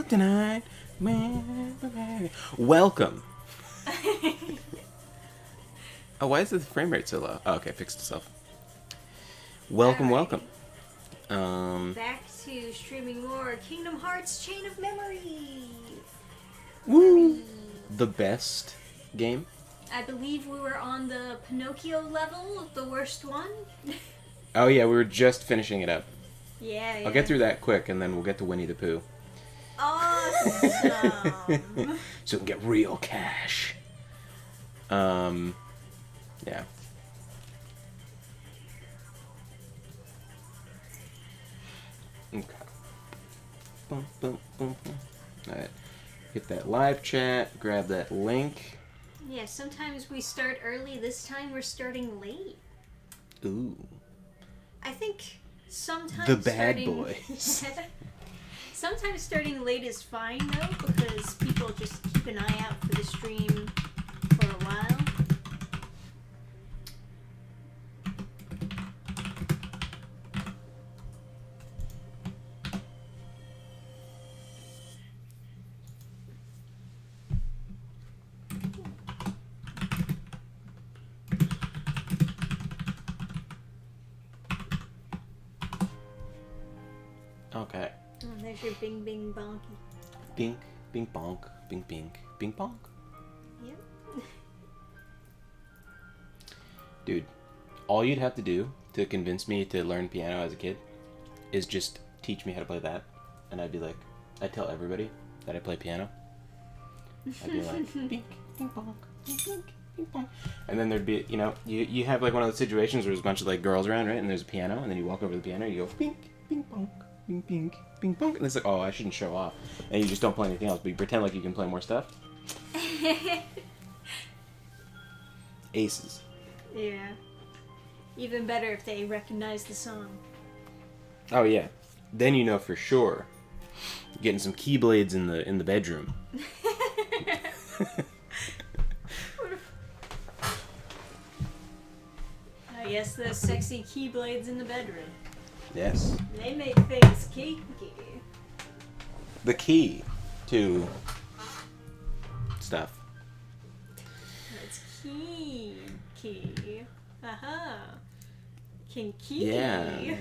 talk tonight. Welcome. Oh, why is the frame rate so low? Oh, okay, fixed itself. Welcome, welcome. Back to streaming more Kingdom Hearts Chain of Memories. Woo! The best game? I believe we were on the Pinocchio level, the worst one. Oh yeah, we were just finishing it up. Yeah. I'll get through that quick, and then we'll get to Winnie the Pooh. Awesome. So we can get real cash. Yeah. Okay. Boom, boom, boom, boom. Alright. Hit that live chat, grab that link. Yeah, sometimes we start early, this time we're starting late. Ooh. I think sometimes The bad boys. Sometimes starting late is fine though, because people just keep an eye out for the stream for a while. Okay. Oh, there's your bing bing bonky. Bink, bing bonk, bing bing, bing bonk. Yep. Dude, all you'd have to do to convince me to learn piano as a kid is just teach me how to play that. And I'd be like, I'd tell everybody that I play piano. I'd be like, bink, bing bonk, bing, bink, bing bonk. And then there'd be, you know, you have like one of those situations where there's a bunch of like girls around, right? And there's a piano, and then you walk over to the piano, and you go, bink, bing bonk. Bing, bing, bing, bong. And it's like, oh, I shouldn't show off. And you just don't play anything else, but you pretend like you can play more stuff. Aces. Yeah. Even better if they recognize the song. Oh, yeah. Then you know for sure. You're getting some keyblades in the bedroom. Yes, those sexy keyblades in the bedroom. Yes. They make things kinky. The key to stuff. It's key. Aha. Kinky. Yeah.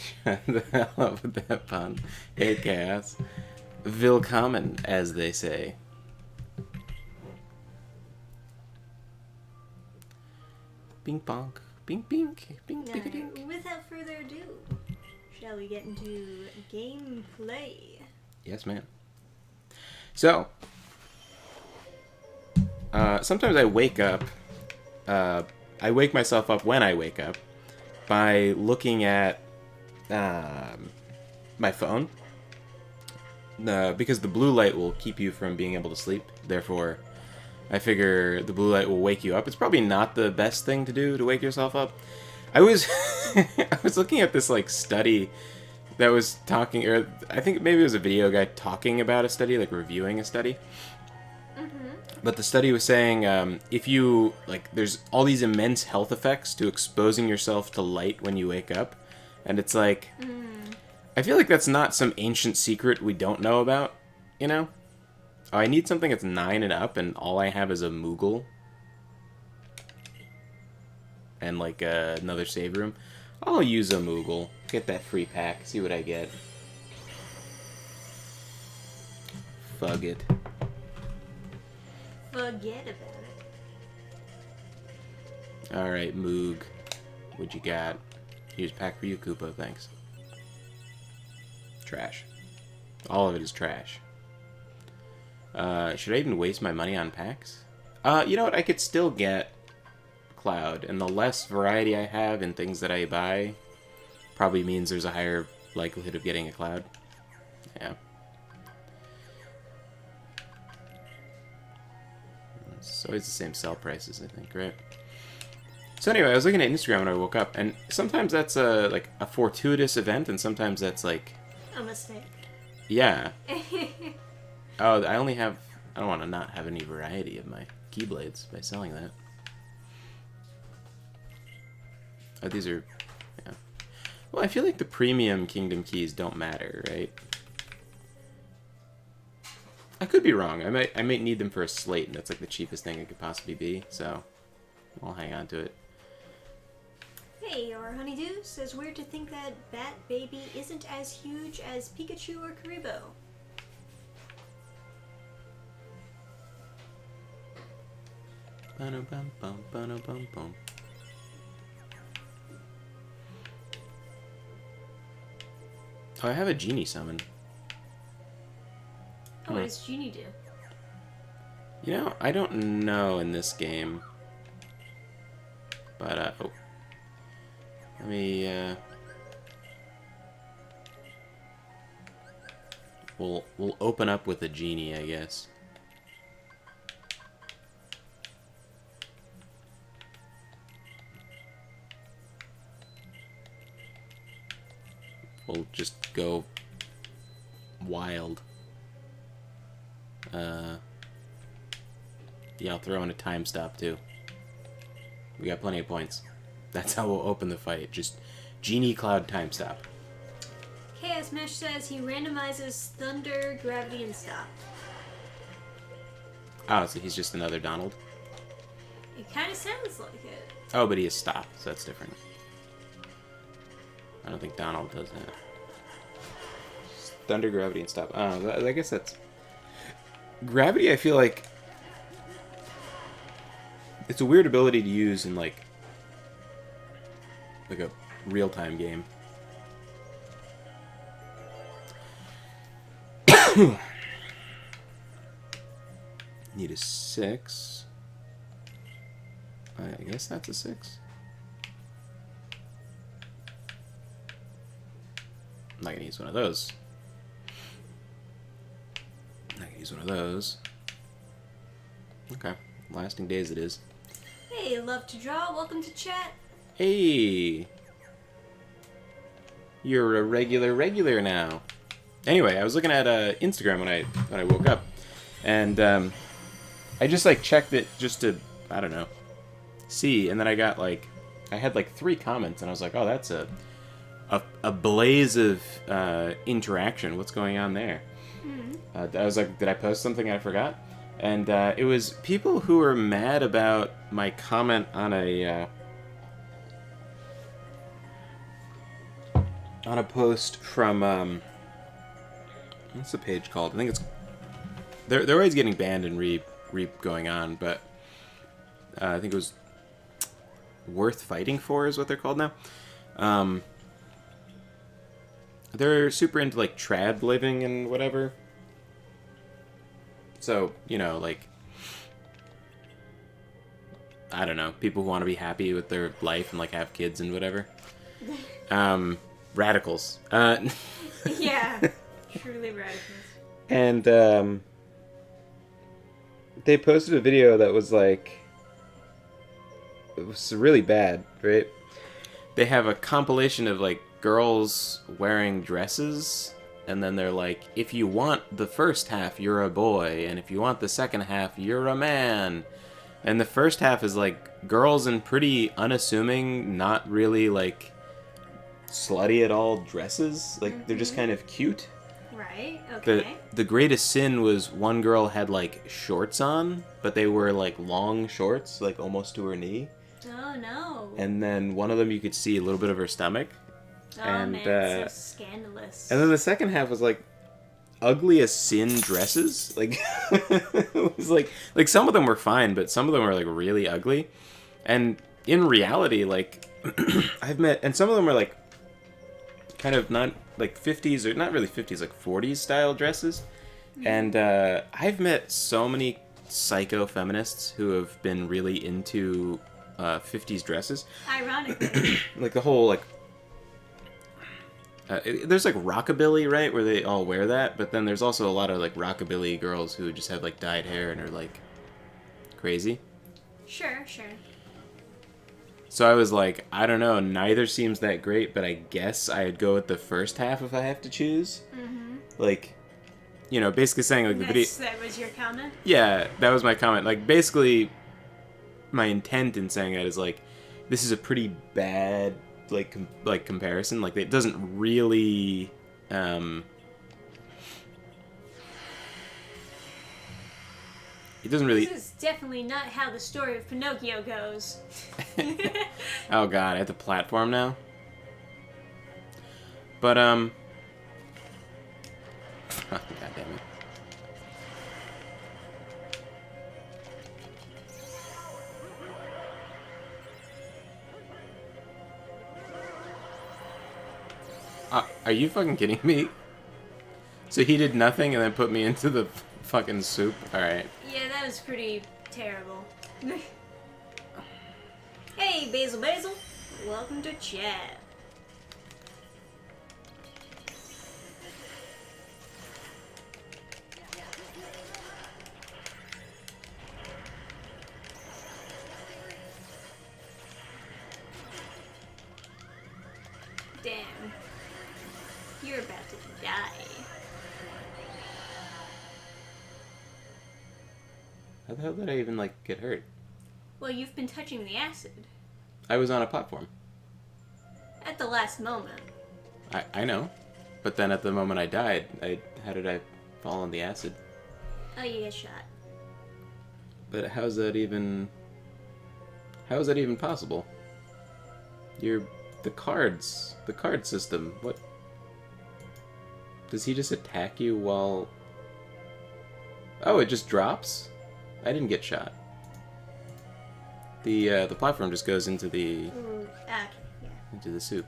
Shut the hell up with that pun. Hey, Chaos. Willkommen, as they say. Bing bonk. Bing bing. Bing bing bing. Without further ado, shall we get into gameplay? Yes, ma'am. So, sometimes I wake up. I wake myself up when I wake up by looking at my phone. Because the blue light will keep you from being able to sleep. Therefore, I figure the blue light will wake you up. It's probably not the best thing to do to wake yourself up. I was I was looking at this like study that was talking, or I think maybe it was a video guy talking about a study, like reviewing a study. But the study was saying if you, like, there's all these immense health effects to exposing yourself to light when you wake up. And it's like, I feel like that's not some ancient secret we don't know about, you know? Oh, I need something that's 9 and up, and all I have is a Moogle. And, like, another save room. I'll use a Moogle. Get that free pack. See what I get. Fug it. Forget about it. Alright, Moog. What you got? Here's a pack for you, Koopa. Thanks. Trash. All of it is trash. Should I even waste my money on packs? You know what? I could still get Cloud, and the less variety I have in things that I buy probably means there's a higher likelihood of getting a Cloud. Yeah. It's always the same sell prices, I think, right? So anyway, I was looking at Instagram when I woke up, and sometimes that's like a fortuitous event, and sometimes that's like A mistake. yeah. Oh, I only have... I don't want to not have any variety of my Keyblades by selling that. Oh, these are... Yeah. Well, I feel like the premium Kingdom Keys don't matter, right? I could be wrong. I might need them for a slate, and that's like the cheapest thing it could possibly be. So I'll hang on to it. Hey, our honeydew says weird to think that Bat Baby isn't as huge as Pikachu or Karibo. Ba-dum-bum-bum. Oh, I have a genie summon. Oh, what does Genie do? You know, I don't know in this game. But, oh. Let me, We'll open up with a genie, I guess. We'll just go wild. Yeah, I'll throw in a time stop too. We got plenty of points. That's how we'll open the fight. Just Genie Cloud time stop. Chaos Mesh says he randomizes Thunder, Gravity, and Stop. Oh, so he's just another Donald? It kind of sounds like it. Oh, but he is Stop, so that's different. I don't think Donald does that. Just Thunder, Gravity, and Stop. Oh, I guess that's... Gravity, I feel like... It's a weird ability to use in, like a real-time game. Need a 6. I guess that's a 6. I'm not gonna use one of those. I'm not gonna use one of those. Okay. Lasting Days it is. Hey, love to draw. Welcome to chat. Hey! You're a regular now. Anyway, I was looking at Instagram when I woke up, and I just like checked it just to, I don't know, see, and then I had like 3 comments, and I was like, oh, that's a blaze of interaction. What's going on there? I was like, did I post something I forgot? And it was people who were mad about my comment on a post from what's the page called? I think it's they're always getting banned and re going on, but I think it was Worth Fighting For is what they're called now. They're super into like trad living and whatever. So, you know, like, I don't know, people who want to be happy with their life and like have kids and whatever. Radicals. Yeah, truly radicals. And they posted a video that was like, it was really bad, right? They have a compilation of like girls wearing dresses, and then they're like, if you want the first half, you're a boy, and if you want the second half, you're a man. And the first half is like girls in pretty unassuming, not really like slutty at all dresses. Like they're just kind of cute. Right, okay. The greatest sin was one girl had like shorts on, but they were like long shorts, like almost to her knee. Oh no. And then one of them you could see a little bit of her stomach. Oh and, man, so scandalous. And then the second half was like ugly as sin dresses. Like it was like some of them were fine, but some of them were like really ugly. And in reality, like I've met, and some of them were like kind of not like 50s or not really 50s, like 40s style dresses. And I've met so many psycho feminists who have been really into 50s dresses. Ironically. Like the whole like there's like rockabilly, right, where they all wear that, but then there's also a lot of like rockabilly girls who just have like dyed hair and are like crazy. Sure. So I was like, I don't know, neither seems that great, but I guess I'd go with the first half if I have to choose. Like, you know, basically saying like the video. That was your comment? Yeah, that was my comment. Like basically, my intent in saying that is like, this is a pretty bad like comparison. Like it doesn't really doesn't really... This is definitely not how the story of Pinocchio goes. Oh god, I have to platform now? But, God damn it. Are you fucking kidding me? So he did nothing and then put me into the fucking soup? Alright. Yeah, that was pretty terrible. Hey, Basil. Welcome to chat. Damn. You're about to die. How the hell did I even, like, get hurt? Well, you've been touching the acid. I was on a platform. At the last moment. I know. But then at the moment I died, how did I fall on the acid? Oh, you get shot. But how is that even possible? The card system, what? Does he just attack you while... Oh, it just drops? I didn't get shot. The platform just goes into the... Ooh, okay, yeah. into the soup.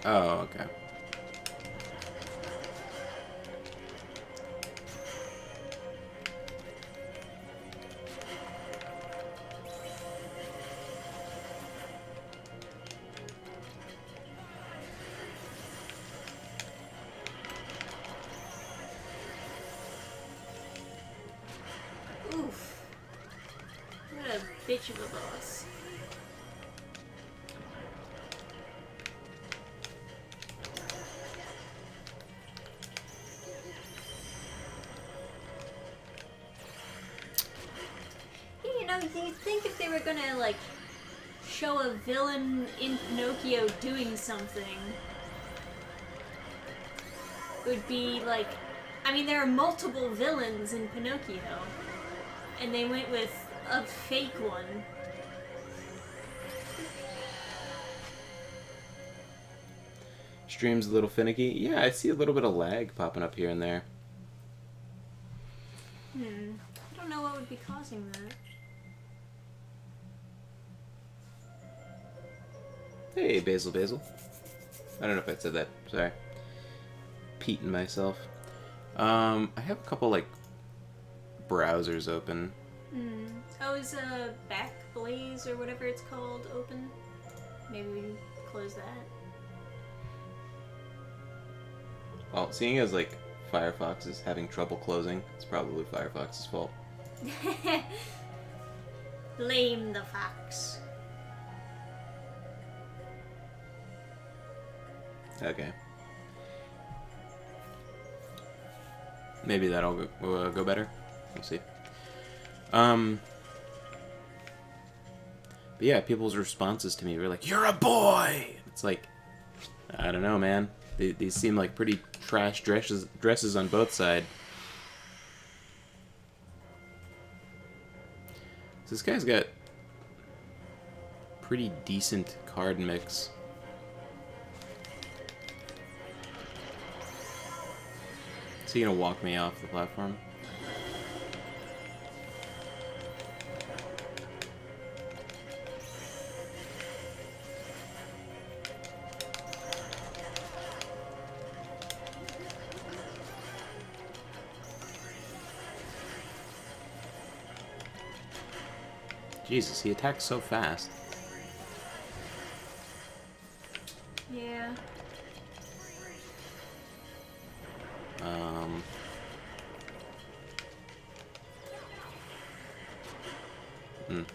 Oh, okay. Oof. What a bitch of a boss. You know, you'd think if they were gonna, like, show a villain in Pinocchio doing something, it would be, like... I mean, there are multiple villains in Pinocchio, and they went with a fake one. Stream's a little finicky. Yeah, I see a little bit of lag popping up here and there. I don't know what would be causing that. Hey, Basil. I don't know if I said that. Sorry. Peating myself. I have a couple, like, browsers open. Oh, is Backblaze or whatever it's called open? Maybe we can close that. Well, seeing as, like, Firefox is having trouble closing, it's probably Firefox's fault. Blame the fox. Okay. Maybe that'll go better. We'll see. But yeah, people's responses to me were like, "You're a boy!" It's like, I don't know, man. These seem like pretty trash dresses on both sides. So this guy's got pretty decent card mix. Is he gonna walk me off the platform? Jesus, he attacks so fast. Yeah.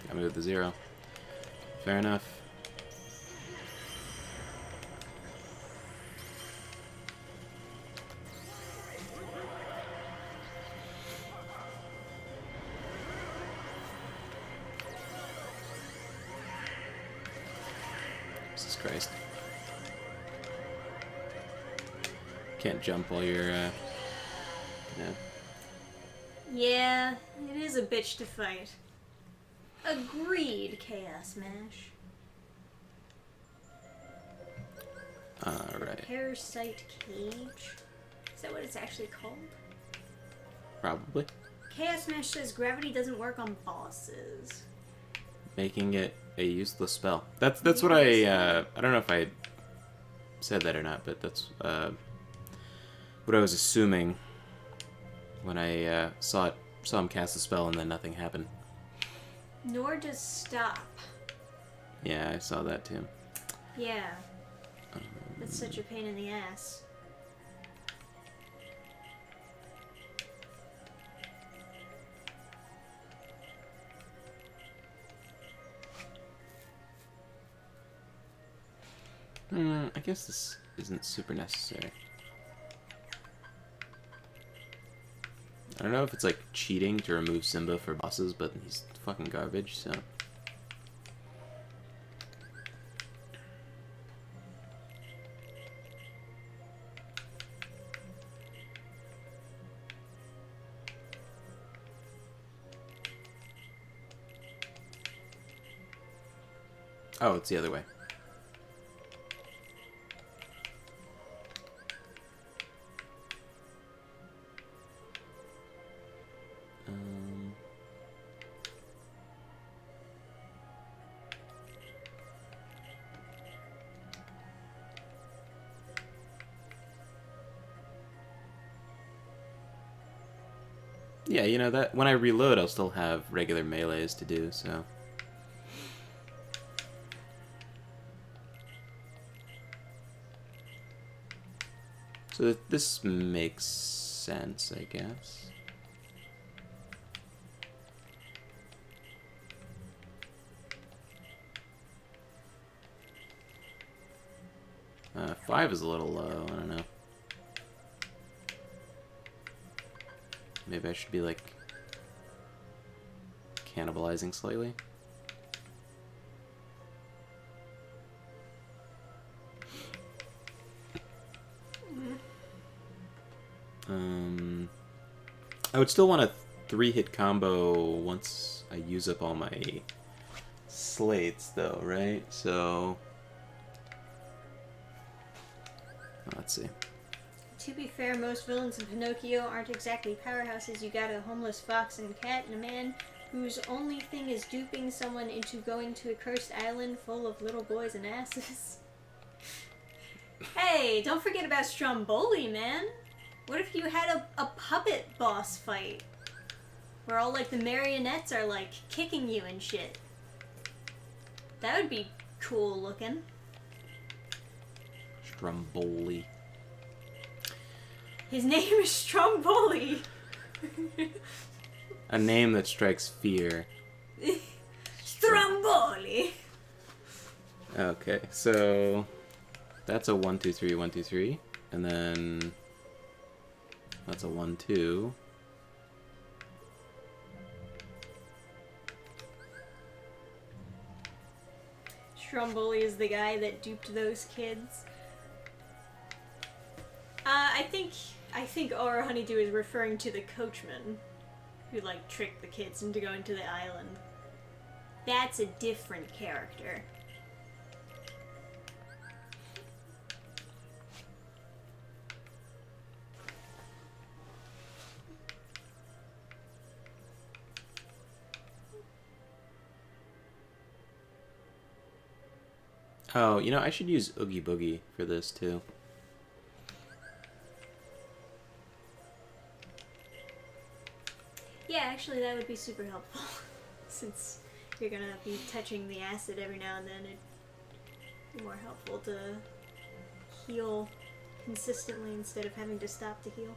I'm with the 0. Fair enough. Jesus Christ. Can't jump while you're, yeah. Yeah, it is a bitch to fight. Agreed, Chaos Mash. Alright. Parasite Cage? Is that what it's actually called? Probably. Chaos Mash says gravity doesn't work on bosses. Making it a useless spell. That's what I don't know if I said that or not, but that's what I was assuming when I saw him cast a spell and then nothing happened. Nor does stop. Yeah, I saw that too. Yeah. That's such a pain in the ass. I guess this isn't super necessary. I don't know if it's like cheating to remove Simba for bosses, but he's fucking garbage, so. Oh, it's the other way. Yeah, you know, that when I reload, I'll still have regular melees to do, so. So this makes sense, I guess. Five is a little low, I don't know. Maybe I should be, like, cannibalizing slightly. I would still want a 3-hit combo once I use up all my slates, though, right? So, let's see. To be fair, most villains in Pinocchio aren't exactly powerhouses. You got a homeless fox and cat and a man whose only thing is duping someone into going to a cursed island full of little boys and asses. Hey, don't forget about Stromboli, man. What if you had a puppet boss fight? Where all, like, the marionettes are, like, kicking you and shit. That would be cool looking. Stromboli. His name is Stromboli. A name that strikes fear. Stromboli. Okay, so that's a 1, 2, 3, 1, 2, 3, and then that's a 1, 2. Stromboli is the guy that duped those kids. I think Aura Honeydew is referring to the coachman who, like, tricked the kids into going to the island. That's a different character. Oh, you know, I should use Oogie Boogie for this, too. Yeah, actually that would be super helpful. Since you're gonna be touching the acid every now and then, it'd be more helpful to heal consistently instead of having to stop to heal.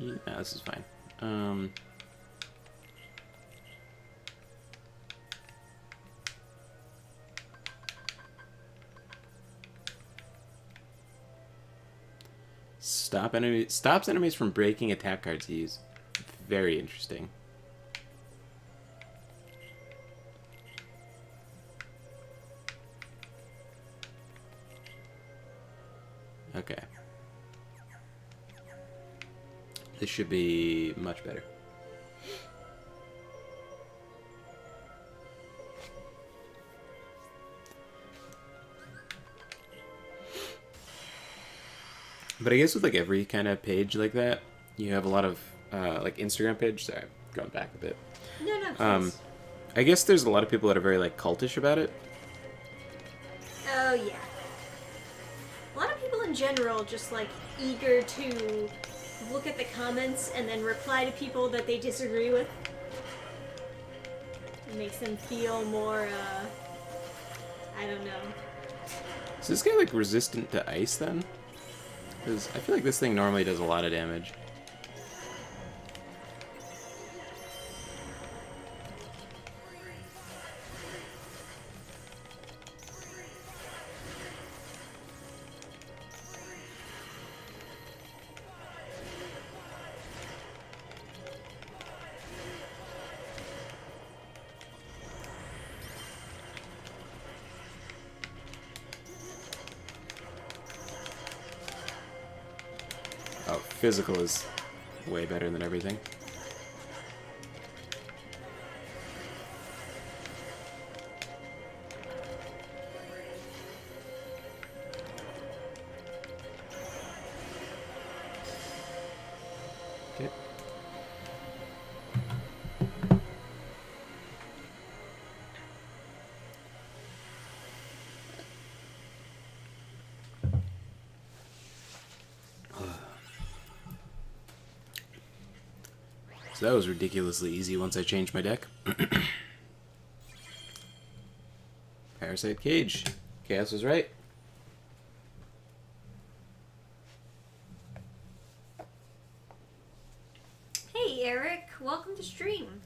No, this is fine. Stops enemies from breaking attack cards used. Very interesting. Okay. This should be much better. But I guess with like every kind of page like that, you have a lot of like Instagram page. Sorry, going back a bit. No, please. I guess there's a lot of people that are very like cultish about it. Oh yeah. A lot of people in general just like eager to look at the comments and then reply to people that they disagree with. It makes them feel more, I don't know. Is this guy like resistant to ice then? Because I feel like this thing normally does a lot of damage. Oh, physical is way better than everything. Okay. So that was ridiculously easy once I changed my deck. Parasite Cage. Chaos was right. Hey Eric, welcome to stream.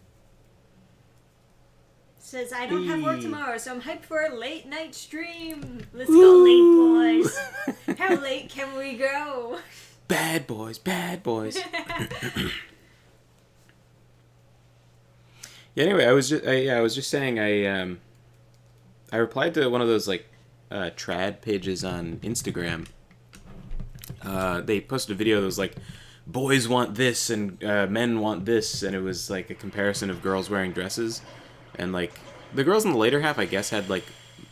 Says I don't have work tomorrow, so I'm hyped for a late night stream. Let's go late, boys. How late can we go? Bad boys, bad boys. Yeah, anyway, I was just saying I replied to one of those like trad pages on Instagram. They posted a video that was like, boys want this and men want this, and it was like a comparison of girls wearing dresses, and like the girls in the later half I guess had like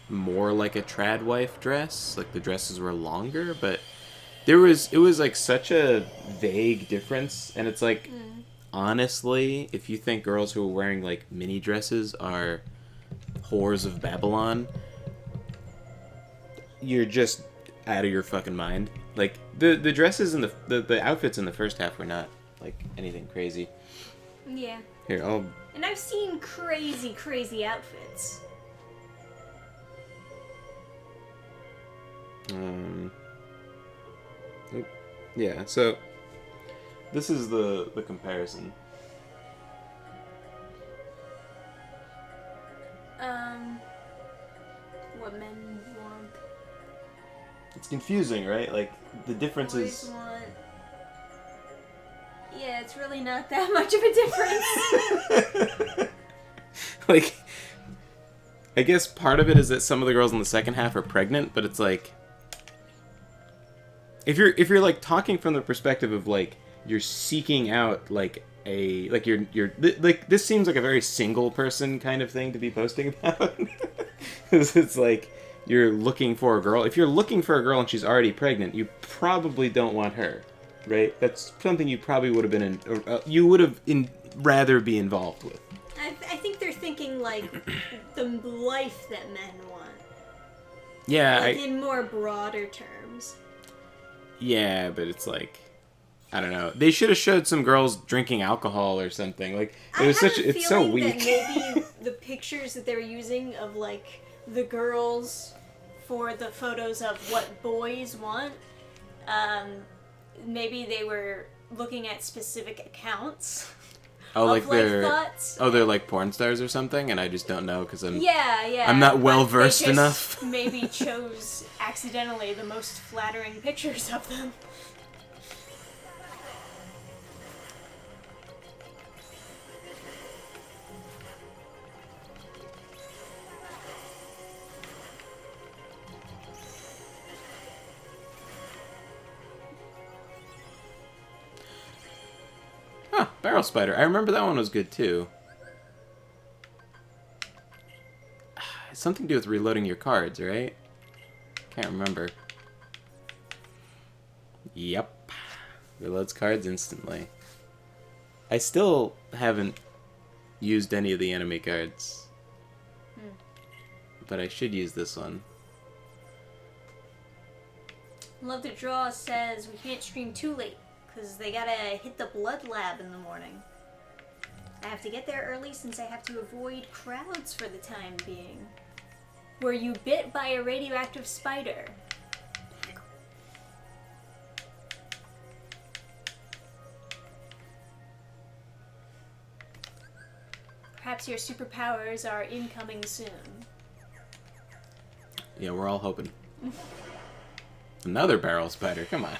more like a trad wife dress, like the dresses were longer, but it was like such a vague difference, and it's like honestly, if you think girls who are wearing like mini dresses are whores of Babylon, you're just out of your fucking mind. Like the dresses and the outfits in the first half were not like anything crazy. Yeah. Here, And I've seen crazy outfits. Yeah, so this is the comparison. What men want. It's confusing, right? Like the difference Boys is want. Yeah, it's really not that much of a difference. like I guess part of it is that some of the girls in the second half are pregnant, but it's like if you're like talking from the perspective of like you're seeking out like like this seems like a very single person kind of thing to be posting about. It's like you're looking for a girl. If you're looking for a girl and she's already pregnant, you probably don't want her, right? That's something you probably would have been you would have rather be involved with. I think they're thinking like the life that men want. Yeah, like in more broader terms. Yeah, but it's like I don't know. They should have showed some girls drinking alcohol or something. Like it was it's so weak. That maybe the pictures that they're using of like the girls for the photos of what boys want, maybe they were looking at specific accounts. Oh, like of, they're thoughts. they're like porn stars or something, and I just don't know because Yeah. I'm not well but versed they just enough. Maybe chose accidentally the most flattering pictures of them. Huh, barrel spider. I remember that one was good too. It's something to do with reloading your cards, right? Can't remember. Yep. Reloads cards instantly. I still haven't used any of the enemy cards. But I should use this one. Love to Draw says we can't stream too late because they gotta hit the blood lab in the morning. I have to get there early since I have to avoid crowds for the time being. Were you bit by a radioactive spider? Perhaps your superpowers are incoming soon. Yeah, we're all hoping. Another barrel spider, come on.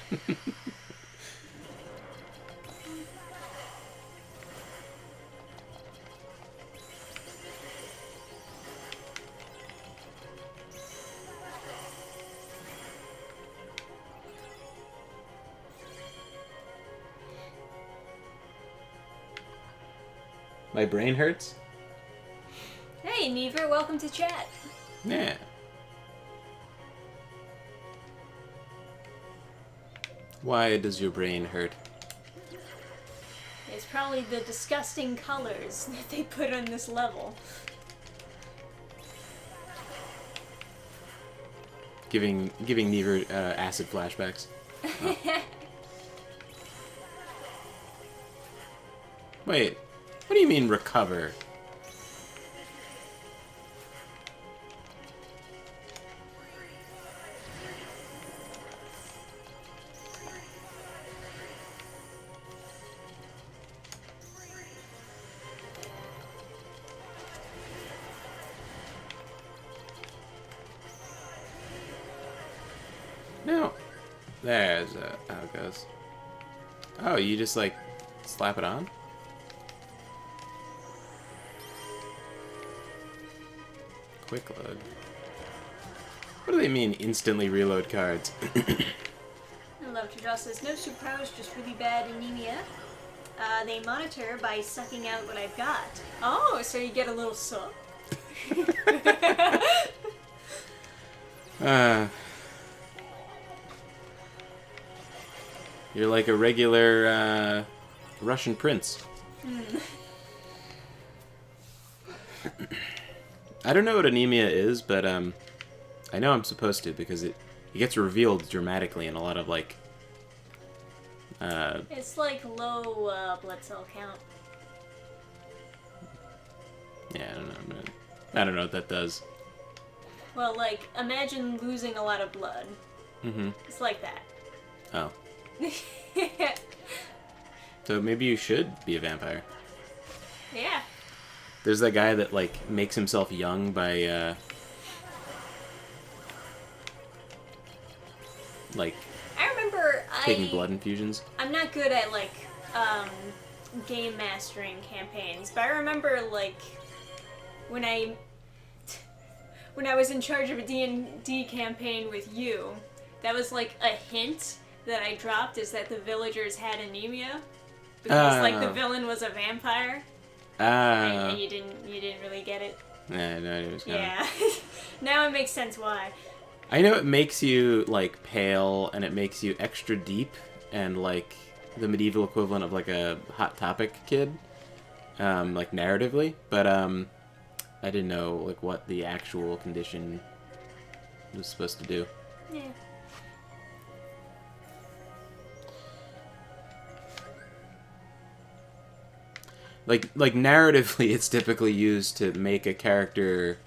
My brain hurts? Hey, Never, welcome to chat. Yeah. Why does your brain hurt? It's probably the disgusting colors that they put on this level. Giving Never acid flashbacks. Oh. Wait, what do you mean recover? No. There's how it goes. Oh, you just like slap it on? Quick load. What do they mean instantly reload cards? Love to Draw says, no superpowers, just really bad anemia. They monitor by sucking out what I've got. Oh, so you get a little suck? You're like a regular Russian prince. I don't know what anemia is, but I know I'm supposed to because it gets revealed dramatically in a lot of like. It's like low blood cell count. Yeah, I don't know. I don't know what that does. Well, like, imagine losing a lot of blood. Mm-hmm. It's like that. Oh. So maybe you should be a vampire. Yeah. There's that guy that like makes himself young by like I remember taking blood infusions. I'm not good at like game mastering campaigns, but I remember like when I was in charge of a D&D campaign with you, that was like a hint that I dropped, is that the villagers had anemia because like the villain was a vampire. And you didn't really get it. Yeah, no, it was kinda... Yeah. Now it makes sense why. I know it makes you like pale and it makes you extra deep and like the medieval equivalent of like a Hot Topic kid, like narratively, but I didn't know like what the actual condition was supposed to do. Yeah. Like narratively, it's typically used to make a character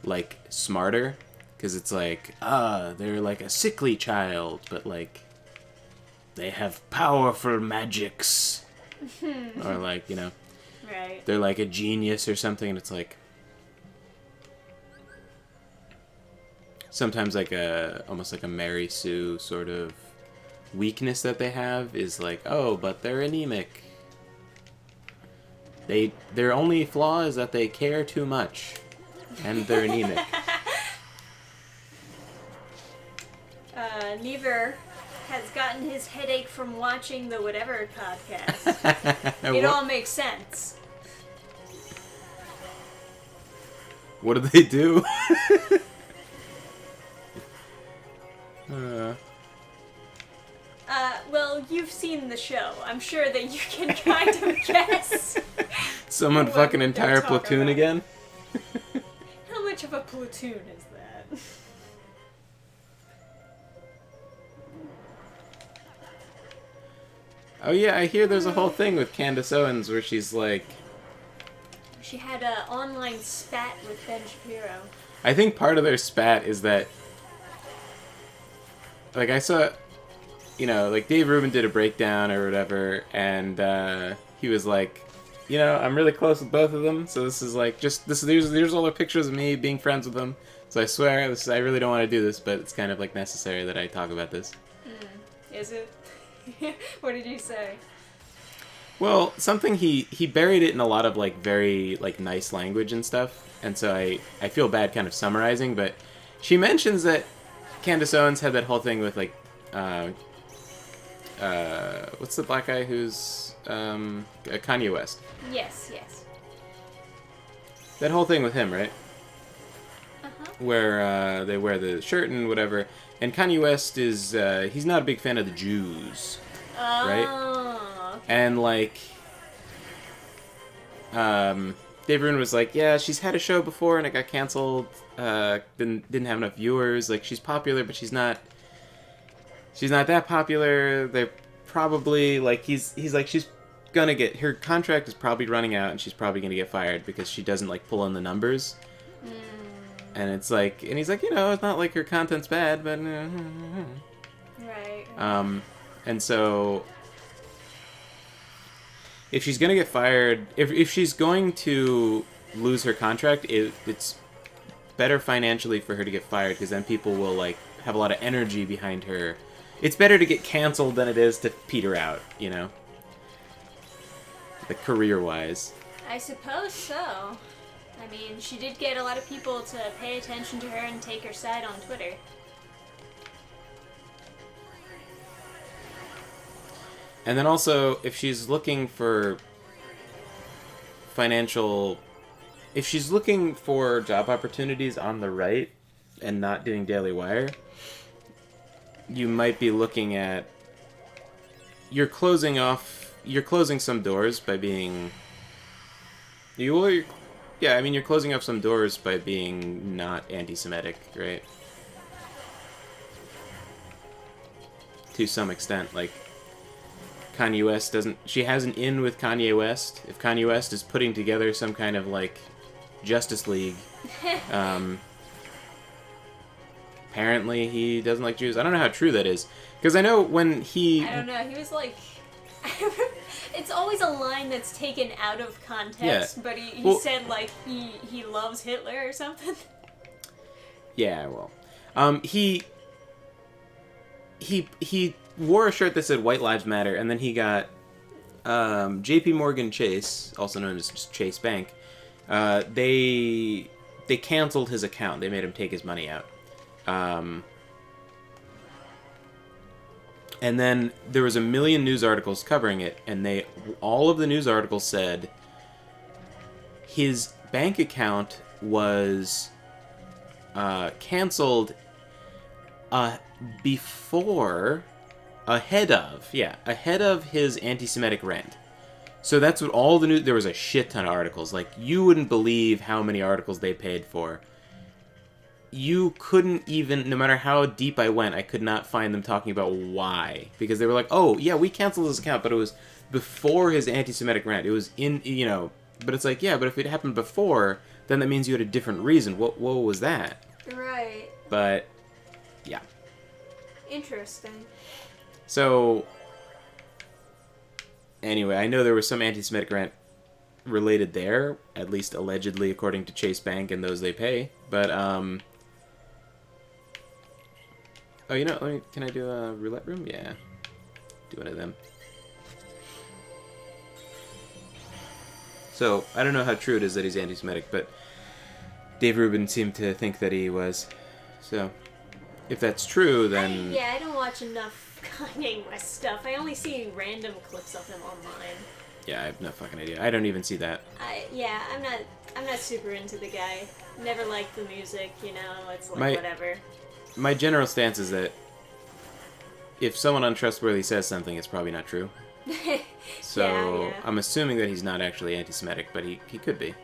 like smarter, because it's like they're like a sickly child, but like they have powerful magics. Or like, you know, Right. they're like a genius or something, and it's like sometimes like almost like a Mary Sue sort of weakness that they have is like, oh, but they're anemic. Their only flaw is that they care too much, and they're anemic. Never has gotten his headache from watching the Whatever podcast. It all makes sense. What do they do? Well, you've seen the show. I'm sure that you can kind of guess. Someone what fucking they're entire talking platoon about. again? How much of a platoon is that? Oh yeah, I hear there's a whole thing with Candace Owens where she's like... She had an online spat with Ben Shapiro. I think part of their spat is that... Like, I saw... You know, like, Dave Rubin did a breakdown or whatever, and he was like, you know, I'm really close with both of them, so this is like, here's all the pictures of me being friends with them. So I swear, I really don't want to do this, but it's kind of, like, necessary that I talk about this. Is it? What did you say? Well, something he buried it in a lot of like very like nice language and stuff, and so I feel bad kind of summarizing, but she mentions that Candace Owens had that whole thing with like what's the black guy who's Kanye West? Yes. That whole thing with him, right? Uh-huh. Where they wear the shirt and whatever, and Kanye West is he's not a big fan of the Jews. Right? Oh. Okay. And, like, Dave Rubin was like, yeah, she's had a show before and it got canceled, didn't have enough viewers, like, she's popular, but she's not that popular, they're probably, like, he's like, she's gonna get, her contract is probably running out and she's probably gonna get fired because she doesn't, like, pull in the numbers. And it's like, and he's like, you know, it's not like her content's bad, but... Right. And so, if she's going to get fired, if she's going to lose her contract, it's better financially for her to get fired, because then people will, like, have a lot of energy behind her. It's better to get canceled than it is to peter out, you know? Like, career-wise. I suppose so. I mean, she did get a lot of people to pay attention to her and take her side on Twitter. And then also, if she's looking for if she's looking for job opportunities on the right and not doing Daily Wire, you might be looking at, you're closing some doors by being, you're closing off some doors by being not anti-Semitic, right? To some extent, like, Kanye West she has an in with Kanye West. If Kanye West is putting together some kind of, like, Justice League, apparently he doesn't like Jews. I don't know how true that is. Because I know when I don't know, he was like... It's always a line that's taken out of context, but he said, like, he loves Hitler or something. Yeah, well. He wore a shirt that said White Lives Matter, and then he got J.P. Morgan Chase, also known as Chase Bank. They canceled his account. They made him take his money out. And then there was a million news articles covering it, and all of the news articles said his bank account was canceled ahead of his anti-Semitic rant. So that's what all the news... There was a shit ton of articles. Like, you wouldn't believe how many articles they paid for. You couldn't even... No matter how deep I went, I could not find them talking about why. Because they were like, oh, yeah, we canceled his account, but it was before his anti-Semitic rant. It was in, you know... But it's like, yeah, but if it happened before, then that means you had a different reason. What was that? Right. But, yeah. Interesting. So, Anyway, I know there was some anti-Semitic rant related there, at least allegedly, according to Chase Bank and those they pay. But oh, you know, can I do a roulette room? Yeah, do one of them. So I don't know how true it is that he's anti-Semitic, but Dave Rubin seemed to think that he was. So if that's true, then Yeah, I don't watch enough Kanye West stuff. I only see random clips of him online. yeah, I have no fucking idea. I don't even see that. I'm not super into the guy. Never liked the music, you know. It's like whatever. My general stance is that if someone untrustworthy says something, it's probably not true. So yeah. I'm assuming that he's not actually anti-Semitic, but he could be.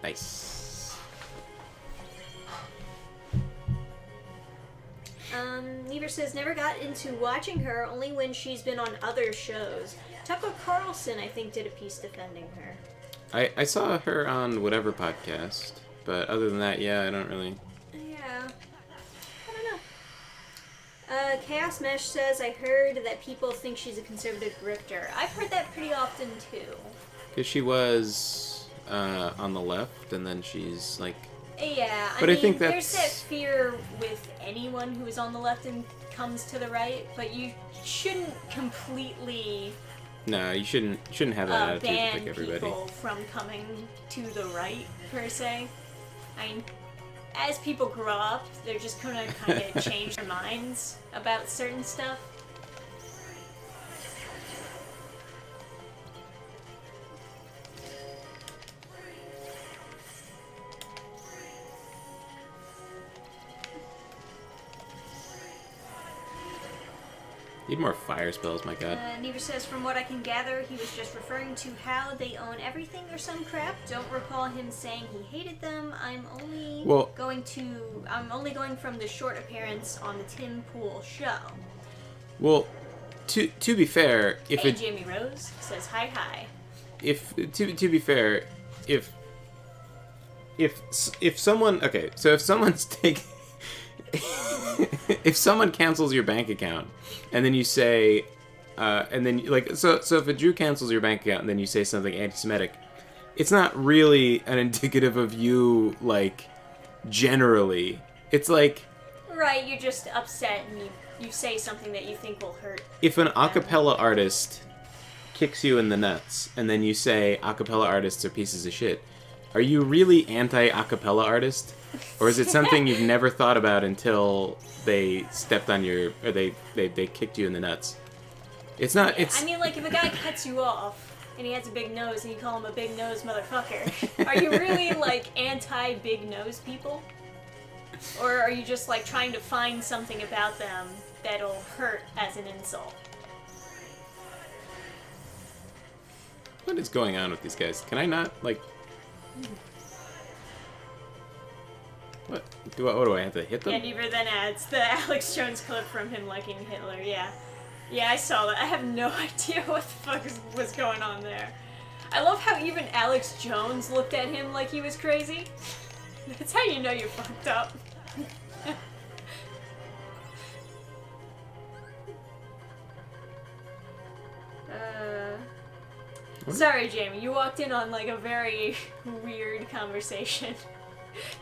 Nice. Never says never got into watching her, only when she's been on other shows. Tucker Carlson, I think, did a piece defending her. I saw her on whatever podcast, but other than that, yeah, I don't really. Yeah. I don't know. Chaos Mesh says, I heard that people think she's a conservative grifter. I've heard that pretty often, too. Because she was on the left, and then she's like. Yeah, but I think there's that fear with anyone who is on the left and comes to the right, but you shouldn't completely. No, you shouldn't have that attitude ban like everybody. people from coming to the right per se. I mean, as people grow up, they're just gonna kind of change their minds about certain stuff. Need more fire spells, my god. Never says, from what I can gather, he was just referring to how they own everything or some crap. Don't recall him saying he hated them. I'm only going from the short appearance on the Tim Pool show. Well, to be fair, if hey, Jamie Rose says hi. If to be fair, if someone so if someone's taking if someone cancels your bank account and then you say and then so if a Jew cancels your bank account and then you say something anti-Semitic, it's not really an indicative of you generally. It's like right, you're just upset and you say something that you think will hurt. If an a cappella artist kicks you in the nuts and then you say a cappella artists are pieces of shit, are you really anti-a cappella artist? Or is it something you've never thought about until they stepped on your, or they kicked you in the nuts? It's not, yeah, I mean, if a guy cuts you off and he has a big nose and you call him a big nose motherfucker, are you really, anti-big nose people? Or are you just, trying to find something about them that'll hurt as an insult? What is going on with these guys? Can I not, What do I have to hit them? Yeah, Never then adds the Alex Jones clip from him liking Hitler. Yeah, I saw that. I have no idea what the fuck was going on there. I love how even Alex Jones looked at him like he was crazy. That's how you know you're fucked up. Sorry, Jamie. You walked in on a very weird conversation.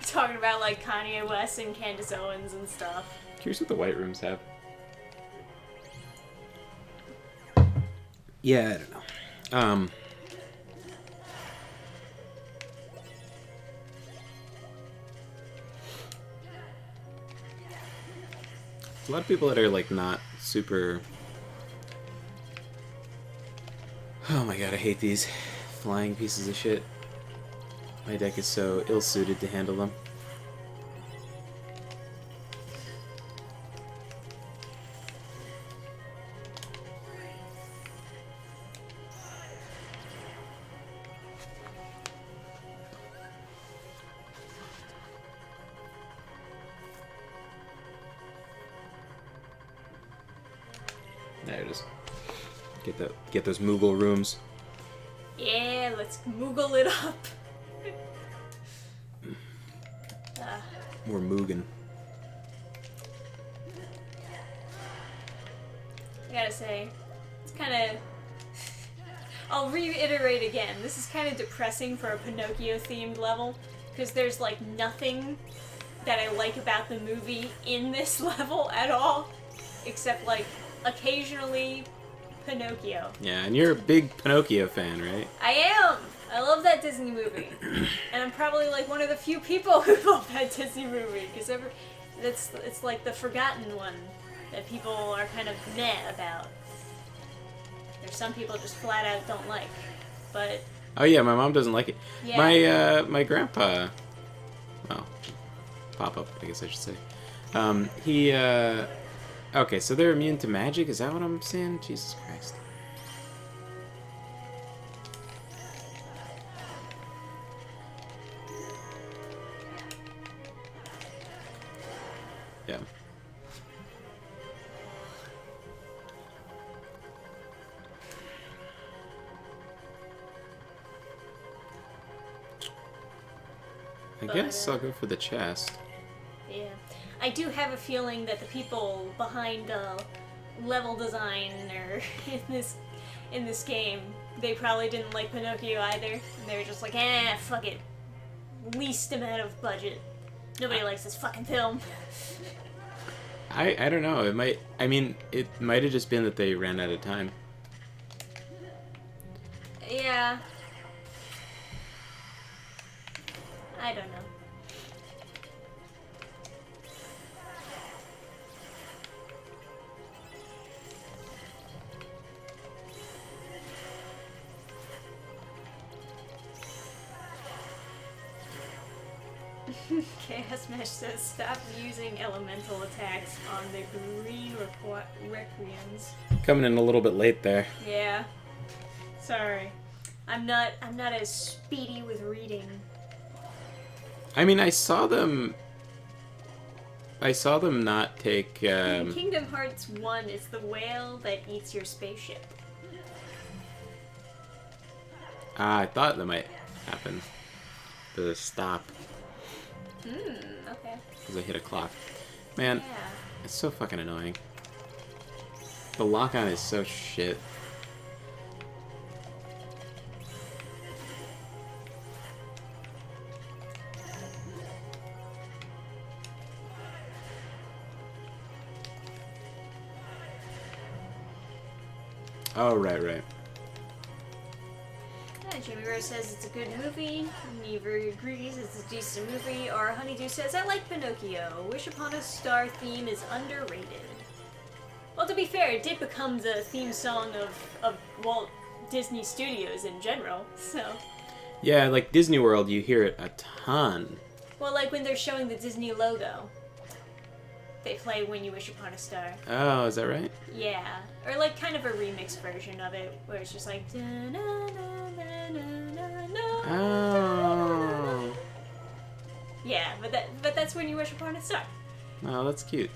Talking about Kanye West and Candace Owens and stuff. Curious what the white rooms have. Yeah, I don't know. A lot of people that are not super. Oh my god, I hate these flying pieces of shit. My deck is so ill-suited to handle them. There it is. Get those Moogle rooms. Yeah, let's Moogle it up. More Mugen. I gotta say, it's kind of I'll reiterate again. This is kind of depressing for a Pinocchio-themed level, because there's, like, nothing that I like about the movie in this level at all, except, like, occasionally Pinocchio. Yeah, and you're a big Pinocchio fan, right? I am! I love that Disney movie. And I'm probably, like, one of the few people who love that Disney movie, because it's like the forgotten one that people are kind of meh about. There's some people just flat out don't like, but... Oh yeah, my mom doesn't like it. Yeah. My grandpa... Well, Papa, I guess I should say. He, Okay, so they're immune to magic? Is that what I'm saying? Jesus Christ. Yeah. I guess I'll go for the chest. Yeah. I do have a feeling that the people behind level design or in this game, they probably didn't like Pinocchio either. And they were just like, fuck it. Least amount of budget. Nobody likes this fucking film. I don't know. It might have just been that they ran out of time. Yeah. I don't know. Chaos Mesh says, stop using elemental attacks on the green Requiens. Coming in a little bit late there. Yeah. Sorry. I'm not as speedy with reading. I mean, I saw them not take, In Kingdom Hearts 1, it's the whale that eats your spaceship. I thought that might happen. The stop. Okay. Because I hit a clock. Man, Yeah. it's so fucking annoying. The lock-on is so shit. Oh, right. Jimmy Rose says it's a good movie. Never agrees it's a decent movie. Or Honeydew says, I like Pinocchio. Wish Upon a Star theme is underrated. Well, to be fair, it did become the theme song of Walt Disney Studios in general, so... Yeah, like Disney World, you hear it a ton. Well, like when they're showing the Disney logo, they play When You Wish Upon a Star. Oh, is that right? Yeah. Or like kind of a remix version of it, where it's just like... Oh. Yeah, but that's When You Wish Upon a Star. Oh, that's cute.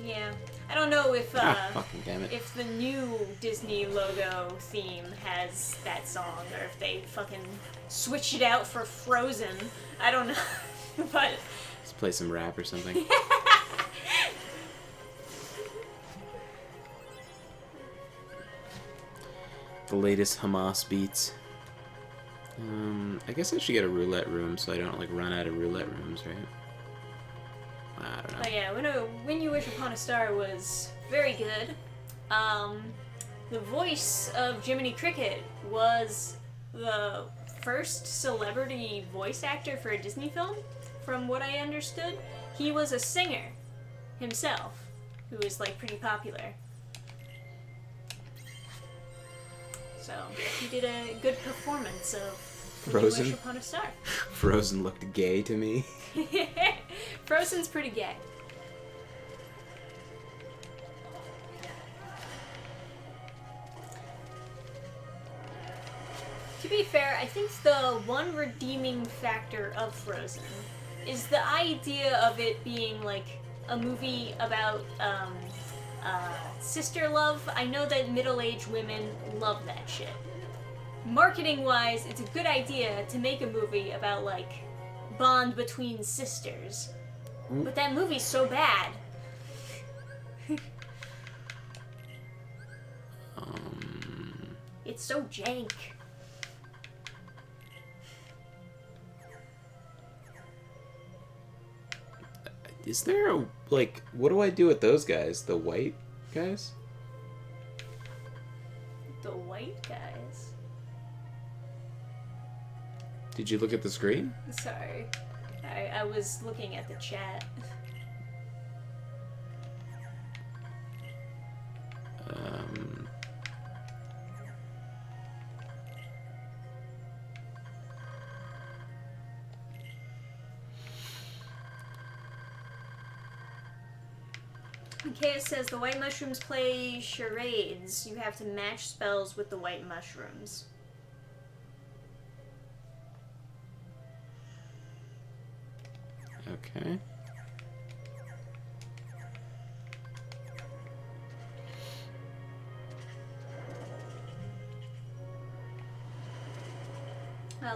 Yeah. I don't know if fucking damn it. if the new Disney logo theme has that song, or if they fucking switched it out for Frozen. I don't know. But Let's play some rap or something. The latest Hamas beats. I guess I should get a roulette room so I don't like run out of roulette rooms, right? I don't know. But yeah, When You Wish Upon a Star was very good. The voice of Jiminy Cricket was the first celebrity voice actor for a Disney film, from what I understood. He was a singer himself, who was like pretty popular. So he did a good performance of When You Wish Upon a Star. Frozen looked gay to me. Frozen's pretty gay. To be fair, I think the one redeeming factor of Frozen is the idea of it being like a movie about sister love. I know that middle-aged women love that shit. Marketing-wise, it's a good idea to make a movie about like bond between sisters. But that movie's so bad. It's so jank. Is there a, like, what do I do with those guys? The white guys? The white guys? Did you look at the screen? Sorry. I was looking at the chat. Chaos says the white mushrooms play charades. You have to match spells with the white mushrooms. Okay.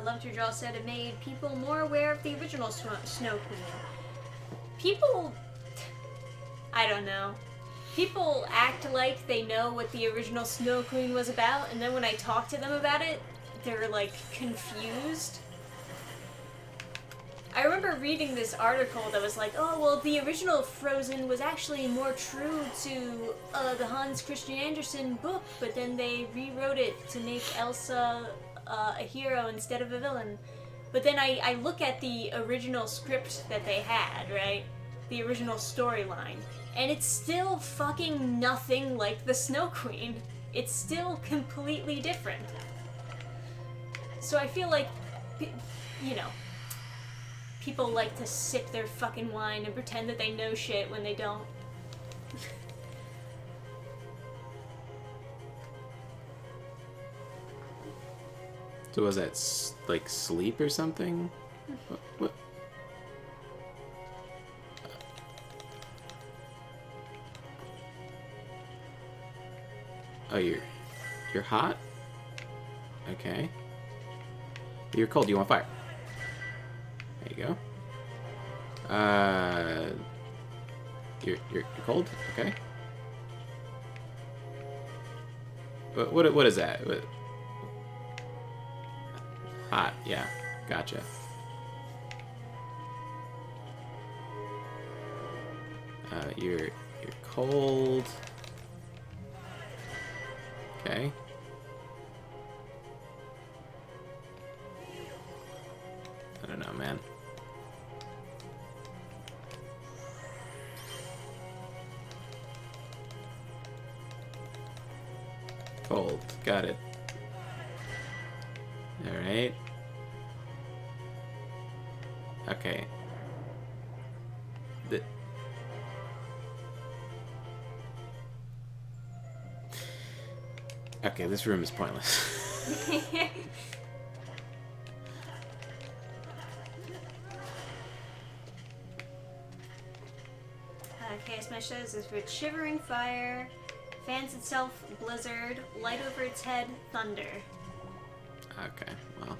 Love to Draw said it made people more aware of the original Snow Queen. People... I don't know. People act like they know what the original Snow Queen was about, and then when I talk to them about it, they're, like, confused. I remember reading this article that was like, oh, well, the original Frozen was actually more true to the Hans Christian Andersen book, but then they rewrote it to make Elsa a hero instead of a villain. But then I look at the original script that they had, right? The original storyline. And it's still fucking nothing like the Snow Queen. It's still completely different. So I feel like, you know, people like to sip their fucking wine and pretend that they know shit when they don't. So was that, like, sleep or something? What? Oh, you're hot? Okay. You're cold. You want fire? There you go. You're cold? Okay. What is that? Hot, yeah. Gotcha. You're cold. Okay. I don't know, man. Cold. Got it. Alright. Okay. Okay, this room is pointless. Chaos Mesh says is with Shivering Fire, fans itself Blizzard, light over its head, Thunder. Okay, well.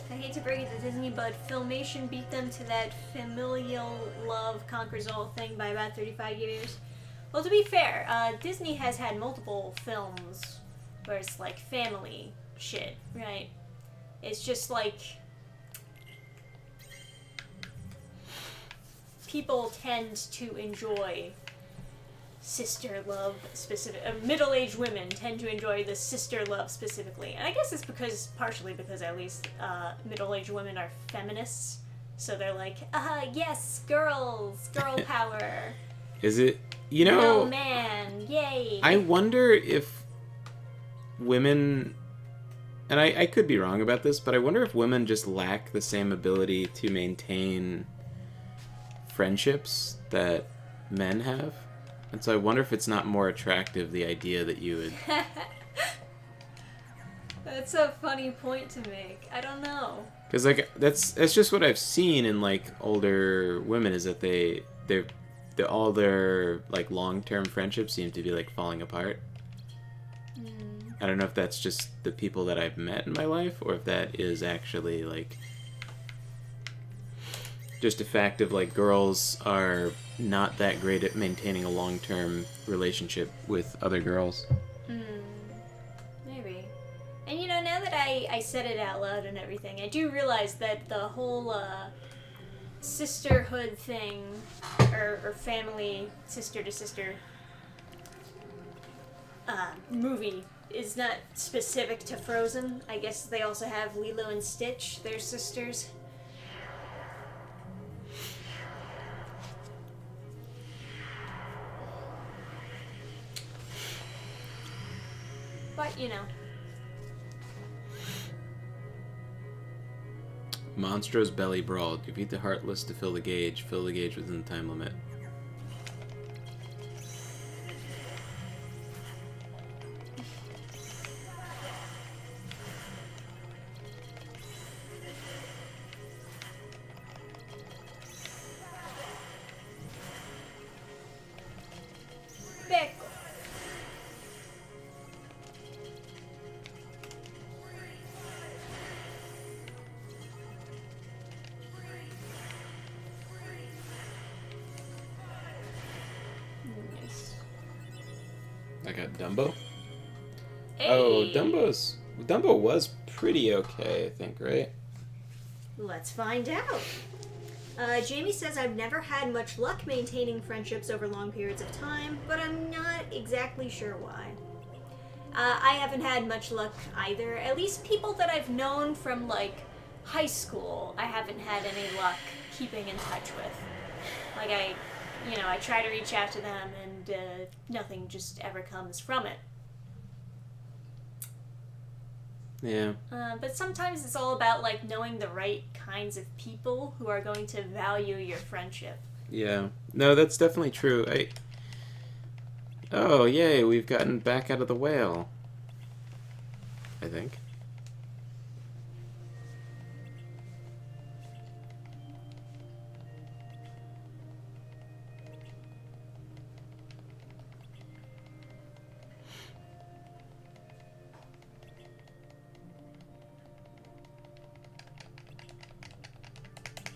I hate to break it to Disney, but Filmation beat them to that familial love conquers all thing by about 35 years. Well, to be fair, Disney has had multiple films where it's like family shit, right? It's just like people tend to enjoy sister love specific. Middle-aged women tend to enjoy the sister love specifically, and I guess it's partially because at least middle-aged women are feminists, so they're like, yes, girl power. Is it, you know? No man, yay. I wonder if women, and I could be wrong about this, but I wonder if women just lack the same ability to maintain friendships that men have. And so I wonder if it's not more attractive, the idea that you would... That's a funny point to make. I don't know. Because, like, that's just what I've seen in, like, older women, is that all their, like, long-term friendships seem to be, like, falling apart. I don't know if that's just the people that I've met in my life, or if that is actually, like, just a fact of, like, girls are not that great at maintaining a long-term relationship with other girls. Maybe. And you know, now that I said it out loud and everything, I do realize that the whole sisterhood thing, or family, sister to sister movie is not specific to Frozen. I guess they also have Lilo and Stitch, they're sisters. But, you know. Monstro's belly brawl. Defeat the Heartless to fill the gauge. Fill the gauge within the time limit. Back. Nice. I got Dumbo. Hey. Oh, Dumbo was pretty okay, I think, right? Let's find out. Jamie says, I've never had much luck maintaining friendships over long periods of time, but I'm not exactly sure why. I haven't had much luck either. At least people that I've known from, like, high school, I haven't had any luck keeping in touch with. Like, I try to reach out to them, and nothing just ever comes from it. Yeah. But sometimes it's all about, like, knowing the right kinds of people who are going to value your friendship. Yeah. No, that's definitely true. Oh, yay, we've gotten back out of the whale. I think.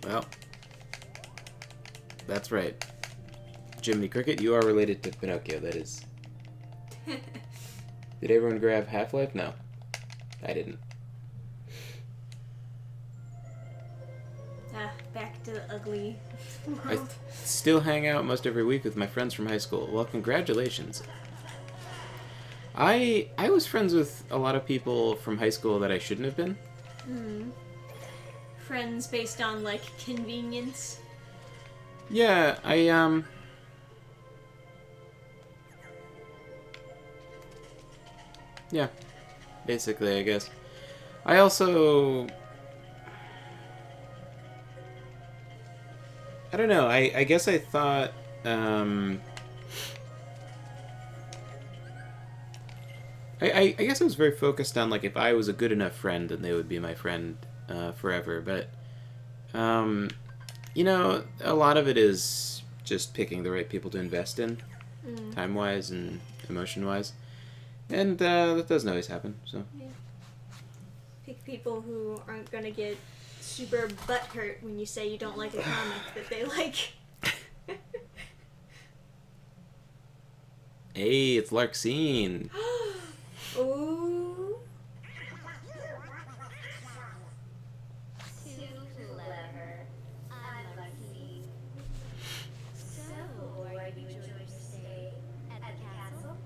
Well, that's right. Jiminy Cricket, you are related to Pinocchio, that is. Did everyone grab Half-Life? No. I didn't. Back to the ugly I world. still hang out most every week with my friends from high school. Well, congratulations. I was friends with a lot of people from high school that I shouldn't have been. Friends based on, like, convenience. Yeah, yeah, basically, I guess. I also... I don't know, I guess I thought, I guess I was very focused on, like, if I was a good enough friend, then they would be my friend forever, but, you know, a lot of it is just picking the right people to invest in, time-wise and emotion-wise, and that doesn't always happen, so. Yeah. Pick people who aren't gonna get super butthurt when you say you don't like a comic that they like. Hey, it's Larxene. Ooh. Too clever. I'm lucky. So, are you enjoying your stay at the castle?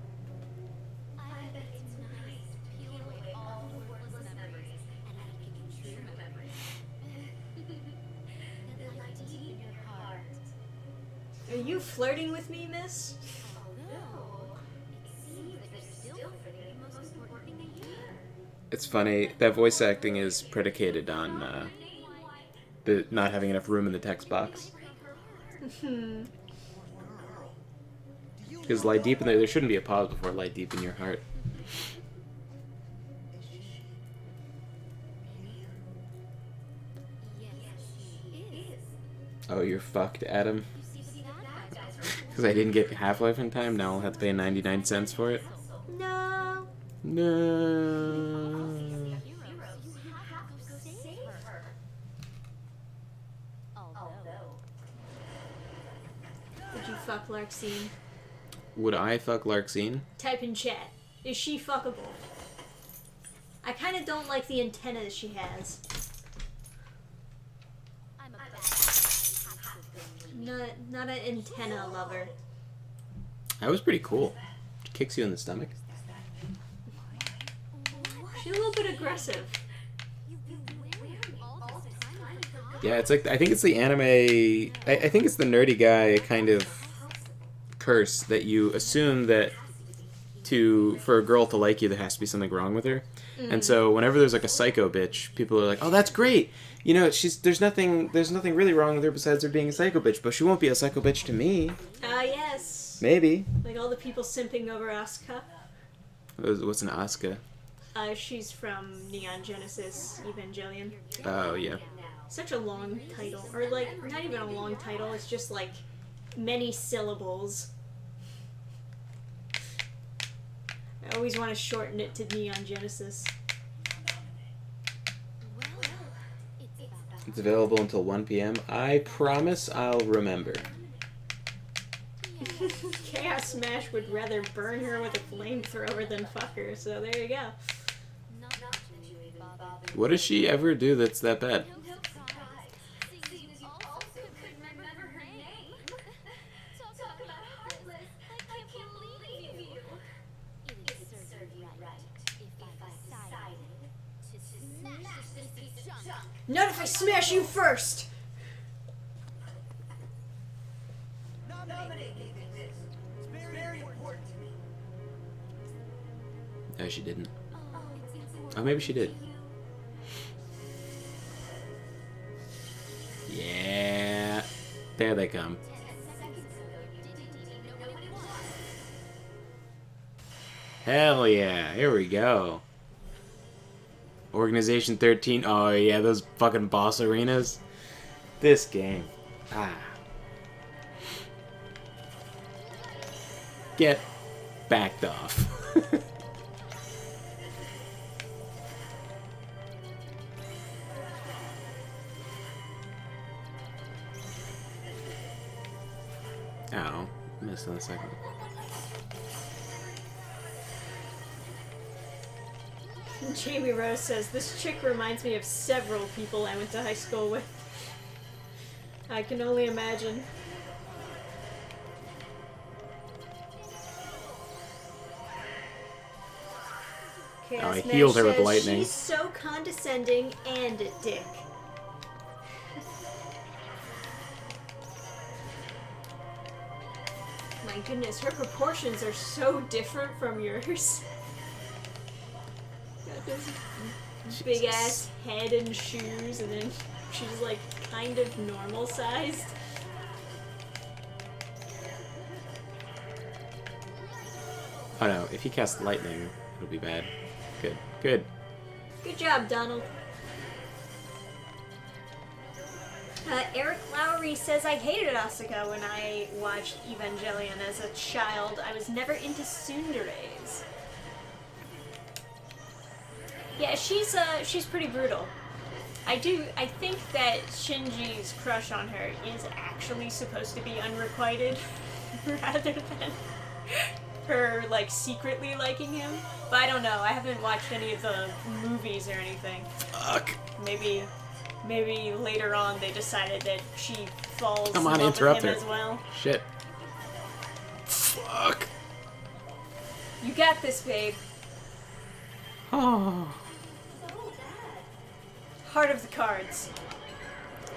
I bet it's nice to peel away all the worthless memories and making true memories. The light deep in your heart. Are you flirting with me, miss? Although, it seems like you're still forgetting the most important thing in here. It's funny, that voice acting is predicated on the not having enough room in the text box. Because lie deep in there shouldn't be a pause before lie deep in your heart. Yes, she is. Oh, you're fucked, Adam. You see that? Because I didn't get Half-Life in time, now I'll have to pay 99 cents for it. No. No. Heroes, you have to go save her. Although, Would you fuck Larxene? Would I fuck Larxene? Type in chat. Is she fuckable? I kind of don't like the antennas she has. I'm a bad Not an antenna lover. That was pretty cool. She kicks you in the stomach. She's a little bit aggressive. Yeah, it's like, I think it's the anime, I think it's the nerdy guy kind of curse that you assume that for a girl to like you, there has to be something wrong with her. And so whenever there's like a psycho bitch, people are like, oh, that's great. You know, there's nothing really wrong with her besides her being a psycho bitch, but she won't be a psycho bitch to me. Ah, yes. Maybe. Like all the people simping over Asuka. What's an Asuka? She's from Neon Genesis Evangelion. Oh, yeah. Such a long title. Or, like, not even a long title. It's just, like, many syllables. I always want to shorten it to Neon Genesis. It's available until 1 p.m. I promise I'll remember. Chaos Smash would rather burn her with a flamethrower than fuck her, so there you go. What does she ever do that's that bad? Not if I smash you first! No, she didn't. Oh, maybe she did. Yeah. There they come. Hell yeah. Here we go. Organization 13. Oh, yeah, those fucking boss arenas. This game. Ah. Get backed off. Oh, missed on the second. Jamie Rose says, this chick reminds me of several people I went to high school with. I can only imagine. Oh, I Chaos healed Man her with says, lightning. she's so condescending and a dick. My goodness, her proportions are so different from yours. Got this big ass head and shoes, and then she's like kind of normal sized. Oh no, if he casts lightning, it'll be bad. Good. Good. Good job, Donald. Eric Lowry says, I hated Asuka when I watched Evangelion as a child. I was never into tsunderes. Yeah, she's pretty brutal. I think that Shinji's crush on her is actually supposed to be unrequited rather than her, like, secretly liking him. But I don't know. I haven't watched any of the movies or anything. Fuck. Maybe later on they decided that she falls Come in on, love interrupt with him her. as well. Shit. Fuck. You got this, babe. Oh. Heart of the cards.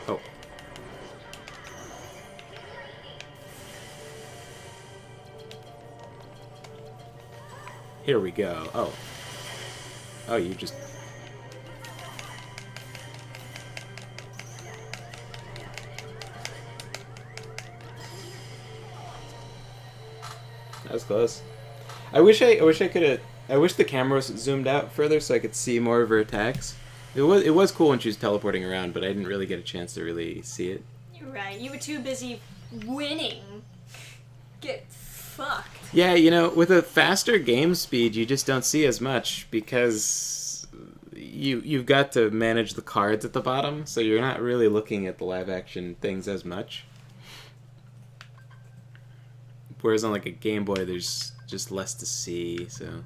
Oh. Here we go. Oh. Oh, you just... That was close. I wish I could have... I wish the camera was zoomed out further so I could see more of her attacks. It was cool when she was teleporting around, but I didn't really get a chance to really see it. You're right. You were too busy winning. Get fucked. Yeah, you know, with a faster game speed, you just don't see as much because you've got to manage the cards at the bottom, so you're not really looking at the live action things as much. Whereas on like a Game Boy, there's just less to see, so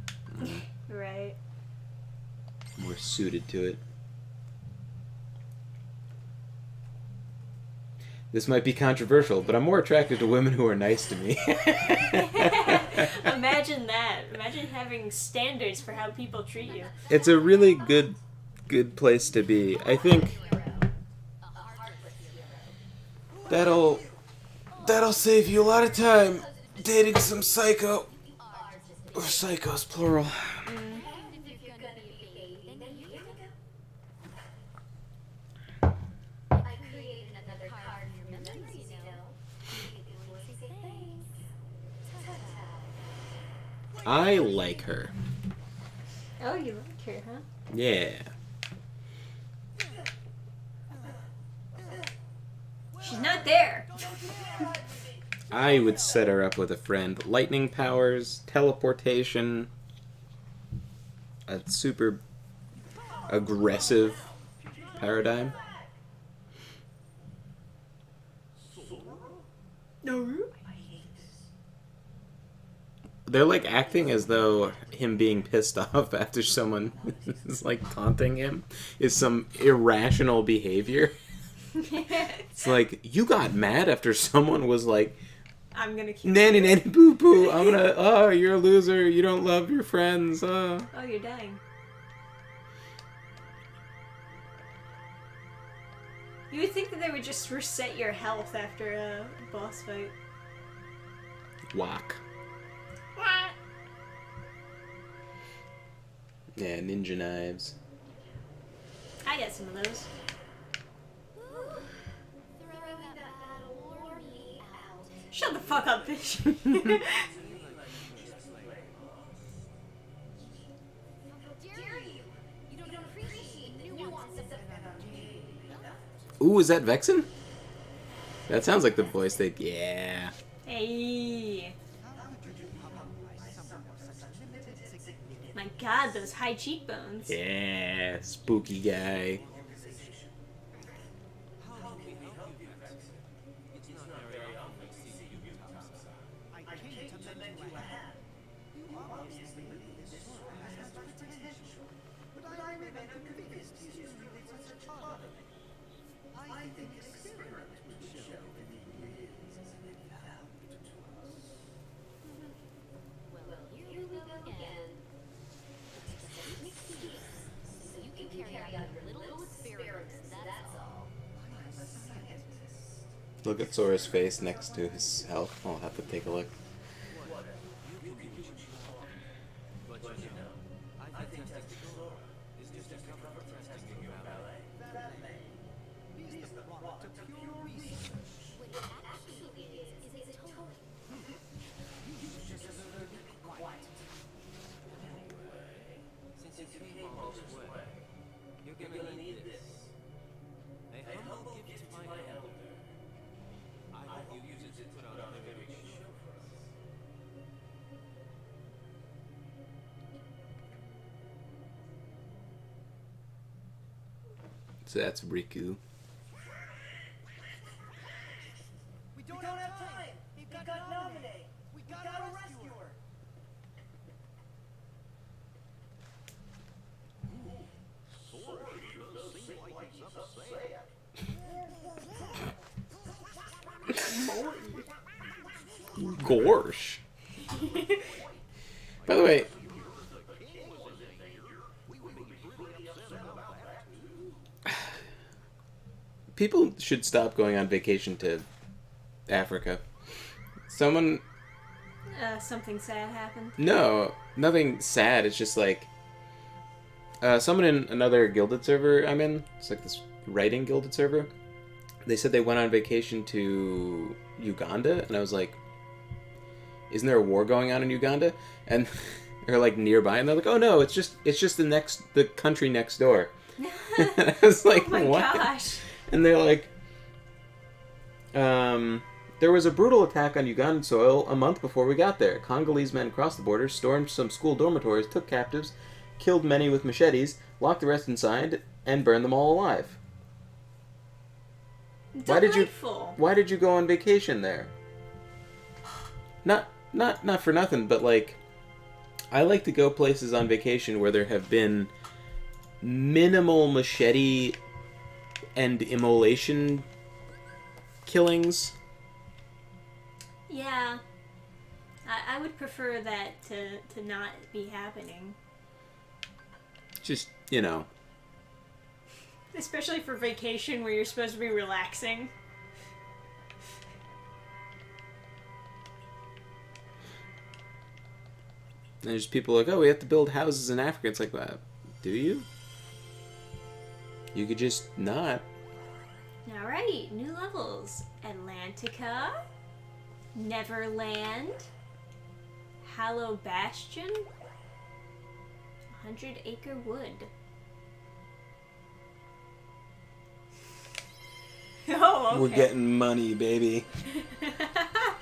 Right. more suited to it. This might be controversial, but I'm more attracted to women who are nice to me. Imagine that. Imagine having standards for how people treat you. It's a really good place to be. I think that'll save you a lot of time dating some psycho. Or psychos, plural. I created another card in your memories, you know. Maybe we want to say thanks. Ta-ta. I like her. Oh, you like her, huh? Yeah. She's not there. I would set her up with a friend. Lightning powers, teleportation, a super aggressive paradigm. No. They're like acting as though him being pissed off after someone is like taunting him is some irrational behavior. It's like, you got mad after someone was like, I'm gonna keep. nanny nanny boo boo, I'm gonna, oh, you're a loser, you don't love your friends, oh. Oh, you're dying. You would think that they would just reset your health after a boss fight. Whack. Yeah, ninja knives. I got some of those. Throwing that battle wore me out. Shut the fuck up, bitch. How dare you? You don't appreciate the nuances of Ooh, is that Vexen? That sounds like the voice that, yeah. Hey. My god, those high cheekbones. Yeah, spooky guy. well, here we go again. So you can carry out your little experiments, that's all. Look at Sora's face next to his health. I'll have to take a look. What it actually is a toy. You're gonna need this. A humble gift to my elder. I hope you use it to put on a very show for us. So that's Riku. We don't have time! We've got Naminé! We gotta rescue her! Gorsh. By the way, people should stop going on vacation to Africa. Someone, Something sad happened. no, nothing sad. It's just like someone in another Gilded server I'm in. It's like this writing Gilded server. They said they went on vacation to Uganda, and I was like, isn't there a war going on in Uganda? And they're like nearby, and they're like, oh no, it's just the country next door. And I was like, Oh my what? gosh. And they're like, There was a brutal attack on Ugandan soil a month before we got there. Congolese men crossed the border, stormed some school dormitories, took captives, killed many with machetes, locked the rest inside, and burned them all alive. Delightful. Why did you go on vacation there? Not for nothing, but like, I like to go places on vacation where there have been minimal machete and immolation killings. Yeah. I would prefer that to not be happening. Just, you know. Especially for vacation where you're supposed to be relaxing. And there's people like, oh, we have to build houses in Africa. It's like, do you? You could just not. Alright, new levels. Atlantica. Neverland. Hallow Bastion. 100 Acre Wood. Oh, okay. We're getting money, baby.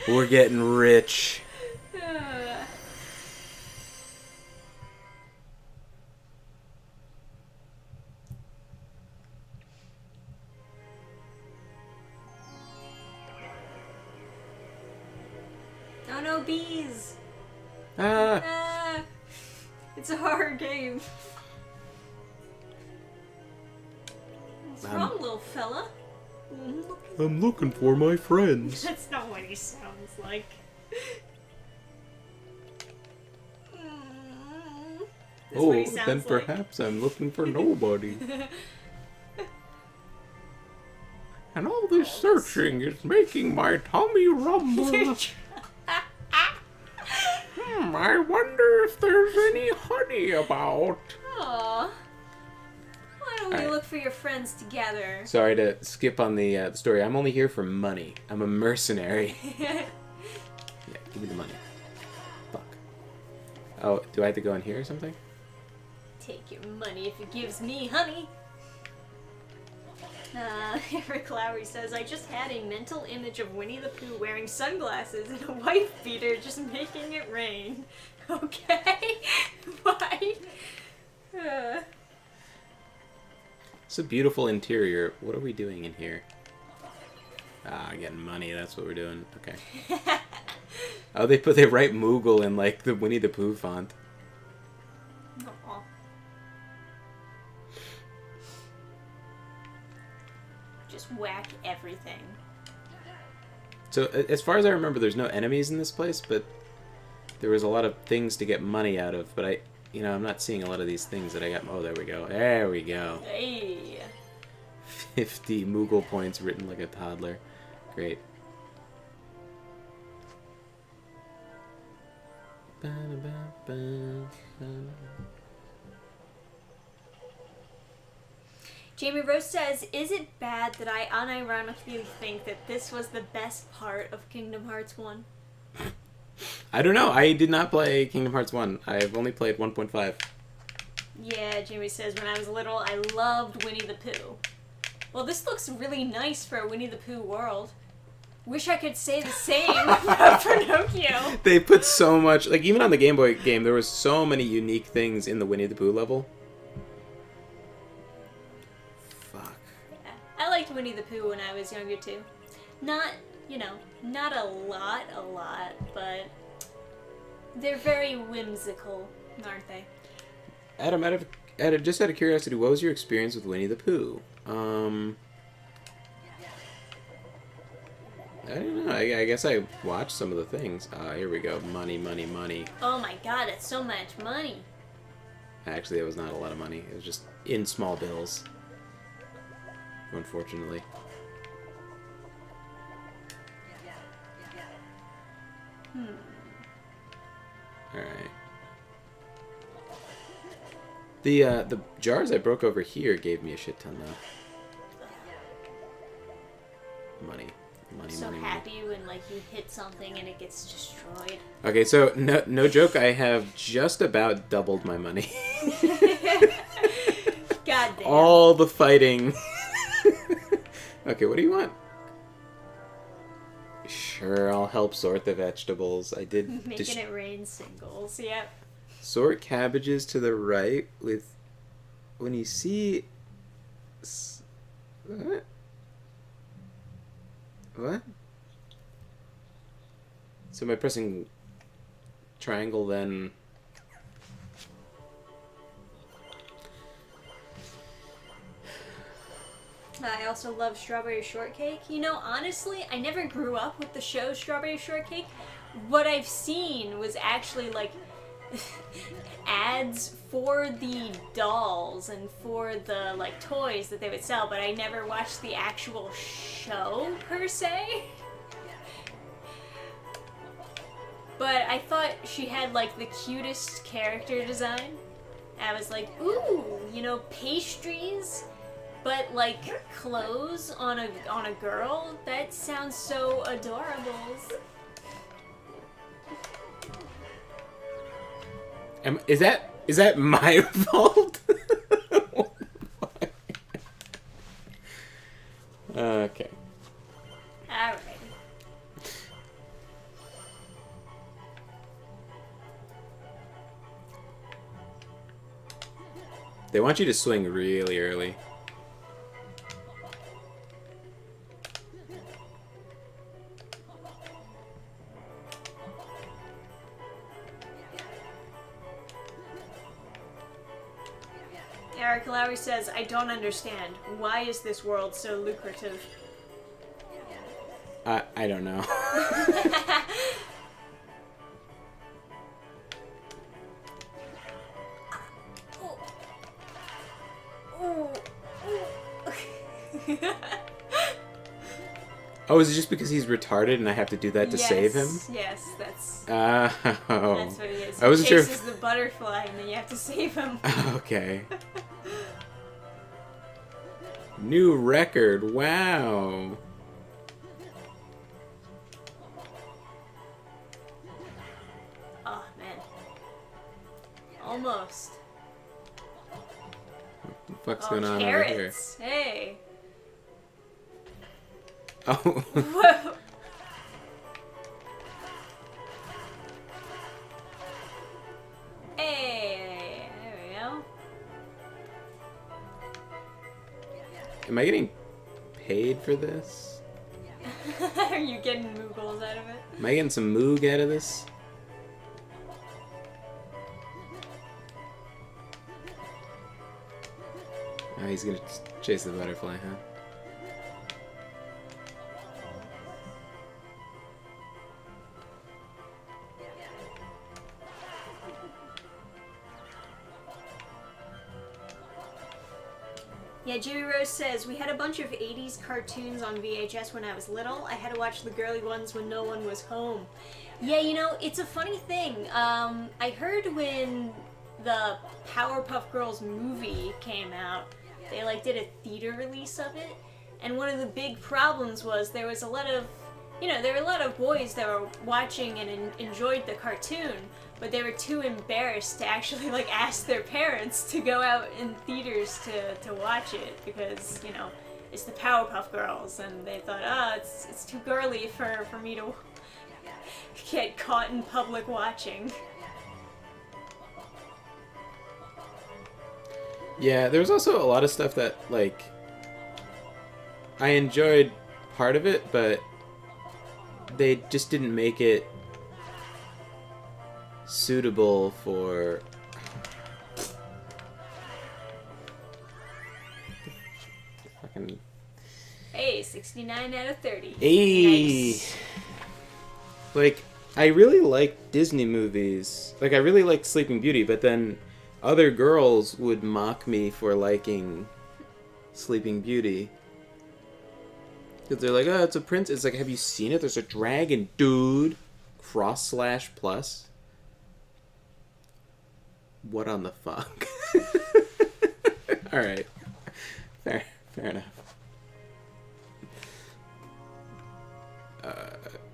We're getting rich. Oh no, bees! Ah, Ah, it's a horror game. What's wrong, little fella? I'm looking for my friends. That's not what he sounds like. That's what he sounds Then like. perhaps I'm looking for nobody. And all this searching is making my tummy rumble. I wonder if there's any honey about. Aww. Why don't we Alright. look for your friends together? Sorry to skip on the story. I'm only here for money. I'm a mercenary. Yeah, give me the money. Fuck. Oh, do I have to go in here or something? Take your money if it gives me honey. Eric Lowry says, I just had a mental image of Winnie the Pooh wearing sunglasses and a wife beater just making it rain. Okay? Why? It's a beautiful interior. What are we doing in here? Getting money. That's what we're doing. Okay. Oh, they write Moogle in like the Winnie the Pooh font. Aw. Just whack everything. So as far as I remember, there's no enemies in this place, but there was a lot of things to get money out of. But I'm not seeing a lot of these things that I got. Oh, there we go. There we go. Hey. 50 Moogle points written like a toddler. Great. Jamie Rose says, is it bad that I unironically think that this was the best part of Kingdom Hearts 1? I don't know. I did not play Kingdom Hearts 1. I've only played 1.5. Yeah, Jamie says, when I was little, I loved Winnie the Pooh. Well, this looks really nice for a Winnie the Pooh world. Wish I could say the same about Pinocchio. They put so much, like even on the Game Boy game, there was so many unique things in the Winnie the Pooh level. Fuck. Yeah, I liked Winnie the Pooh when I was younger too. Not, not a lot, but they're very whimsical, aren't they? Adam, just out of curiosity, what was your experience with Winnie the Pooh? I don't know. I guess I watched some of the things. Here we go. Money, money, money. Oh my god, it's so much money. Actually, it was not a lot of money. It was just in small bills. Unfortunately. Alright. The jars I broke over here gave me a shit ton, though. Money. Money, So money, happy when you hit something and it gets destroyed. Okay, so no joke, I have just about doubled my money. God damn. All the fighting. Okay, what do you want? Shh. Sure, I'll help sort the vegetables. I did Making it rain singles. Yep. sort cabbages to the right with... When you see... What? What? So by pressing triangle then... I also love Strawberry Shortcake. You know, honestly, I never grew up with the show Strawberry Shortcake. What I've seen was actually like ads for the dolls and for the like toys that they would sell, but I never watched the actual show per se. But I thought she had like the cutest character design. I was like, ooh, you know, pastries, but like clothes on a girl. That sounds so adorable. Is that my fault? Okay. Alright. They want you to swing really early. Eric Lowry says, I don't understand. Why is this world so lucrative? I don't know. Oh, is it just because he's retarded and I have to do that to save him? Yes, that's Oh. that's what it is. I wasn't he sure if- chases the butterfly and then you have to save him. Okay. New record. Wow. Oh man. Almost. What the fuck's Oh, going on over here? carrots. Hey. Oh. Whoa. Hey, there we go. Am I getting paid for this? Are you getting moogles out of it? Am I getting some moog out of this? Oh, he's gonna chase the butterfly, huh? Yeah, Jimmy Rose says, we had a bunch of 80s cartoons on VHS when I was little. I had to watch the girly ones when no one was home. Yeah, you know, it's a funny thing. I heard when the Powerpuff Girls movie came out, they like did a theater release of it, and one of the big problems was there was a lot of, you know, there were a lot of boys that were watching and enjoyed the cartoon, but they were too embarrassed to actually like ask their parents to go out in theaters to watch it because, you know, it's the Powerpuff Girls, and they thought, oh, it's too girly for me to get caught in public watching. Yeah, there was also a lot of stuff that, like, I enjoyed part of it, but they just didn't make it suitable for... Fucking... Hey, 69 out of 30. Hey! Nice. Like, I really like Disney movies. Like, I really liked Sleeping Beauty, but then other girls would mock me for liking Sleeping Beauty. Because they're like, oh, it's a prince. It's like, have you seen it? There's a dragon, dude. /+ What on the fuck? Alright. Fair enough.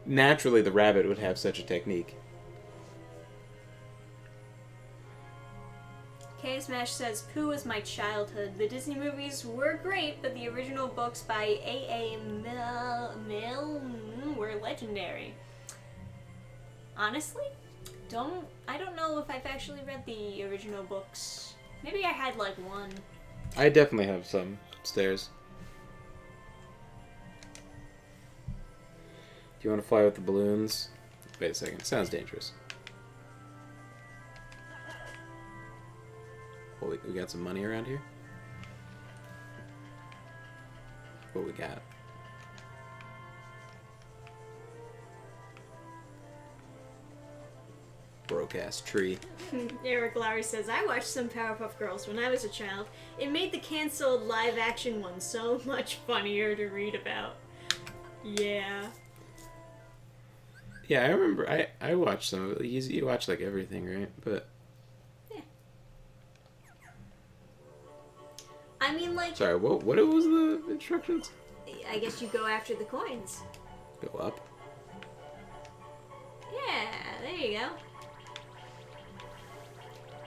Naturally, the rabbit would have such a technique. KS Smash says, Pooh was my childhood. The Disney movies were great, but the original books by A.A. Milne were legendary. Honestly, I don't know if I've actually read the original books. Maybe I had like one. I definitely have some upstairs. Do you want to fly with the balloons? Wait a second. Sounds dangerous. Oh, we got some money around here? What we got? Broke-ass tree. Eric Lowry says, I watched some Powerpuff Girls when I was a child. It made the canceled live-action one so much funnier to read about. Yeah. Yeah, I remember. I watched some of it. You watch like everything, right? But Yeah. I mean, like, sorry, what was the instructions? I guess you go after the coins. Go up. Yeah, there you go.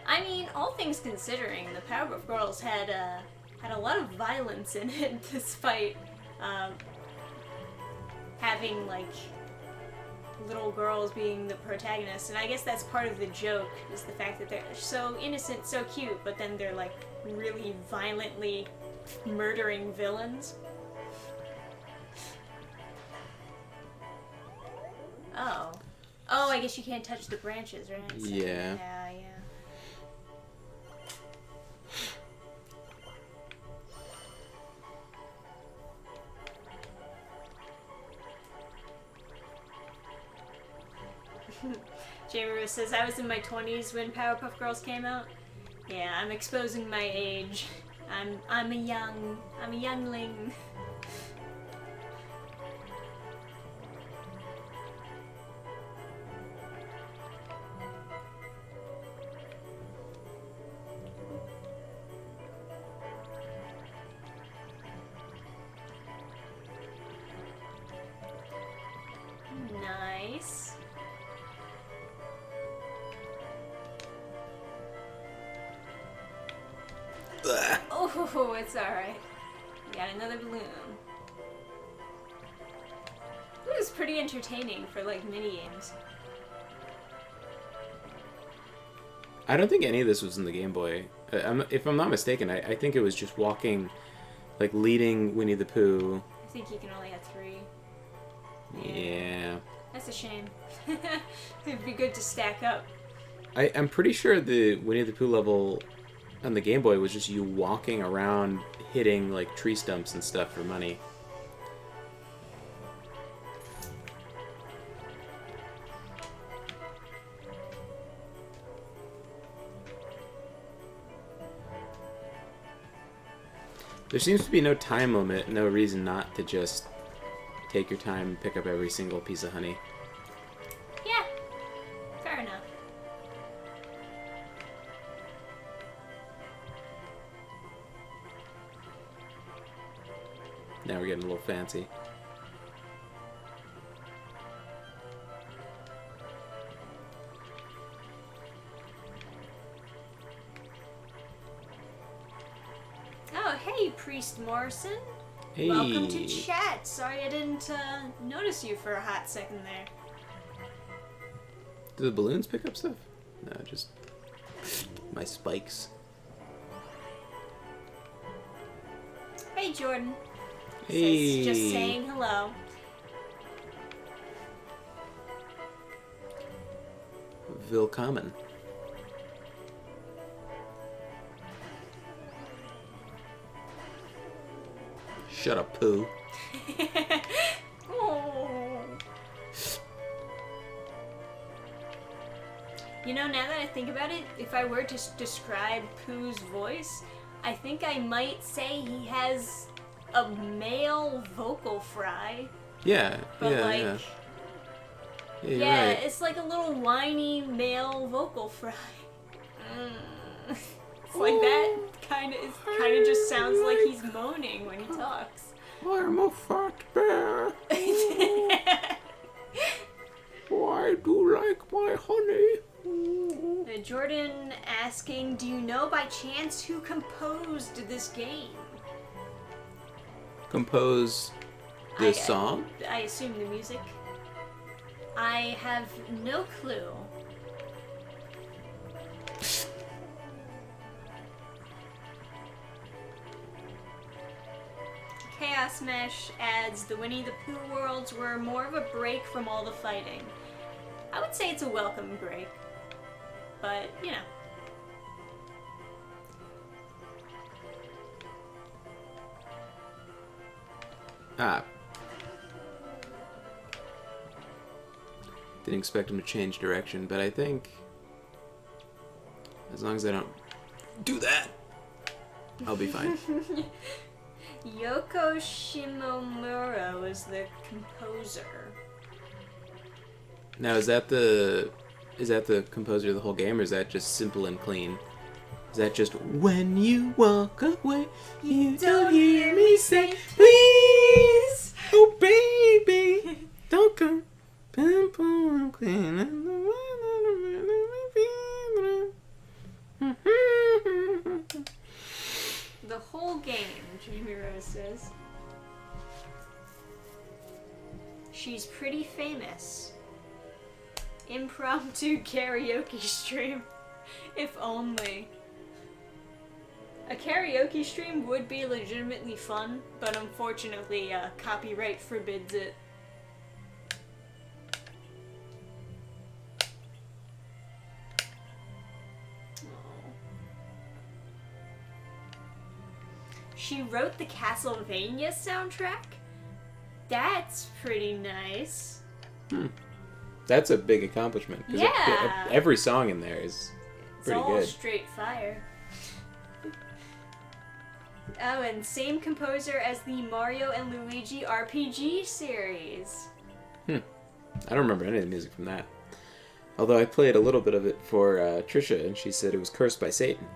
I mean, all things considering, the Powerpuff Girls had a lot of violence in it, despite having like little girls being the protagonists. And I guess that's part of the joke, is the fact that they're so innocent, so cute, but then they're like really violently murdering villains. Oh, I guess you can't touch the branches, right? So, Yeah. Yeah. Jamie Rose says, I was in my 20s when Powerpuff Girls came out. Yeah, I'm exposing my age. I'm a youngling. Nice. Oh, it's alright. We got another balloon. It was pretty entertaining for like mini games. I don't think any of this was in the Game Boy. If I'm not mistaken, I think it was just walking, like leading Winnie the Pooh. I think you can only have 3. Yeah. That's a shame. It'd be good to stack up. I'm pretty sure the Winnie the Pooh level on the Game Boy was just you walking around hitting like tree stumps and stuff for money. There seems to be no time limit, no reason not to just take your time and pick up every single piece of honey. Yeah, fair enough. Now we're getting a little fancy. Oh, hey, Priest Morrison. Hey. Welcome to chat. Sorry I didn't notice you for a hot second there. Do the balloons pick up stuff? No, just my spikes. Hey, Jordan. Hey. Says, just saying hello. Willkommen. Shut up, Pooh. Oh. You know, now that I think about it, if I were to describe Pooh's voice, I think I might say he has a male vocal fry. Yeah, But yeah, like, yeah. Yeah, you're yeah, right. it's like a little whiny male vocal fry. It's like that kind of just sounds like he's moaning when he talks. I'm a fat bear. Why do you like my honey? Jordan asking, do you know by chance who composed this game? Compose the song? I assume the music. I have no clue. Chaos Mesh adds the Winnie the Pooh worlds were more of a break from all the fighting. I would say it's a welcome break. But, you know. Ah. Didn't expect him to change direction, but I think as long as I don't do that, I'll be fine. Yoko Shimomura is the composer. Now, is that the composer of the whole game, or is that just simple and clean? Is that just when you walk away, you don't hear me say, please, oh baby, don't come. The whole game, Jamie Rose says. She's pretty famous. Impromptu karaoke stream. If only. A karaoke stream would be legitimately fun, but unfortunately, copyright forbids it. She wrote the Castlevania soundtrack? That's pretty nice. That's a big accomplishment. 'Cause Yeah. every song in there is pretty It's all good. straight fire. Oh, and same composer as the Mario and Luigi RPG series. I don't remember any of the music from that. Although I played a little bit of it for Trisha, and she said it was cursed by Satan.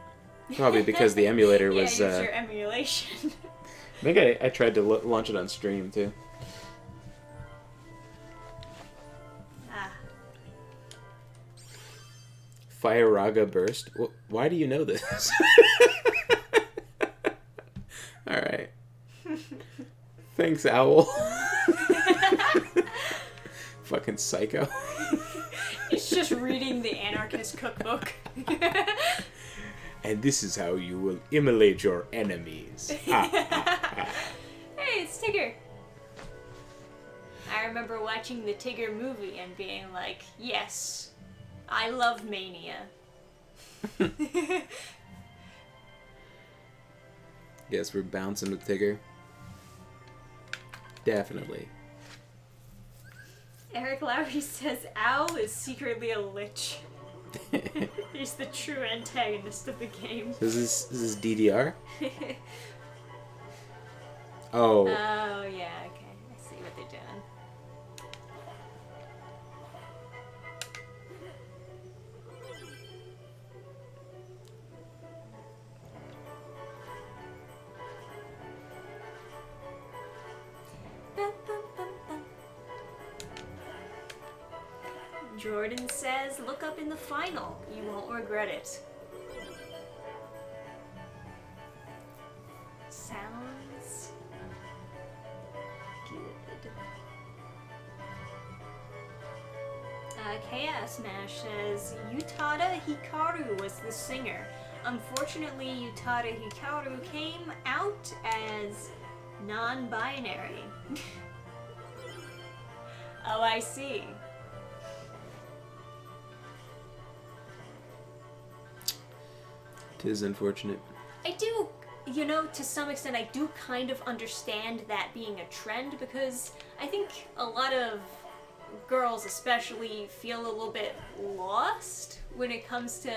Probably because the emulator was... Yeah, use your emulation. I think I tried to launch it on stream, too. Fire Raga Burst? Why do you know this? Alright. Thanks, Owl. Fucking psycho. He's just reading the Anarchist Cookbook. And this is how you will immolate your enemies. Hey, it's Tigger. I remember watching the Tigger movie and being like, yes, I love Mania. Yes, we're bouncing with Tigger. Definitely. Eric Lowry says Owl is secretly a lich. He's the true antagonist of the game. This is DDR? Oh. Oh, yeah, okay. I see what they're doing. Jordan says, look up in the final. You won't regret it. Sounds good. Chaos Smash says, Utada Hikaru was the singer. Unfortunately, Utada Hikaru came out as non-binary. Oh, I see. It is unfortunate. I do, you know, to some extent, I do kind of understand that being a trend, because I think a lot of girls especially feel a little bit lost when it comes to...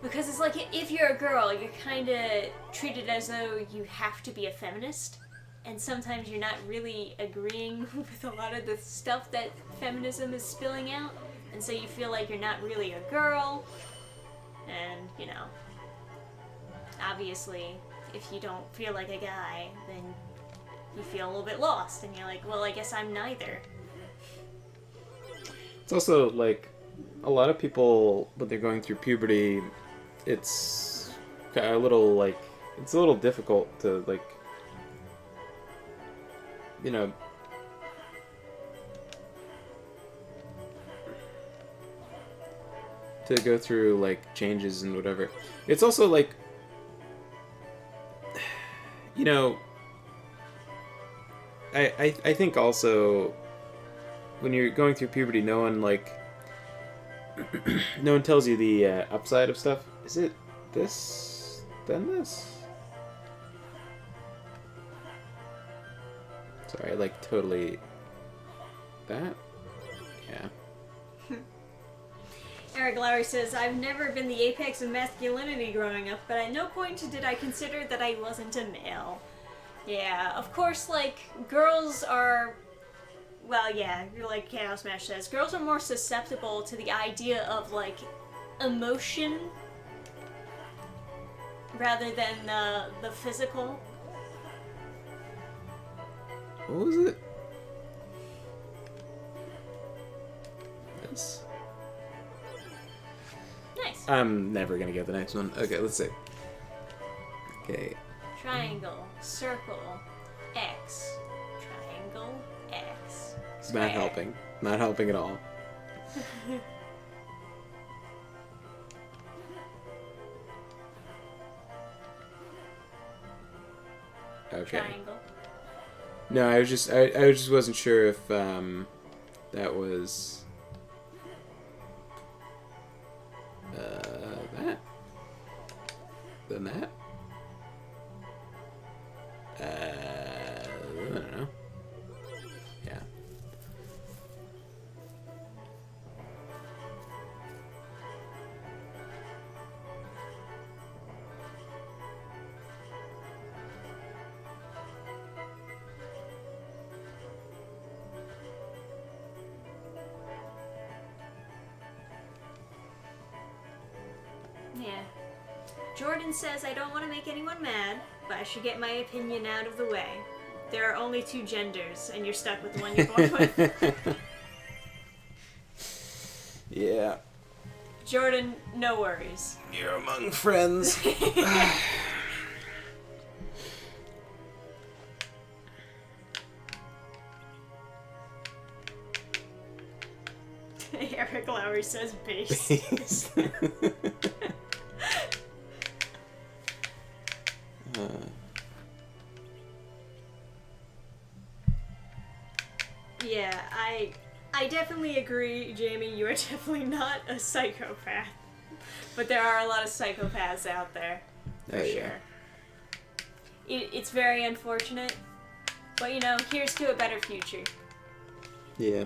Because it's like, if you're a girl, you're kind of treated as though you have to be a feminist, and sometimes you're not really agreeing with a lot of the stuff that feminism is spilling out, and so you feel like you're not really a girl. And, you know, obviously, if you don't feel like a guy, then you feel a little bit lost, and you're like, well, I guess I'm neither. It's also, like, a lot of people, when they're going through puberty, it's a little, like, it's a little difficult to, like, you know, to go through, like, changes and whatever. It's also, like, you know, I think also when you're going through puberty, no one, like, no one tells you the upside of stuff. Is it this, then this? Sorry, like, totally that? Yeah. Eric Lowry says, I've never been the apex of masculinity growing up, but at no point did I consider that I wasn't a male. Yeah, of course, like, girls are... Well, yeah, like Chaos Smash says, girls are more susceptible to the idea of, like, emotion rather than the physical. What was it? This? Nice. I'm never gonna get the next one. Okay, let's see. Okay. Triangle, circle, X. Triangle, X. Not helping. Not helping at all. Okay. Triangle. No, I just wasn't sure if that was that. Then that. I don't know. Yeah. Yeah. Jordan says, I don't want to make anyone mad, but I should get my opinion out of the way. There are only two genders, and you're stuck with the one you're born with. Yeah. Jordan, no worries. You're among friends. Eric Lowry says base. Yeah, I definitely agree, Jamie. You are definitely not a psychopath. But there are a lot of psychopaths out there, for Oh, yeah. sure. It's very unfortunate, but you know, here's to a better future. Yeah.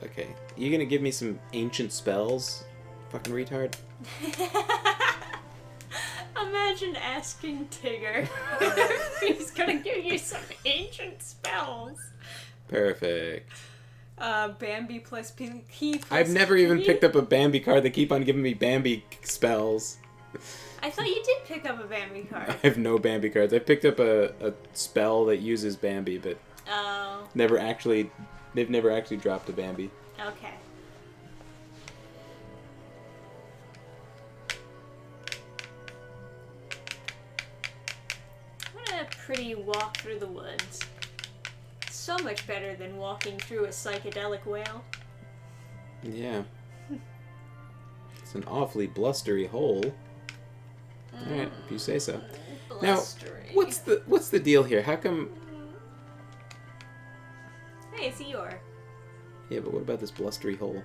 Okay. You gonna give me some ancient spells? Fucking retard. Imagine asking Tigger if he's gonna give you some ancient spells. Perfect. Bambi plus P plus I've never even P. picked up a Bambi card. They keep on giving me Bambi spells. I thought you did pick up a Bambi I card. have no Bambi cards. I picked up a spell that uses Bambi, but Oh, they've never actually dropped a Bambi. okay. What a pretty walk through the woods. So much better than walking through a psychedelic whale. Yeah. It's an awfully blustery hole. Alright, if you say so. Now, Blustery. what's the deal here? How come... Hey, it's Eeyore. Yeah, but what about this blustery hole?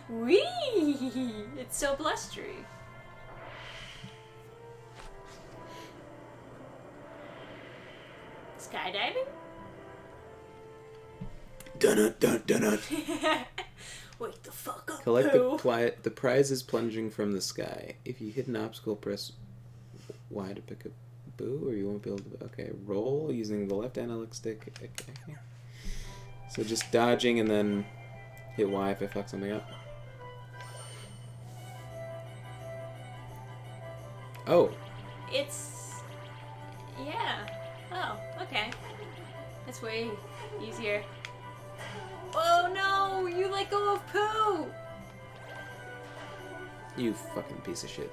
Whee! It's so blustery. Skydiving? Dun dun dun dun. Wake the fuck up, Collect Pooh. the prizes plunging from the sky. If you hit an obstacle, press Y to pick up Boo, or you won't be able to... Okay, roll using the left analog stick. Okay. So just dodging and then hit Y if I fuck something up. Oh, It's... Yeah. Oh, okay. That's way easier. Oh no! You let go of poo! you fucking piece of shit.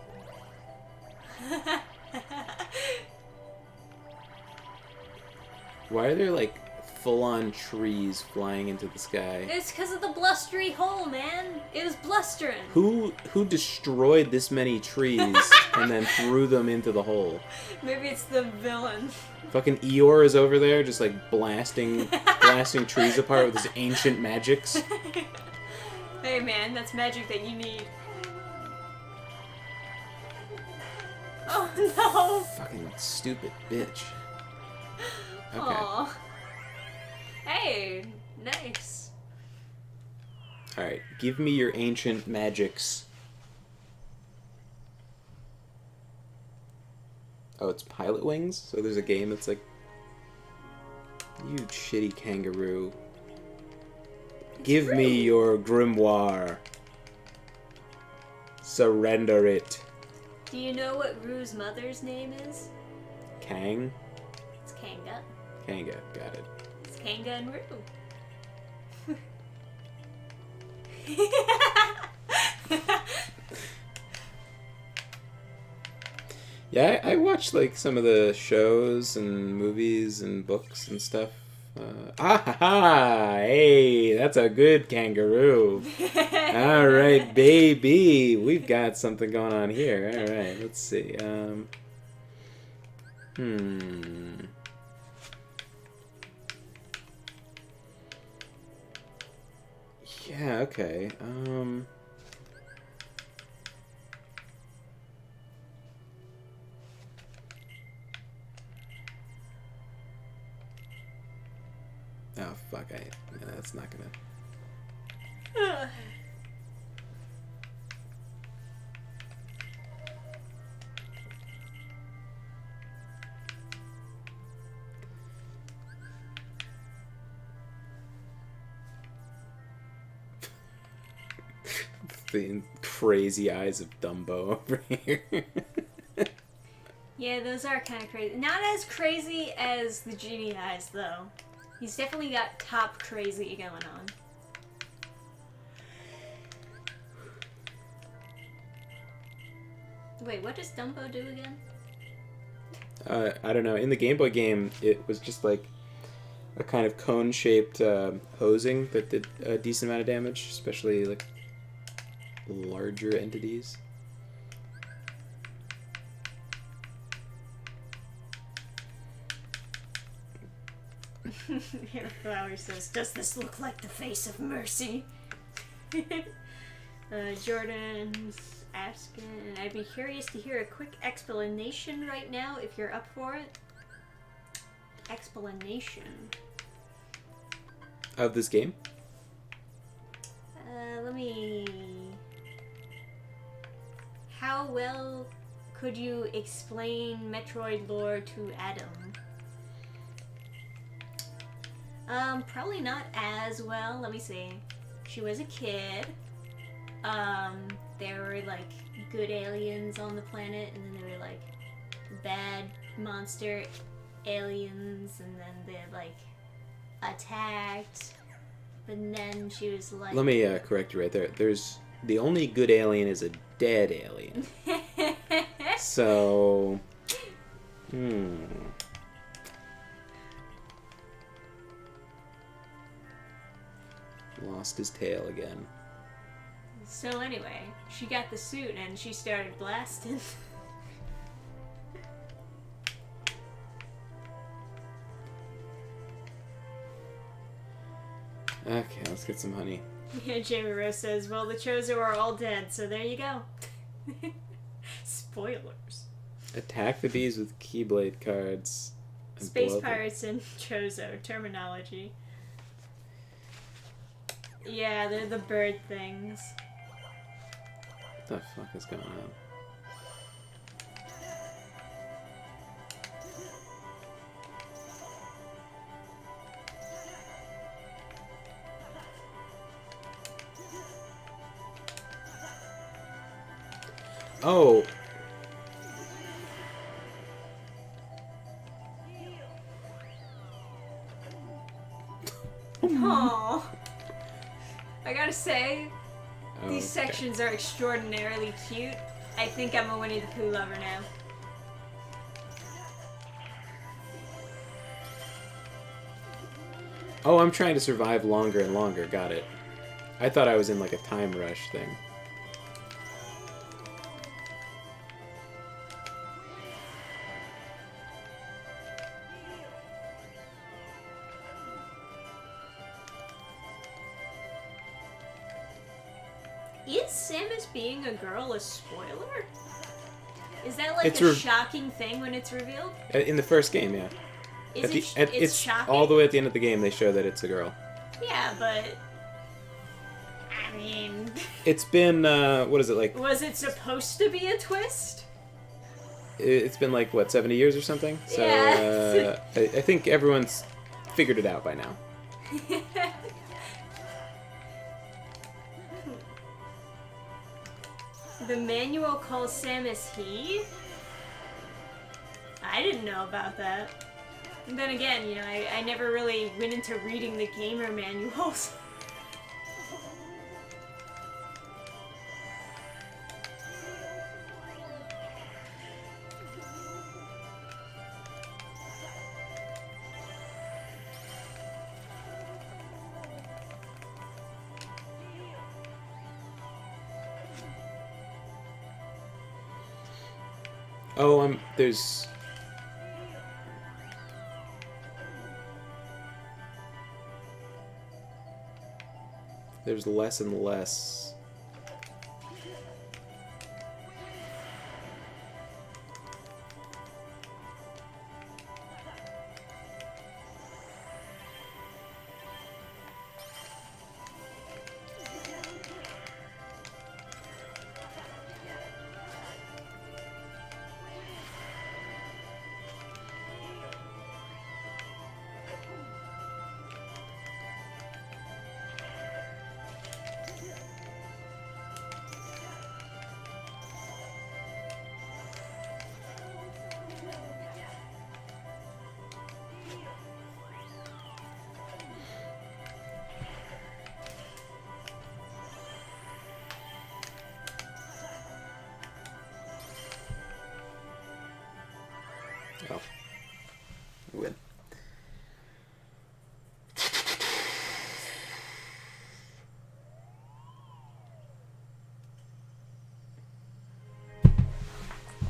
Why are there like full-on trees flying into the sky? It's because of the blustery hole, man. It was blustering. Who destroyed this many trees and then threw them into the hole? Maybe it's the villain. Fucking Eeyore is over there just like blasting trees apart with his ancient magics. Hey man, that's magic that you need. Oh no! Fucking stupid bitch. Okay. Aw. Hey, nice. Alright, give me your ancient magics. Oh, it's Pilot Wings? So there's a game that's like... You shitty kangaroo. Give me your grimoire. Surrender it. Do you know what Rue's mother's name is? Kang? It's Kanga. Kanga, got it. It's Kanga and Rue. Yeah, I watched like some of the shows and movies and books and stuff. Hey, that's a good kangaroo. All right, baby, we've got something going on here. All right, let's see. Yeah, okay. Oh, fuck, yeah, that's not gonna... The crazy eyes of Dumbo over here. Yeah, those are kind of crazy. Not as crazy as the genie eyes, though. He's definitely got top crazy going on. Wait, what does Dumbo do again? I don't know. In the Game Boy game, it was just like a kind of cone-shaped hosing that did a decent amount of damage, especially like larger entities. Here, Flower says, "Does this look like the face of mercy?" Jordan's asking, "I'd be curious to hear a quick explanation right now if you're up for it." Explanation. Of this game? Let me... How well could you explain Metroid lore to Adam? Probably not as well. Let me see. She was a kid. There were, like, good aliens on the planet, and then there were, like, bad monster aliens, and then they, like, attacked. But then she was like... Let me correct you right there. There's... The only good alien is a dead alien. So... Lost his tail again. So anyway, she got the suit and she started blasting. Okay, let's get some honey. Yeah, Jamie Rose says, "Well, the Chozo are all dead, so there you go." Spoilers. Attack the bees with Keyblade cards. and Space blow them. Pirates and Chozo terminology. Yeah, they're the bird things. What the fuck is going on? Oh. Aww. I gotta say, these Okay. sections are extraordinarily cute. I think I'm a Winnie the Pooh lover now. Oh, I'm trying to survive longer and longer. Got it. I thought I was in like a time rush thing. Is Samus being a girl a spoiler? Is that like It's a re- shocking thing when it's revealed? In the first game, yeah. Is At it's shocking? all the way at the end of the game. They show that it's a girl. Yeah, but I mean, It's been what is it like? was it supposed to be a twist? It's been like what 70 years or something. So Yeah. I think everyone's figured it out by now. The manual calls Samus he? I didn't know about that. And then again, you know, I never really went into reading the gamer manuals. Oh, there's. There's less and less. Oh. Win.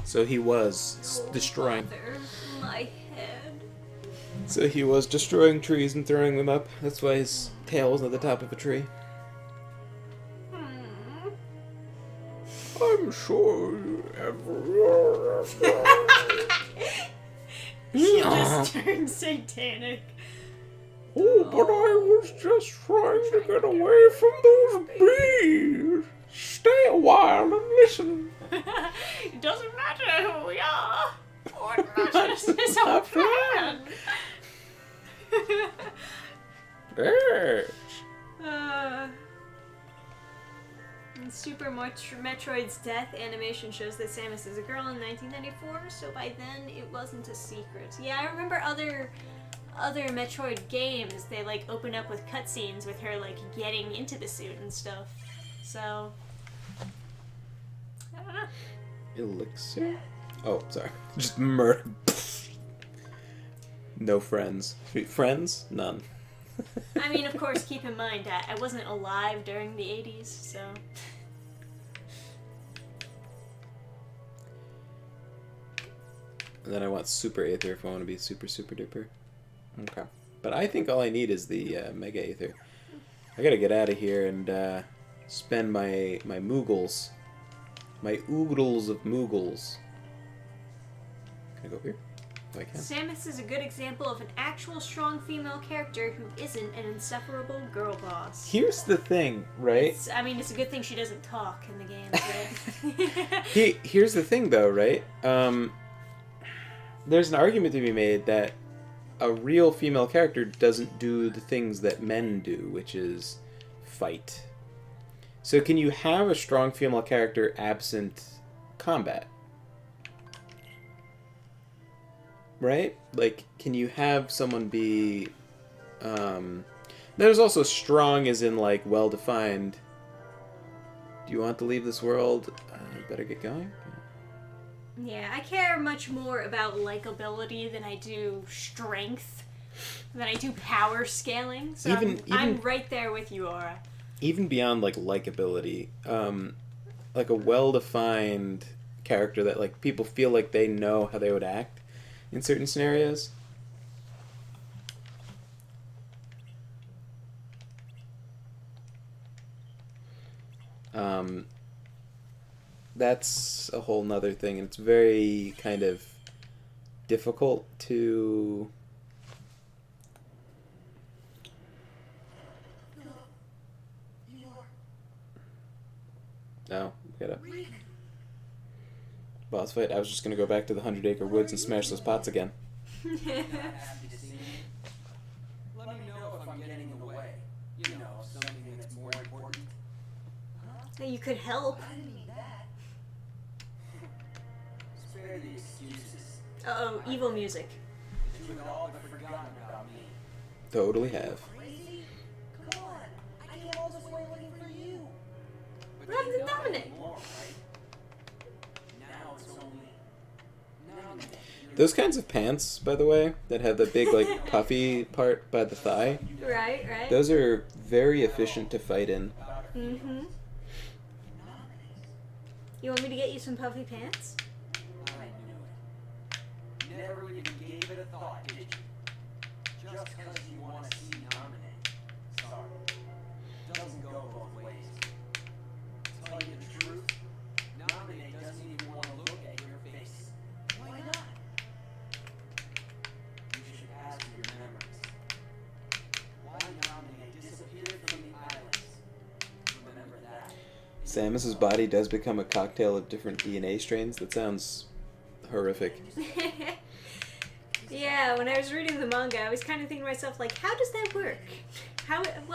So he was destroying. Bother my head. So he was destroying trees and throwing them up. That's why his tail was at the top of a tree. Hmm. I'm sure you She just turned satanic. Oh, but I was just trying to get away from those bees. Stay a while and listen. It doesn't matter who we are. What matters is our plan. Yes. In Super Metroid's death animation shows that Samus is a girl in 1994, so by then it wasn't a secret. Yeah, I remember other Metroid games, they like open up with cutscenes with her like getting into the suit and stuff. So I don't know. Elixir? Oh, sorry. Just murder. No friends. Friends? None. I mean, of course, keep in mind that I wasn't alive during the 80s, so. And then I want Super Aether if I want to be super, super duper. Okay. But I think all I need is the Mega Aether. I gotta get out of here and spend my Moogles. My oodles of Moogles. Can I go here? Oh, I can. Samus is a good example of an actual strong female character who isn't an insufferable girl boss. Here's the thing, right? I mean, it's a good thing she doesn't talk in the game, right? Here's the thing, though, right? There's an argument to be made that a real female character doesn't do the things that men do, which is fight. So can you have a strong female character absent combat? Right? Like, can you have someone be... There's also strong as in, like, well-defined. Do you want to leave this world? Better get going. Yeah, I care much more about likability than I do strength, than I do power scaling. So I'm right there with you, Aura. Even beyond, like, likability, like a well-defined character that, like, people feel like they know how they would act in certain scenarios. That's a whole nother thing, and it's very kind of difficult to... No, we gotta... Boss fight. I was just gonna go back to the 100-acre woods and smash those pots again. Happy to see me. Let me know if I'm getting in the way. You know, something that's more important. You could help. I didn't mean that. Spare the excuses. Uh-oh, evil music. You have all but forgotten about me. Totally have. Crazy? Come on. I came all this way looking for you. But What happened you to know Dominic? anymore, right? Now it's only... Now Those kinds of pants, by the way, that have the big, like, puffy part by the thigh, Right, right. those are very efficient to fight in. Mm-hmm. You want me to get you some puffy pants? I knew it. Never even gave it a thought, did you? Just because you want to see nominate. Sorry. Doesn't go both ways. Tell you the truth, nominate doesn't even want to look at your face. Why not? You should ask your memories. Why nominate disappeared from the islands? Remember that. Samus's body does become a cocktail of different DNA strains. That sounds horrific. Yeah, when I was reading the manga, I was kind of thinking to myself, like, how does that work? How and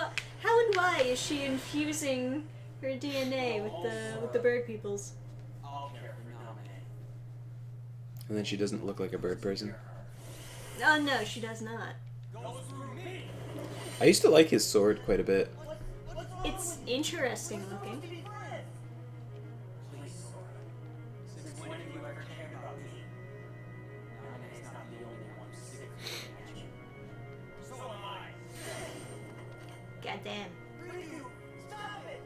why is she infusing her DNA with the bird peoples? I'll care for nominate. And then she doesn't look like a bird person. Oh no, she does not. Goes through me. I used to like his sword quite a bit. It's interesting looking. Please, Sora. Since when have you ever cared about me? Nominate's not the only one who's sick of looking at you. So am I. Goddamn. Ryu, stop it!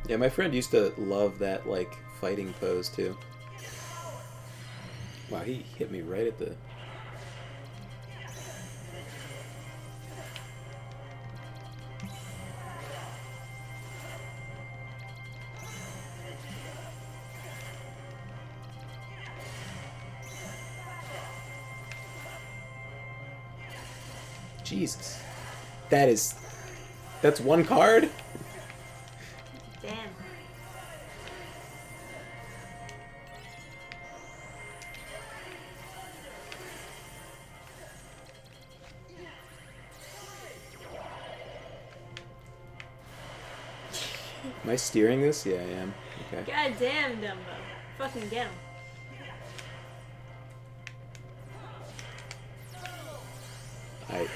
Yeah, my friend used to love that, like, fighting pose, too. Wow, he hit me right at the... Jesus. That's one card? Damn. Am I steering this? Yeah, I am. Okay. Goddamn, Dumbo. Fucking get him. I...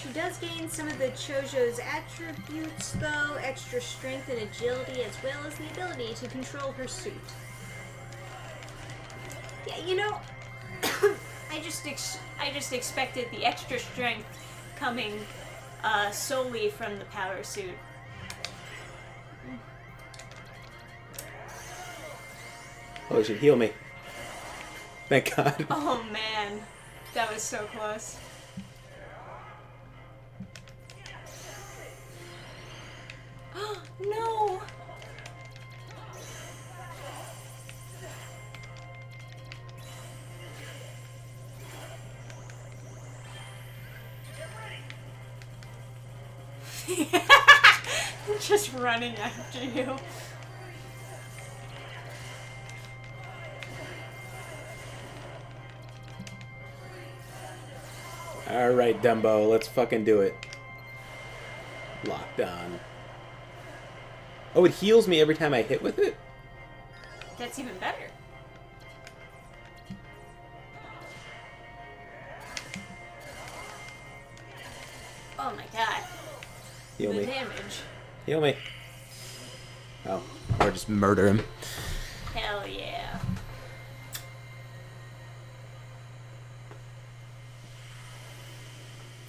She does gain some of the Chojo's attributes, though, extra strength and agility, as well as the ability to control her suit. Yeah, you know, I just expected the extra strength coming solely from the power suit. Oh, it should heal me. Thank God. Oh man, that was so close. No! Just running after you. Alright, Dumbo, let's fucking do it. Locked on. Oh, it heals me every time I hit with it? That's even better. Oh my god. Heal The me. damage. Heal me. Oh. Or just murder him. Hell yeah.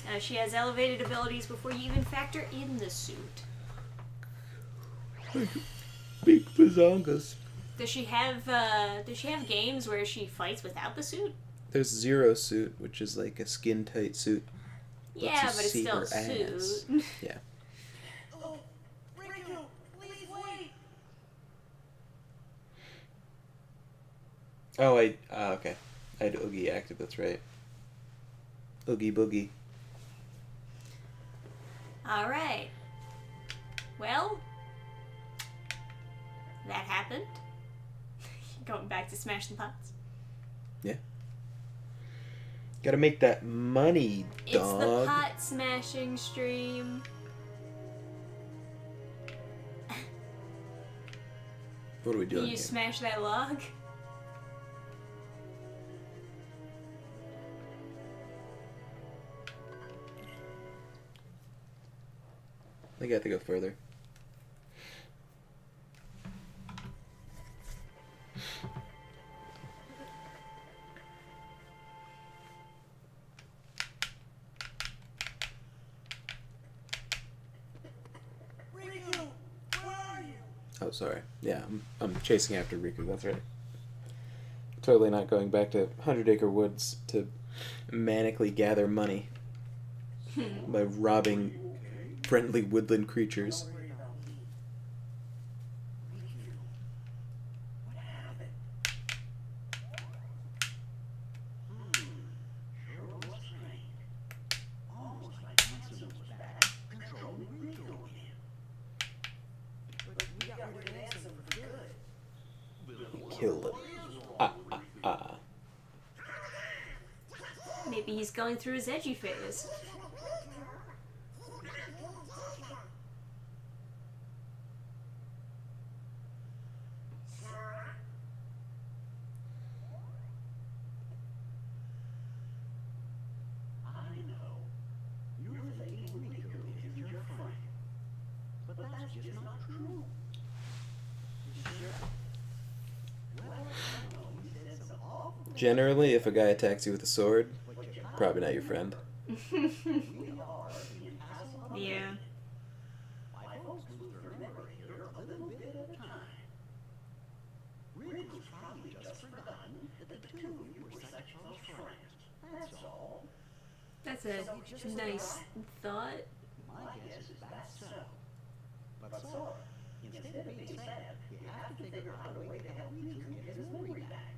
Now she has elevated abilities before you even factor in the suit. Big bazongas. Does she have games where she fights without the suit? There's Zero Suit, which is like a skin tight suit. Yeah, you but it's see still her a suit. ass. Yeah. Oh, Riku, please wait. Oh, okay. I had Oogie active, that's right. Oogie Boogie. Alright. Well, that happened. Going back to Smash the Pots. Yeah. Gotta make that money, It's dog. the pot smashing stream. What are we Can doing you here? smash that log? I think I have to go further. Riku, where are you? Oh, sorry. Yeah, I'm chasing after Riku, that's right. Totally not going back to 100 Acre Woods to manically gather money by robbing friendly woodland creatures. Worry about me. Riku, what happened? Sure was strange. Almost like Hanson was back, controlling Riku again. But we got rid of Hanson for good. Killed him. Maybe he's going through his edgy phase. I know. You're thinking Riku is your friend. But that's just not true. You sure? Well, I know you said some awful Generally, if a guy attacks you with a sword, probably not your friend. we are being hassled. Yeah. My folks lose their memory here a little bit at a time. Riku's probably just forgotten that the two of you were such close friends. That's all. That's a nice thought. My guess is that's so. But Sora, instead of being sad, you have to figure out a way to help Riku get his memory back.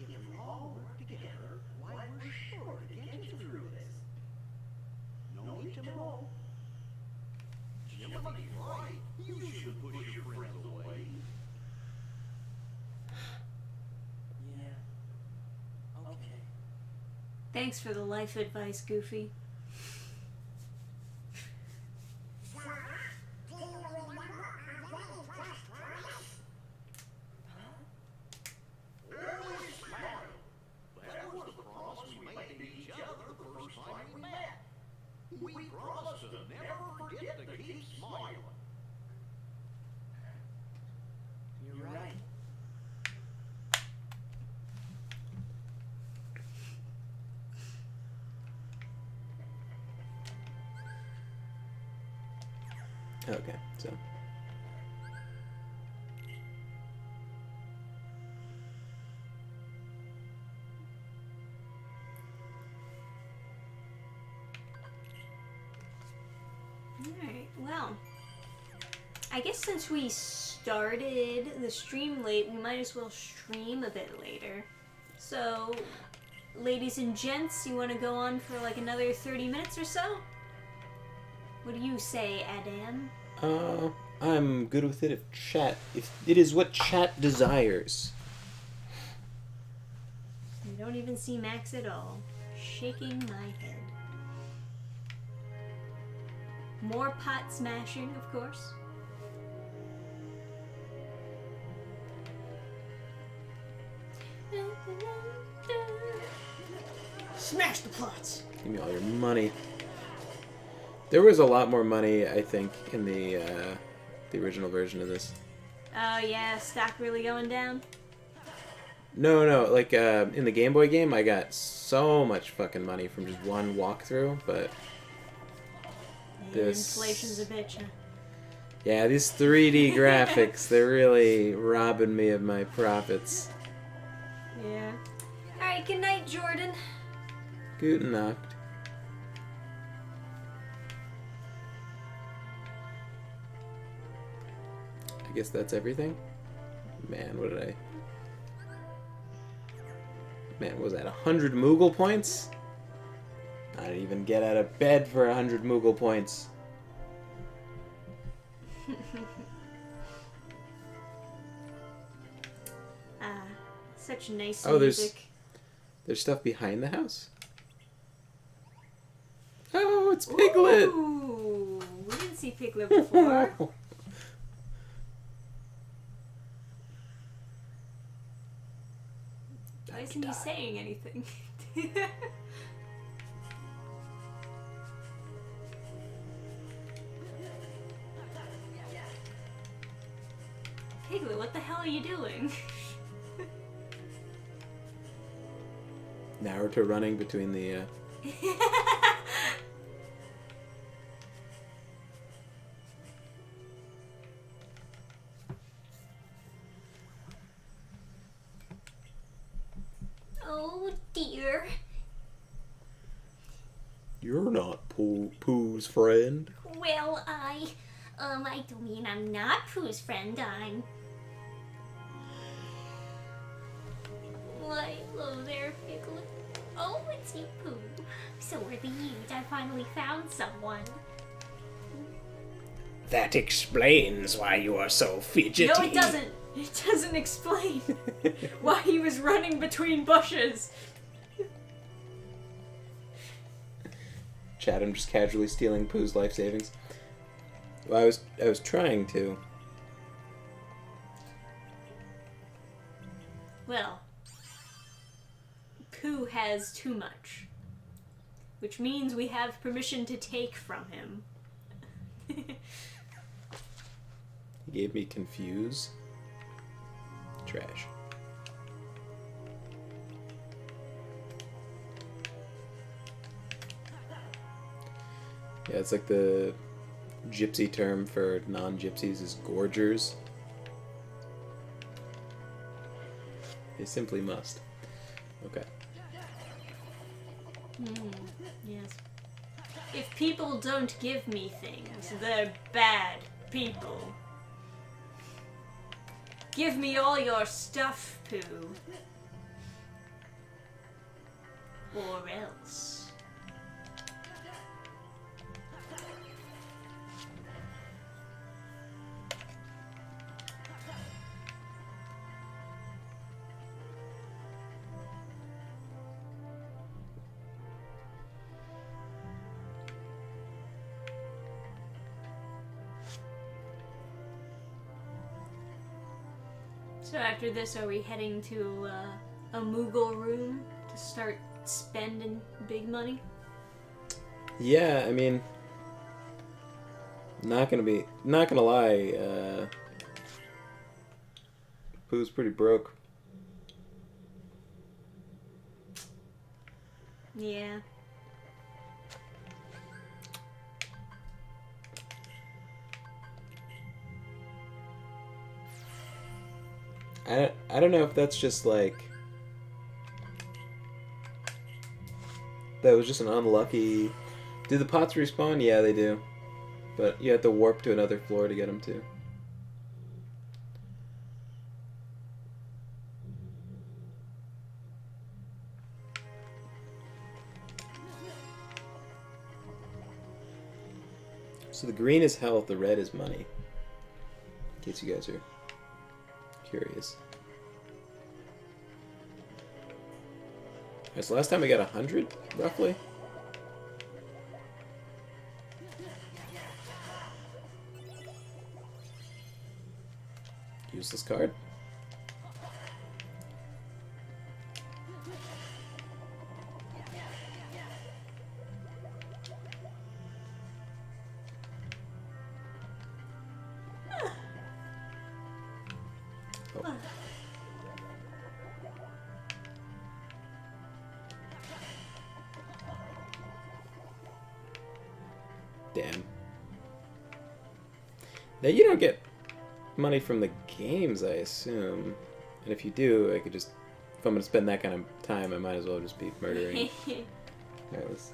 If we all work together, why we're sure to get you through this. No need to mow. Jiminy's right. You should push your friends away. Yeah. Okay. Thanks for the life advice, Goofy. That was the promise we made to each other the first time we met. We promised to never forget to keep smiling. You're right. Okay, so. Alright, well. I guess since we started the stream late, we might as well stream a bit later. So, ladies and gents, you want to go on for like another 30 minutes or so? What do you say, Adam? I'm good with it if it is what chat desires. You don't even see Max at all. Shaking my head. More pot smashing, of course. Smash the pots! Give me all your money. There was a lot more money, I think, in the original version of this. Oh yeah, stock really going down? No, like in the Game Boy game, I got so much fucking money from just one walkthrough, but this... Inflation's a bitch, huh? Yeah, these 3D graphics, they're really robbing me of my profits. Yeah. Alright, good night, Jordan. Guten Nacht. I guess that's everything? Man, what did I... Man, what was that 100 Moogle points? I didn't even get out of bed for 100 Moogle points. Such nice Oh, music. There's stuff behind the house? Oh, it's Piglet! Ooh, we didn't see Piglet before. Why isn't he saying anything? Piglet, what the hell are you doing? Naruto running between the... Oh dear. You're not Pooh's friend. Well, I don't mean I'm not Pooh's friend, I'm... Why, hello there, Piglet. Oh, it's you, Pooh. So are the Utes. I finally found someone. That explains why you are so fidgety. No, it doesn't. It doesn't explain why he was running between bushes. Chad, I'm just casually stealing Pooh's life savings. Well, I was trying to. Well, Pooh has too much, which means we have permission to take from him. He gave me confuse. Trash. Yeah, it's like the gypsy term for non-gypsies is gorgers. They simply must. Okay. Yes. If people don't give me things, they're bad people. Give me all your stuff, Pooh. Or else. So after this, are we heading to a Moogle room to start spending big money? Yeah, I mean, not gonna lie, Pooh's pretty broke. Yeah. I don't know if that's just like that was just an unlucky. Do the pots respawn? Yeah, they do, but you have to warp to another floor to get them to. So the green is health, the red is money. In case you guys are curious. Alright, so last time we got 100, roughly. Useless card. Oh. Damn. Now you don't get money from the games, I assume. And if you do, I could just... If I'm going to spend that kind of time, I might as well just be murdering. Alright, let's...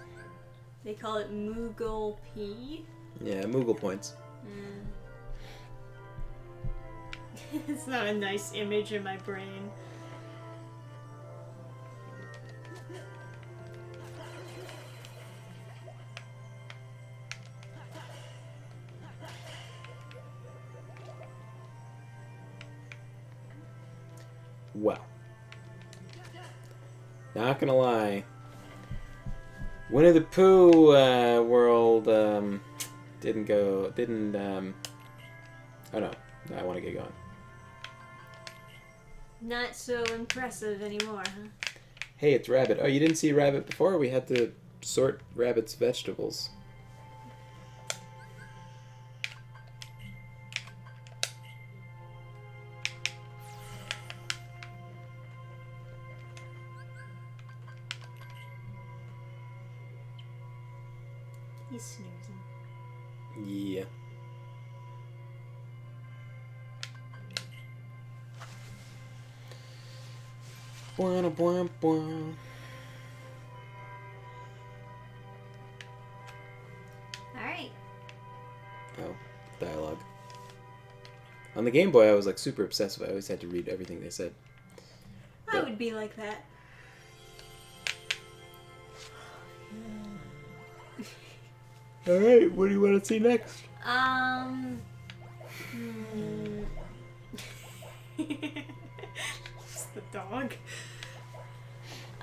They call it Moogle P. Yeah, Moogle points. It's not a nice image in my brain. Well. Not gonna lie. Winnie the Pooh world didn't oh no, I want to get going. Not so impressive anymore, huh? Hey, it's Rabbit. Oh, you didn't see Rabbit before? We had to sort Rabbit's vegetables. He's snoozing. Yeah. Bwah, bwah, bwah. Alright. Oh, dialogue. On the Game Boy, I was like super obsessive. I always had to read everything they said. I would be like that. Alright, what do you want to see next? It's the dog.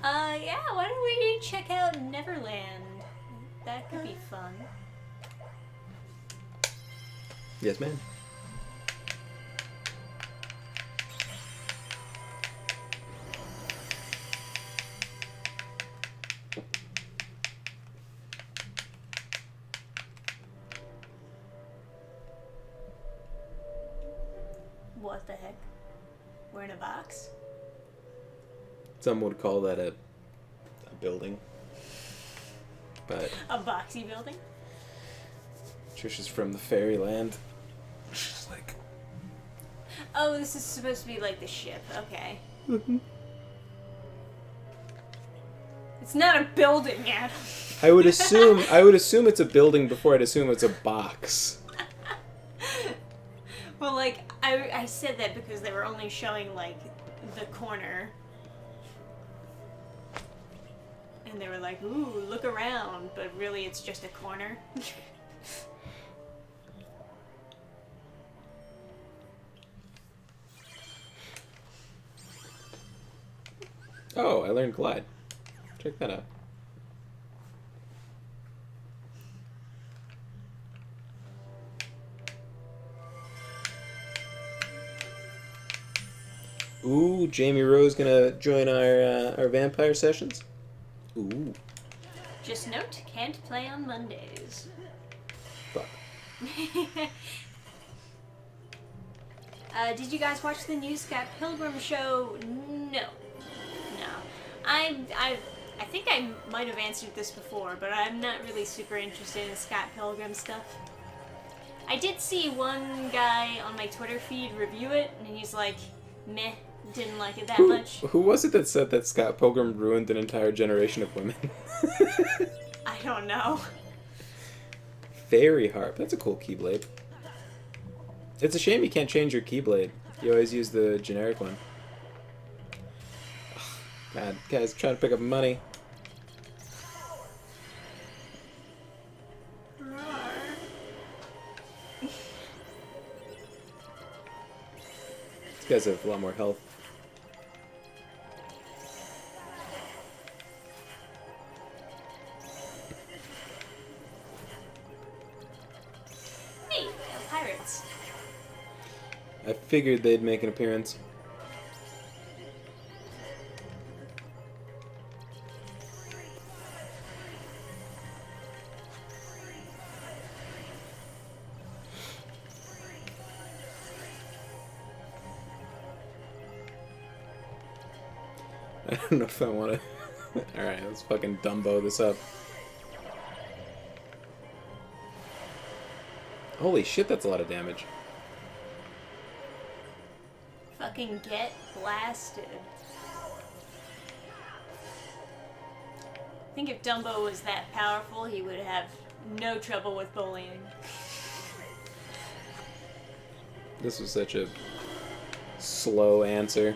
Yeah, why don't we check out Neverland? That could be fun. Yes, ma'am. What the heck? We're in a box? Some would call that a building. But A boxy building? Trish is from the fairyland. She's like... Oh, this is supposed to be like the ship. Okay. It's not a building, Adam. I would assume it's a building before I'd assume it's a box. Well, like, I said that because they were only showing, like, the corner. And they were like, ooh, look around. But really, it's just a corner. Oh, I learned glide. Check that out. Ooh, Jamie Rose gonna join our vampire sessions. Ooh, Just note, can't play on Mondays. fuck. Did you guys watch the new Scott Pilgrim show? No. I think I might have answered this before, but I'm not really super interested in Scott Pilgrim stuff. I did see one guy on my Twitter feed review it, and he's like, meh, didn't like it that much. Who was it that said that Scott Pilgrim ruined an entire generation of women? I don't know. Fairy harp. That's a cool keyblade. It's a shame you can't change your keyblade. You always use the generic one. God, guys, trying to pick up money. These guys have a lot more health. Hey, pirates. I figured they'd make an appearance. I don't know if I want to... Alright, let's fucking Dumbo this up. Holy shit, that's a lot of damage. Fucking get blasted. I think if Dumbo was that powerful, he would have no trouble with bullying. This was such a slow answer.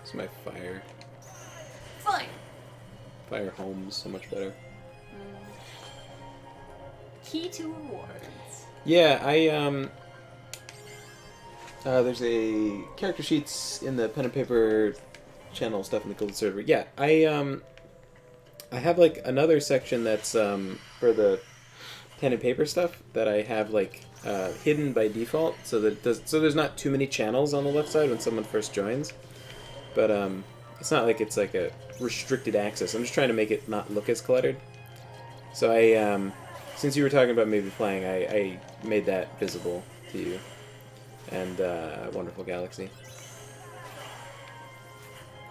It's my fire. Fine. Fire home is so much better. Key to rewards. Yeah, there's a character sheets in the pen and paper channel stuff in the Guild server. Yeah, I have like another section that's for the pen and paper stuff that I have like hidden by default, so that there's not too many channels on the left side when someone first joins. But it's not like it's like a restricted access. I'm just trying to make it not look as cluttered. So I since you were talking about maybe playing, I made that visible to you. And Wonderful Galaxy.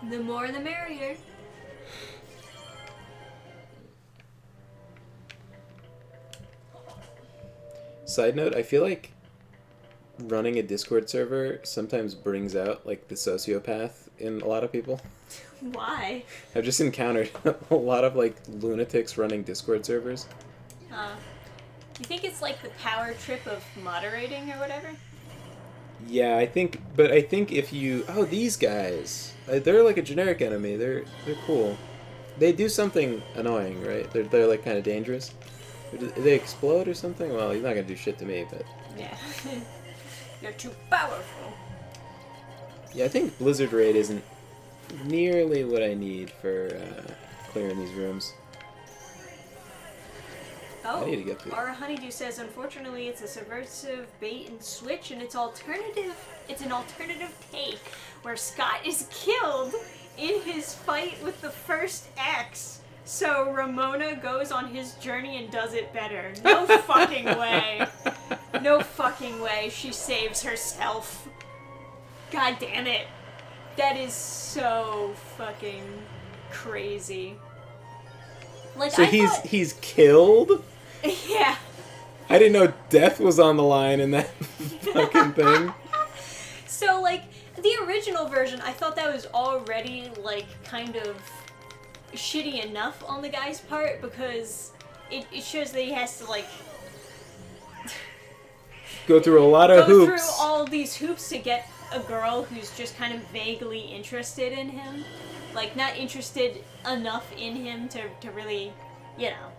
The more the merrier. Side note, I feel like running a Discord server sometimes brings out like the sociopath in a lot of people. Why? I've just encountered a lot of like lunatics running Discord servers. You think it's like the power trip of moderating or whatever? Yeah, I think if you... Oh, these guys. They're like a generic enemy. They're cool. They do something annoying, right? They're like kind of dangerous. Do they explode or something? Well, he's not going to do shit to me, but... Yeah. You're too powerful. Yeah, I think Blizzard Raid isn't nearly what I need for clearing these rooms. Oh, I need to get through. our honeydew says, unfortunately, it's a subversive bait and switch, and it's an alternative take where Scott is killed in his fight with the first X. So Ramona goes on his journey and does it better. No fucking way. No fucking way she saves herself. God damn it. That is so fucking crazy. Like, So he's killed? Yeah. I didn't know death was on the line in that fucking thing. So, like, the original version, I thought that was already, like, kind of shitty enough on the guy's part because it shows that he has to, like... Go through a lot of go hoops. through all these hoops to get a girl who's just kind of vaguely interested in him. Like, not interested enough in him to really, you know.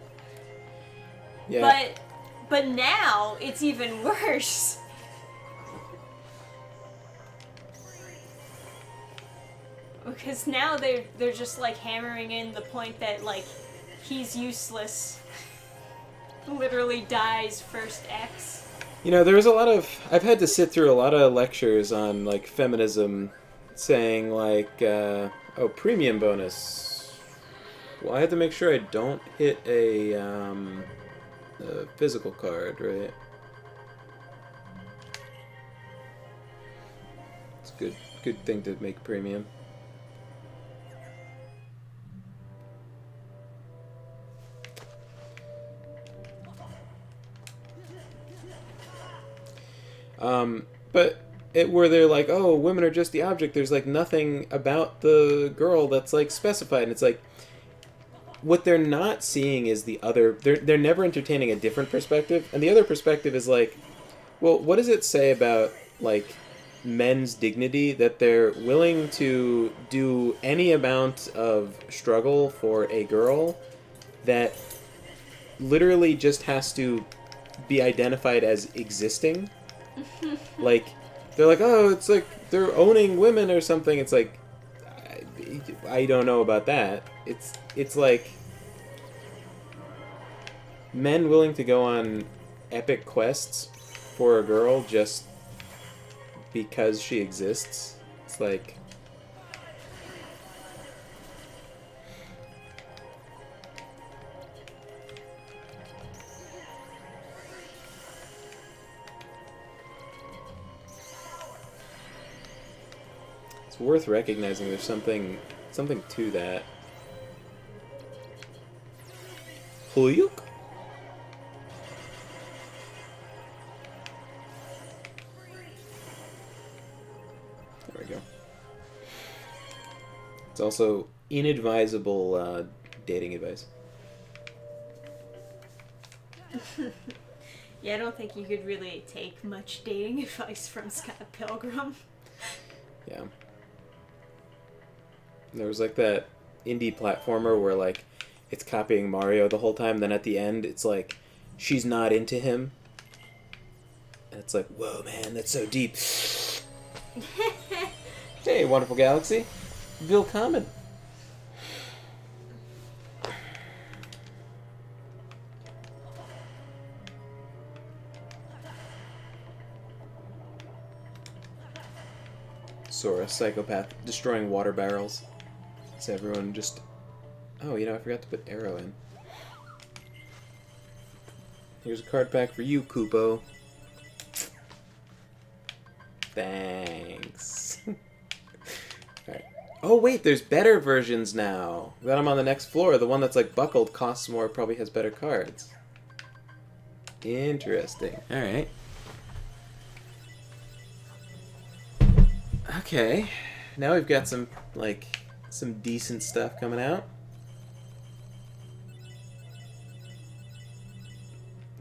Yeah. But now, it's even worse. Because now they're just, like, hammering in the point that, like, he's useless. Literally dies first X. You know, there's a lot of... I've had to sit through a lot of lectures on, like, feminism saying, like, oh, premium bonus. Well, I had to make sure I don't hit a physical card, right? It's a good thing to make premium. But where they're like, oh, women are just the object. There's like nothing about the girl that's like specified, and it's like what they're not seeing is the other. They're never entertaining a different perspective, and the other perspective is like, well, what does it say about like men's dignity that they're willing to do any amount of struggle for a girl that literally just has to be identified as existing? Like, they're like, oh, it's like they're owning women or something. It's like, I don't know about that. It's like, men willing to go on epic quests for a girl just because she exists. It's like, it's worth recognizing there's something to that. Huyuk? There we go. It's also inadvisable dating advice. Yeah, I don't think you could really take much dating advice from Scott Pilgrim. Yeah. There was like that indie platformer where like it's copying Mario the whole time, then at the end it's like she's not into him. And it's like, whoa man, that's so deep. Hey, wonderful galaxy. Willkommen. Sora, psychopath, destroying water barrels. Is everyone just... Oh, you know, I forgot to put arrow in. Here's a card pack for you, Koopo. Thanks. Alright. Oh, wait, there's better versions now. We got them on the next floor. The one that's, like, buckled costs more, probably has better cards. Interesting. Alright. Okay. Now we've got some, like, some decent stuff coming out.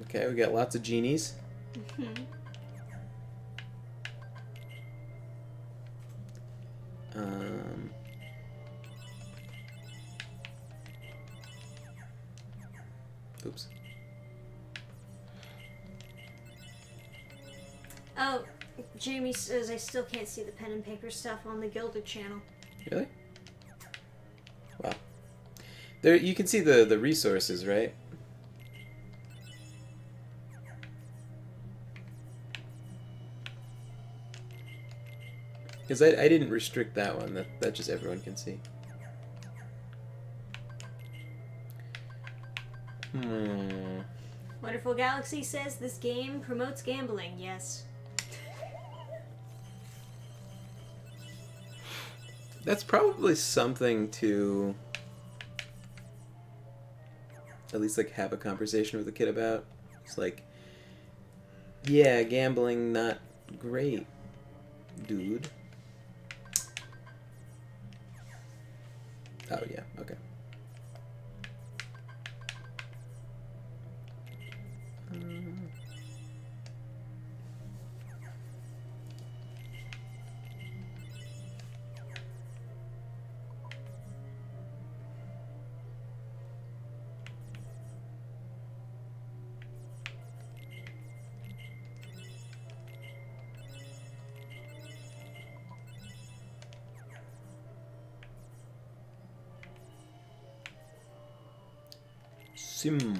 Okay, we got lots of genies. Mhm. Oops. Oh, Jamie says I still can't see the pen and paper stuff on the Gilded channel. Really? Wow. There, you can see the resources, right? Because I didn't restrict that one. That just everyone can see. Wonderful Galaxy says this game promotes gambling. Yes. That's probably something to at least like have a conversation with a kid about. It's like, yeah, gambling not great, dude. Oh yeah, okay. Simba.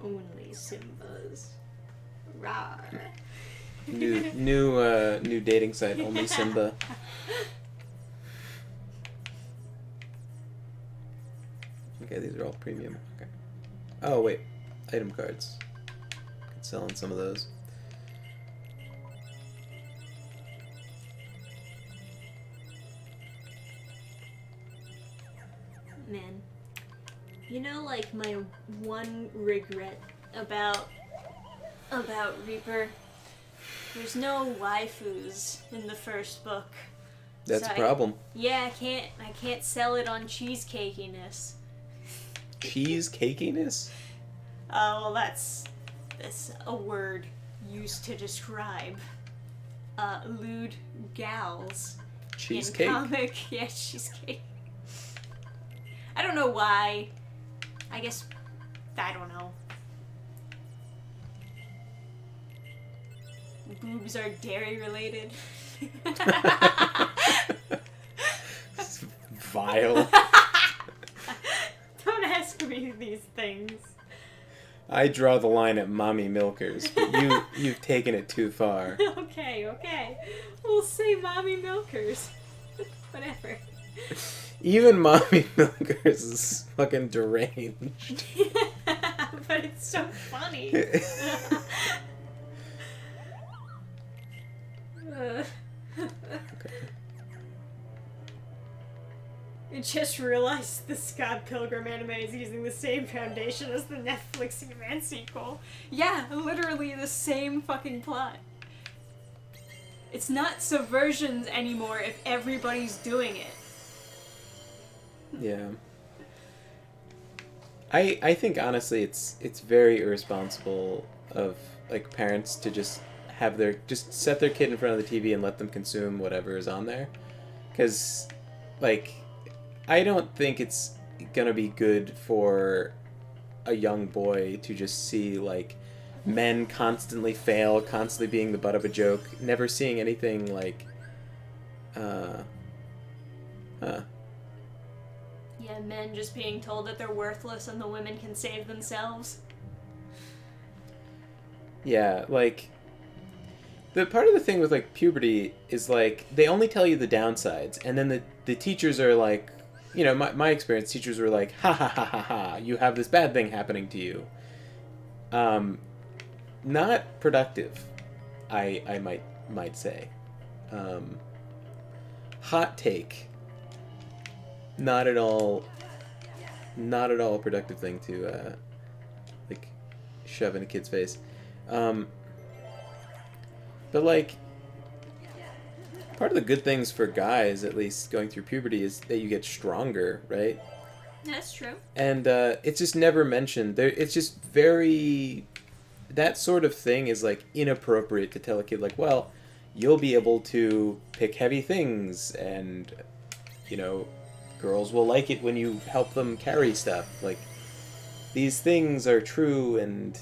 Only Simbas. Rawr. New dating site, only Simba. Okay, these are all premium. Okay. Oh wait, item cards. Could sell on some of those. Man, you know, like my one regret about Reaper. There's no waifus in the first book. That's So a problem. Yeah, I can't sell it on cheesecakiness. Cheesecakiness? Well, that's a word used to describe lewd gals Cheesecake? in comic. Yeah, cheesecake. I don't know why. I guess I don't know. Boobs are dairy related. I draw the line at mommy milkers, but you've taken it too far. Okay. We'll say mommy milkers. Whatever. Even mommy milkers is fucking deranged. But it's so funny. I just realized the Scott Pilgrim anime is using the same foundation as the Netflix He-Man sequel. Yeah, literally the same fucking plot. It's not subversions anymore if everybody's doing it. Yeah. I think honestly it's very irresponsible of like parents to just set their kid in front of the TV and let them consume whatever is on there. 'Cause like I don't think it's gonna be good for a young boy to just see like men constantly fail, constantly being the butt of a joke, never seeing anything like Yeah, men just being told that they're worthless and the women can save themselves. Yeah, like the part of the thing with like puberty is like they only tell you the downsides, and then the teachers are like, you know, my experience, teachers were like, ha ha ha ha ha, you have this bad thing happening to you. Not productive, I might say. Hot take. Not at all a productive thing to like shove in a kid's face. But like part of the good things for guys, at least going through puberty, is that you get stronger, right? That's true. And it's just never mentioned. It's just very... That sort of thing is, like, inappropriate to tell a kid, like, well, you'll be able to pick heavy things, and, you know, girls will like it when you help them carry stuff. Like, these things are true, and,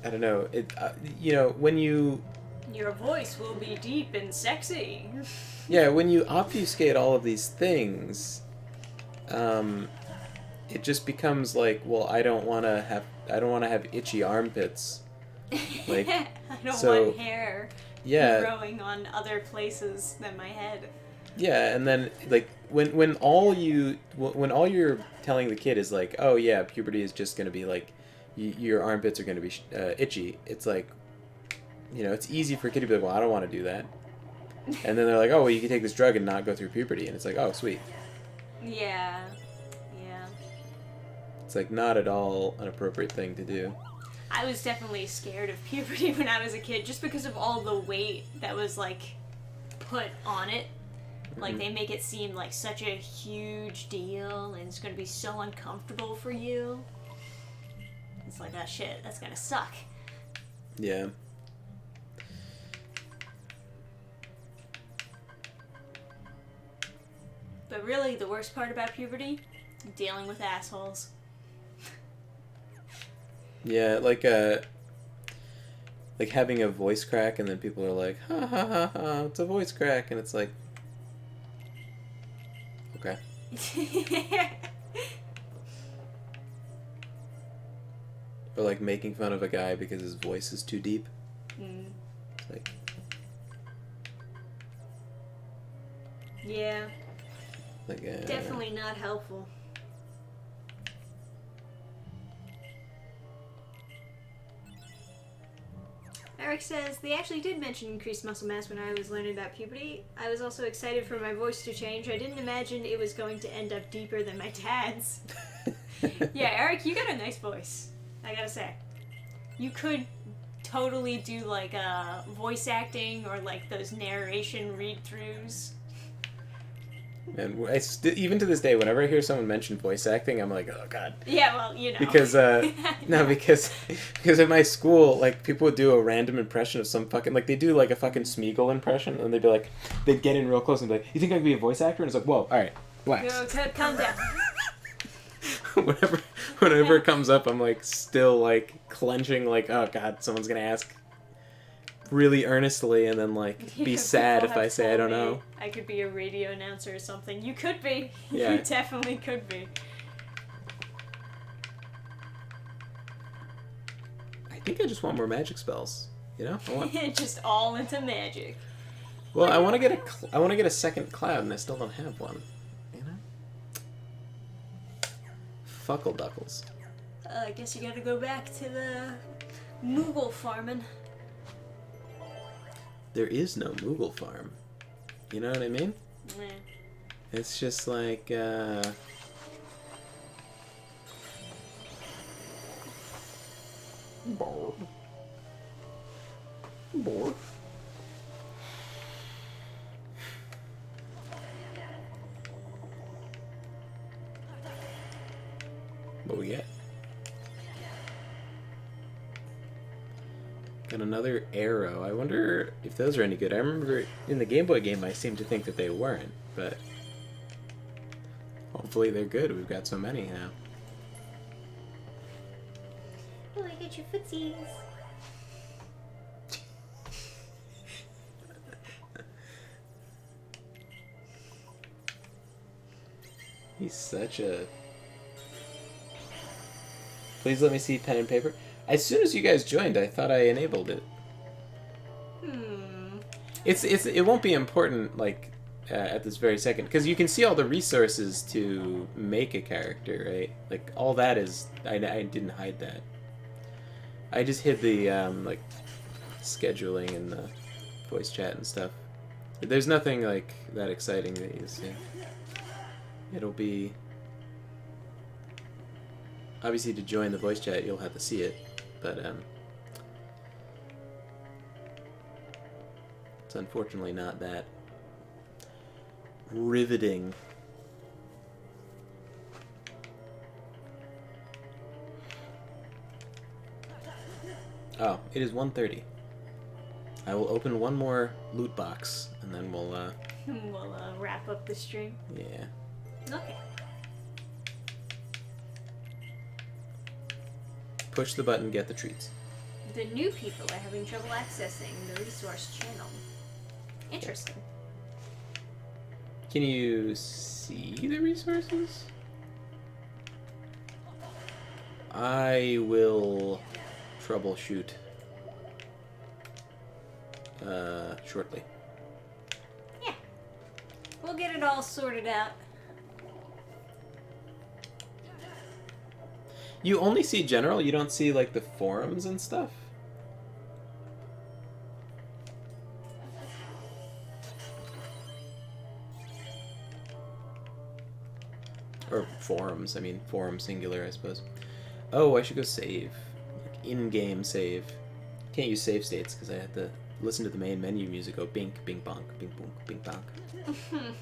I don't know, you know, when you... Your voice will be deep and sexy. Yeah, when you obfuscate all of these things, it just becomes like, well, I don't want to have itchy armpits. Like, I don't so, want hair growing on other places than my head. Yeah, and then like when all you're telling the kid is like, oh yeah, puberty is just gonna be like, your armpits are gonna be itchy. It's like, you know, it's easy for a kid to be like, well, I don't want to do that. And then they're like, oh, well, you can take this drug and not go through puberty, and it's like, oh, sweet. Yeah. It's like not at all an appropriate thing to do. I was definitely scared of puberty when I was a kid, just because of all the weight that was, like, put on it. Like, they make it seem like such a huge deal, and it's gonna be so uncomfortable for you. It's like, oh shit, that's gonna suck. Yeah. But really, the worst part about puberty? Dealing with assholes. Yeah, like having a voice crack, and then people are like, ha ha ha ha, it's a voice crack, and it's like, okay. Or like making fun of a guy because his voice is too deep. It's like, yeah. like Definitely not helpful. Eric says, they actually did mention increased muscle mass when I was learning about puberty. I was also excited for my voice to change. I didn't imagine it was going to end up deeper than my dad's. Yeah, Eric, you got a nice voice, I gotta say. You could totally do, like, voice acting or, like, those narration read-throughs. And even to this day, whenever I hear someone mention voice acting, I'm like, oh god. Yeah, well, you know. Because because at my school, like, people would do a random impression of some fucking, like, they do like a fucking Smeagol impression, and they'd be like, they'd get in real close and be like, you think I could be a voice actor? And it's like, whoa, all right, relax. Yo, calm down. whenever it comes up, I'm like still like clenching, like, oh god, someone's gonna ask really earnestly, and then like be sad if I say I don't know. I could be a radio announcer or something. You could be. Yeah. You definitely could be. I think I just want more magic spells. You know, I want. Just all into magic. Well, I want to get I want to get a second cloud, and I still don't have one. You know. Fuckle duckles. I guess you gotta go back to the Moogle farming. There is no Moogle farm. You know what I mean? Meh. It's just like. Bored. Bored. What we get? Got another arrow. I wonder if those are any good. I remember in the Game Boy game I seemed to think that they weren't, but hopefully they're good. We've got so many now. Oh, I get your footsies. He's such a... Please let me see pen and paper. As soon as you guys joined, I thought I enabled it. It won't be important like at this very second because you can see all the resources to make a character, right? Like all that is I didn't hide that. I just hid the like scheduling and the voice chat and stuff. There's nothing like that exciting that you see. It'll be obviously to join the voice chat you'll have to see it, but it's unfortunately not that riveting. Oh, it is 1:30. I will open one more loot box and then we'll We'll wrap up the stream. yeah. Okay. Push the button, get the treats. The new people are having trouble accessing the resource channel. Interesting. Can you see the resources? I will troubleshoot shortly. Yeah. We'll get it all sorted out. You only see general, you don't see like the forums and stuff? Or forums, I mean forum singular I suppose. Oh, I should go save. Like in-game save. Can't use save states because I have to listen to the main menu music go bink, bing bonk, bing bonk, bing bonk.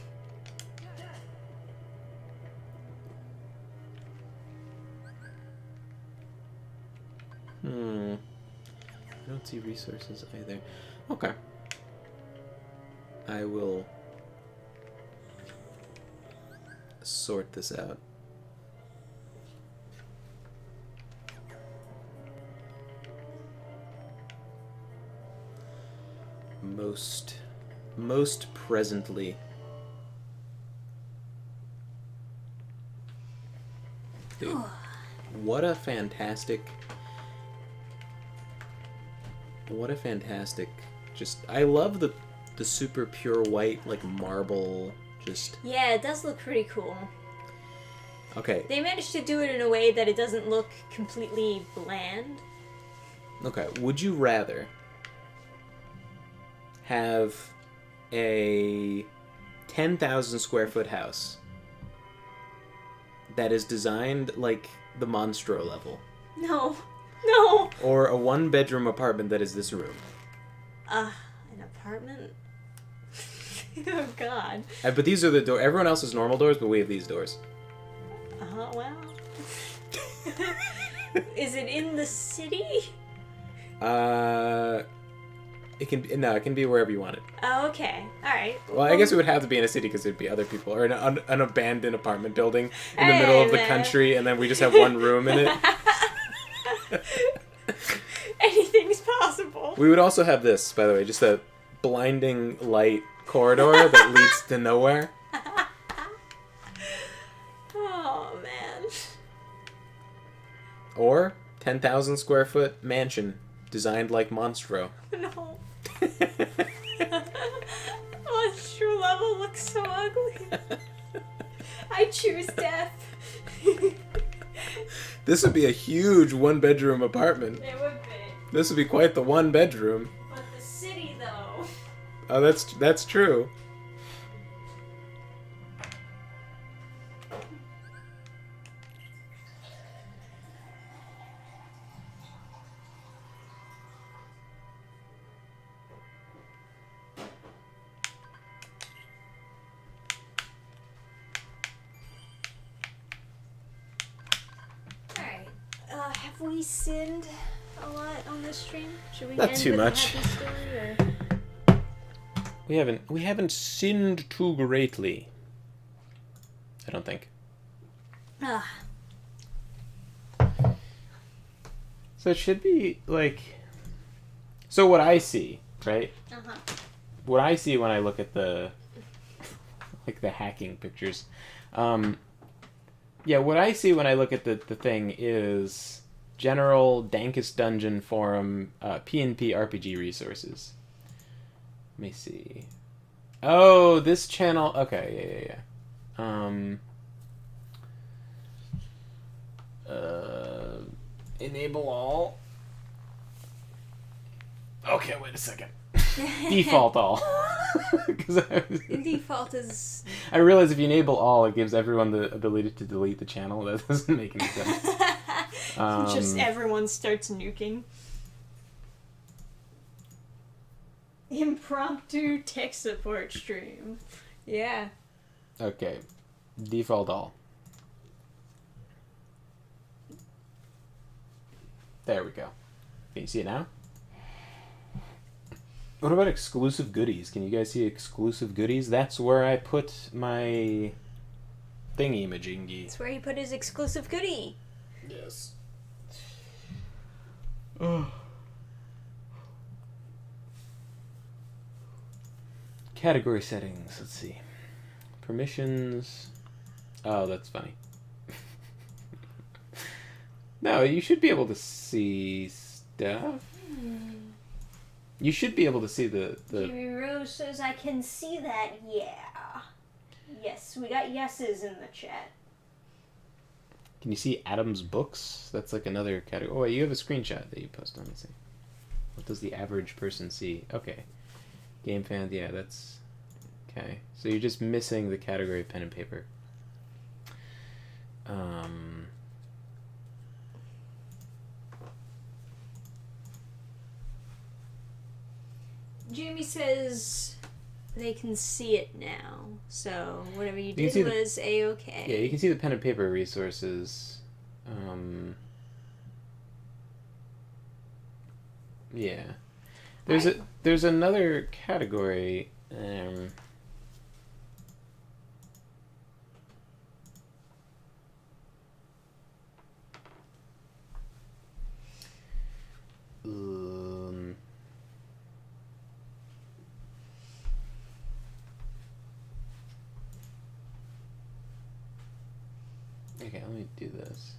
I don't see resources either. Okay. I will sort this out. Most presently. Dude, what a fantastic just I love the super pure white like marble just Yeah, it does look pretty cool. okay. They managed to do it in a way that it doesn't look completely bland. Okay, would you rather have a 10,000 square foot house that is designed like the Monstro level, No. No. or a one bedroom apartment that is this room? An apartment? Oh god. But these are the door. Everyone else has normal doors, but we have these doors. Well. Is it in the city? It can be wherever you want it. Oh, okay. Alright. Well, I guess it would have to be in a city because there'd be other people, or an abandoned apartment building in the middle of the man. country, and then we just have one room in it. Anything's possible. We would also have this, by the way, just a blinding light corridor that leads to nowhere. Oh, man. Or 10,000 square foot mansion designed like Monstro. No. Monstro level looks so ugly. I choose death. This would be a huge one-bedroom apartment. It would be. This would be quite the one-bedroom. But the city, though. Oh, that's true. Alright. Have we sinned a lot on this stream? Should we Not end too with much. a happy story, or... We haven't sinned too greatly. I don't think. Ah. So it should be like. So what I see, right? Uh-huh. What I see when I look at the hacking pictures, yeah, what I see when I look at the thing is general Dankest Dungeon forum PNP RPG resources. Let me see. Oh, this channel. Okay, yeah. Enable all. Okay, wait a second. Default all. Because Default is... I realize if you enable all, it gives everyone the ability to delete the channel. That doesn't make any sense. Just everyone starts nuking. Impromptu tech support stream. Yeah. Okay. Default all. There we go. Can you see it now? What about exclusive goodies? Can you guys see exclusive goodies? That's where I put my thingy-majingy. That's where he put his exclusive goodie. Yes. Category settings. Let's see. Permissions. Oh, that's funny. No, you should be able to see stuff. You should be able to see the... Kiwi Rose says, I can see that, yeah. Yes, we got yeses in the chat. Can you see Adam's books? That's like another category. Oh, wait, you have a screenshot that you posted. Let me see. What does the average person see? Okay. GamePhans, yeah, that's... Okay. So you're just missing the category of pen and paper. Jamie says they can see it now. So whatever you can did see was A-okay. Yeah, you can see the pen and paper resources. Yeah. There's another category. Okay, let me do this.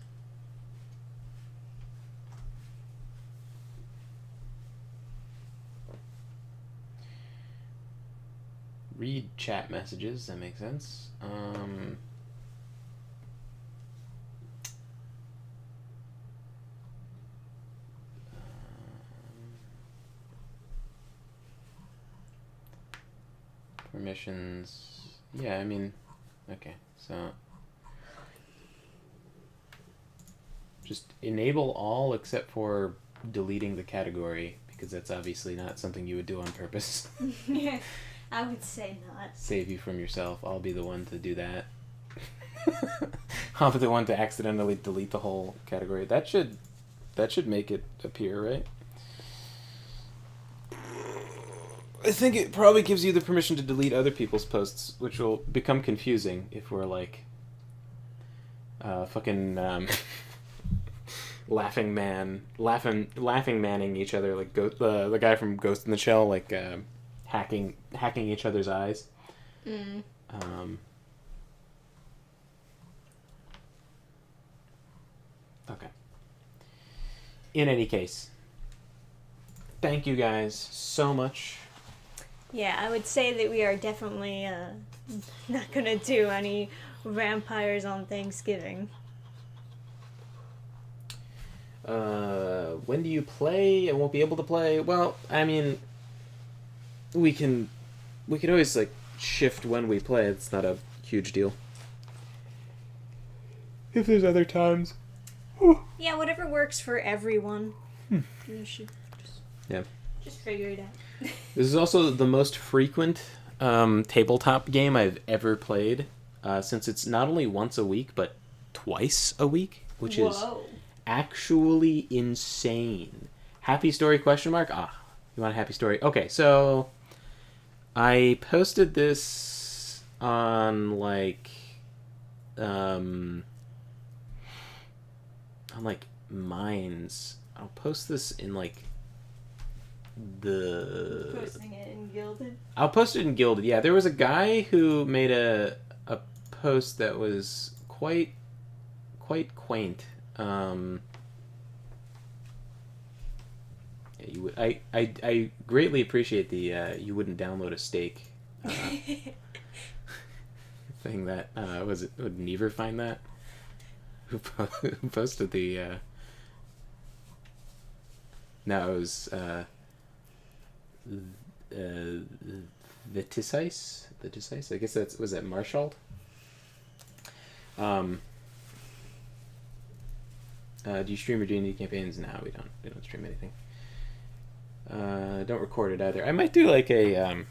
Read chat messages, that makes sense. Permissions. Yeah, I mean, okay, so just enable all except for deleting the category, because that's obviously not something you would do on purpose. Yeah, I would say not. Save you from yourself. I'll be the one to do that. I'll be the one to accidentally delete the whole category. That should make it appear, right? I think it probably gives you the permission to delete other people's posts, which will become confusing if we're like fucking laughing manning each other, like the guy from Ghost in the Shell, like hacking each other's eyes. Okay. in any case, thank you guys so much. Yeah, I would say that we are definitely not gonna do any vampires on Thanksgiving. When do you play? I won't be able to play. Well, I mean, we could always like shift when we play. It's not a huge deal. If there's other times. Yeah, whatever works for everyone. You should Yeah. just figure it out. This is also the most frequent tabletop game I've ever played, since it's not only once a week, but twice a week, which is Whoa. actually insane. Happy story question mark? You want a happy story? Okay, so I posted this on Minds. I'll post this in Posting it in Gilded. I'll post it in Gilded. Yeah, there was a guy who made a post that was quite quaint. Yeah, you would. I greatly appreciate the you wouldn't download a steak thing. That was it. Would Never find that? Who posted the? No, it was the Tissice. I guess was that Marshall. Do you stream or do any campaigns? No, we don't. We don't stream anything. Don't record it either. I might do like a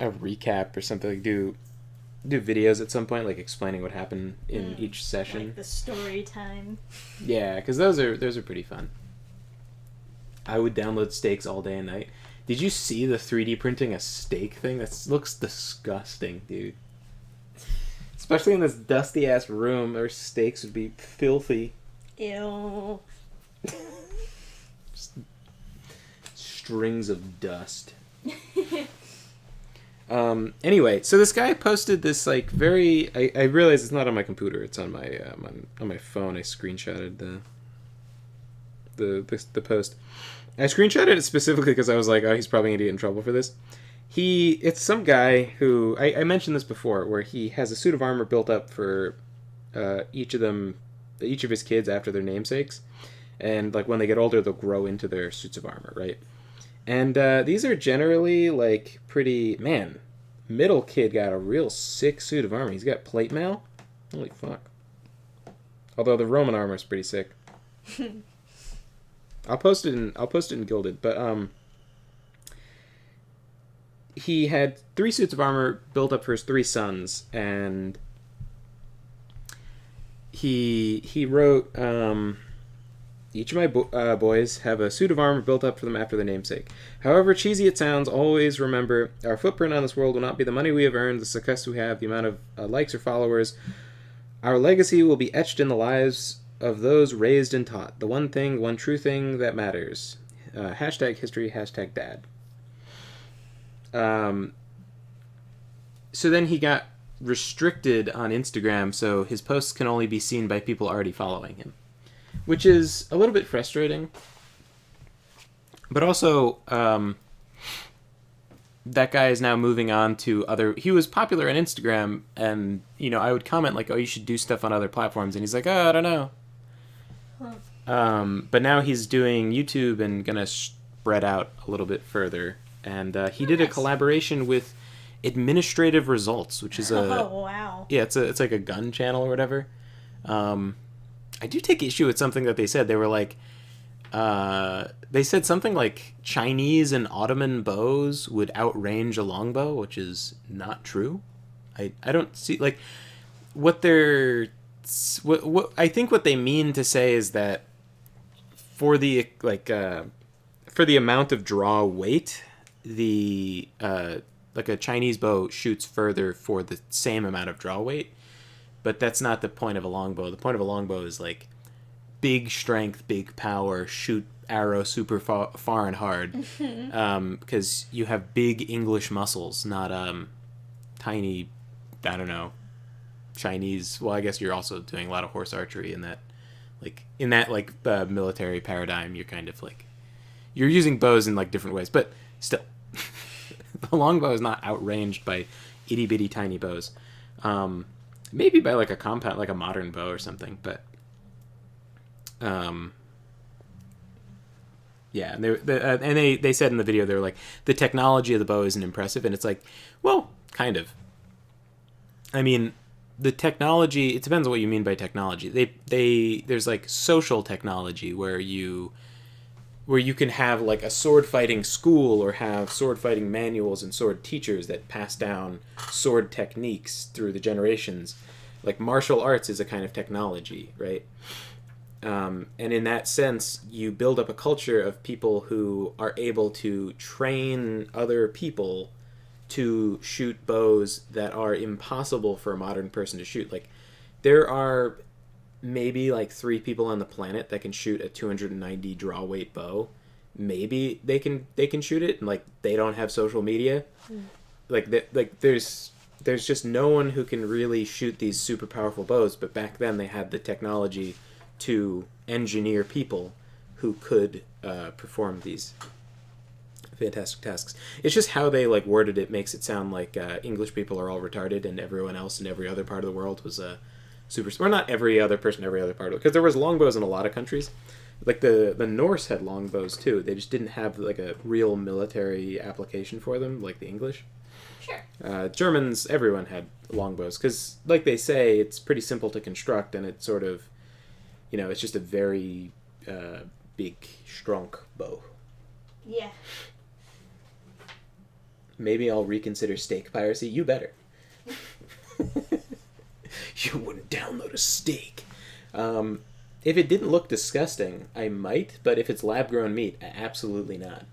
recap or something. Like do videos at some point, like explaining what happened in each session. Like the story time. Yeah, because those are pretty fun. I would download steaks all day and night. Did you see the 3D printing a steak thing? That looks disgusting, dude. Especially in this dusty ass room, their steaks would be filthy. Ew. Just strings of dust. Anyway, so this guy posted this like very. I realize it's not on my computer. It's on my on my phone. I screenshotted the post. I screenshotted it specifically because I was like, oh, he's probably gonna get in trouble for this. It's some guy who I mentioned this before, where he has a suit of armor built up for each of his kids after their namesakes, and like when they get older, they'll grow into their suits of armor, right? And these are generally like pretty. Man, middle kid got a real sick suit of armor. He's got plate mail. Holy fuck! Although the Roman armor is pretty sick. I'll post it in Gilded, but he had 3 suits of armor built up for his 3 sons, and he wrote, each of my boys have a suit of armor built up for them after their namesake. However cheesy it sounds, always remember, our footprint on this world will not be the money we have earned, the success we have, the amount of likes or followers. Our legacy will be etched in the lives of those raised and taught. The one true thing that matters. Hashtag history, hashtag dad. So then he got restricted on Instagram, so his posts can only be seen by people already following him, which is a little bit frustrating. But also, that guy is now moving on to other. He was popular on Instagram, and I would comment like, "Oh, you should do stuff on other platforms," and he's like, "Oh, I don't know." But now he's doing YouTube and gonna spread out a little bit further. And he did a collaboration with Administrative Results, which is wow. Yeah, it's like a gun channel or whatever. I do take issue with something that they said. They were like, they said something like Chinese and Ottoman bows would outrange a longbow, which is not true. I don't see like what they're what I think what they mean to say is that for the for the amount of draw weight, the like a Chinese bow shoots further for the same amount of draw weight, but that's not the point of a longbow. The point of a longbow is like big strength, big power, shoot arrow super far and hard, because you have big English muscles, not tiny, I don't know, Chinese. Well, I guess you're also doing a lot of horse archery in that Like in that like military paradigm, you're kind of like you're using bows in like different ways, but still, the longbow is not outranged by itty bitty tiny bows. Maybe by like a compound, like a modern bow or something, but yeah. And they said in the video, they were like, the technology of the bow isn't impressive, and it's like, well, kind of. I mean, the technology, it depends on what you mean by technology. There's like social technology where you can have like a sword fighting school or have sword fighting manuals and sword teachers that pass down sword techniques through the generations. Like martial arts is a kind of technology, right? And in that sense, you build up a culture of people who are able to train other people to shoot bows that are impossible for a modern person to shoot. Like, there are maybe like 3 people on the planet that can shoot a 290 draw weight bow. Maybe they can shoot it, and like they don't have social media. There's just no one who can really shoot these super powerful bows. But back then they had the technology to engineer people who could perform these fantastic tasks. It's just how they like worded it makes it sound like English people are all retarded and everyone else in every other part of the world was super smart. Not every other person, every other part of it, because there was longbows in a lot of countries. Like the Norse had longbows too. They just didn't have like a real military application for them like the English. Sure. Germans, everyone had longbows because, like they say, it's pretty simple to construct, and it's sort of, it's just a very big, strong bow. Yeah. Maybe I'll reconsider steak piracy. You better. You wouldn't download a steak. If it didn't look disgusting, I might, but if it's lab-grown meat, absolutely not.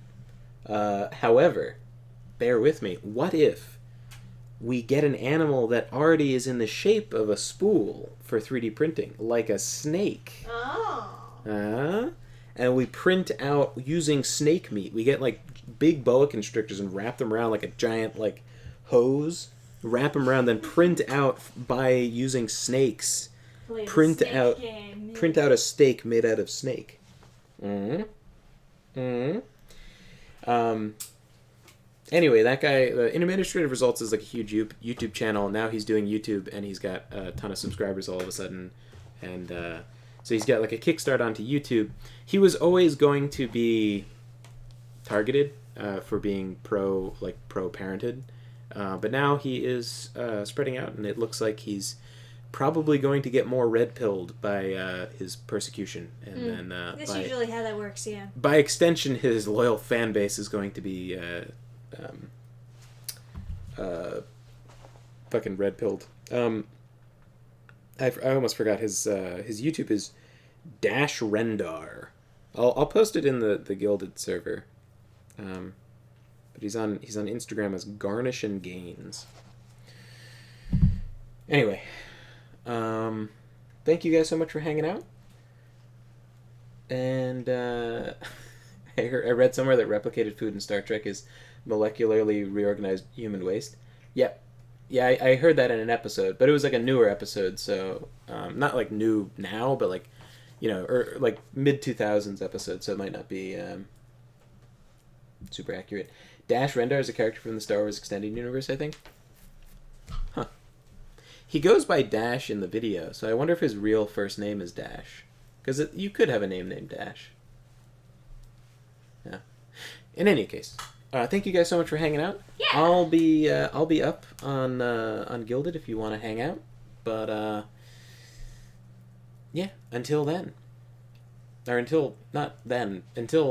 However, bear with me. What if we get an animal that already is in the shape of a spool for 3D printing, like a snake? Oh. And we print out using snake meat. We get like big boa constrictors and wrap them around like a giant like hose. Wrap them around, then print out by using snakes. Print out a steak made out of snake. Anyway, that guy, in Administrative Results is like a huge YouTube channel. Now he's doing YouTube, and he's got a ton of subscribers all of a sudden. And so he's got like a kickstart onto YouTube. He was always going to be targeted for being pro-parenthood. But now he is spreading out, and it looks like he's probably going to get more red-pilled by his persecution. And then That's usually how that works, yeah. by extension, his loyal fan base is going to be fucking red-pilled. I almost forgot his YouTube is Dash Rendar. I'll post it in the Gilded server. But he's on Instagram as Garnish and Gains. Anyway, thank you guys so much for hanging out. And I read somewhere that replicated food in Star Trek is molecularly reorganized human waste. Yeah, I heard that in an episode, but it was like a newer episode, so not like new now, but like or like mid-2000s episode, so it might not be super accurate. Dash Rendar is a character from the Star Wars Extended Universe, I think. Huh. He goes by Dash in the video, so I wonder if his real first name is Dash. Because you could have a name named Dash. Yeah. In any case, thank you guys so much for hanging out. Yeah. I'll be up on Gilded if you want to hang out. But yeah, until then. Or until not then. Until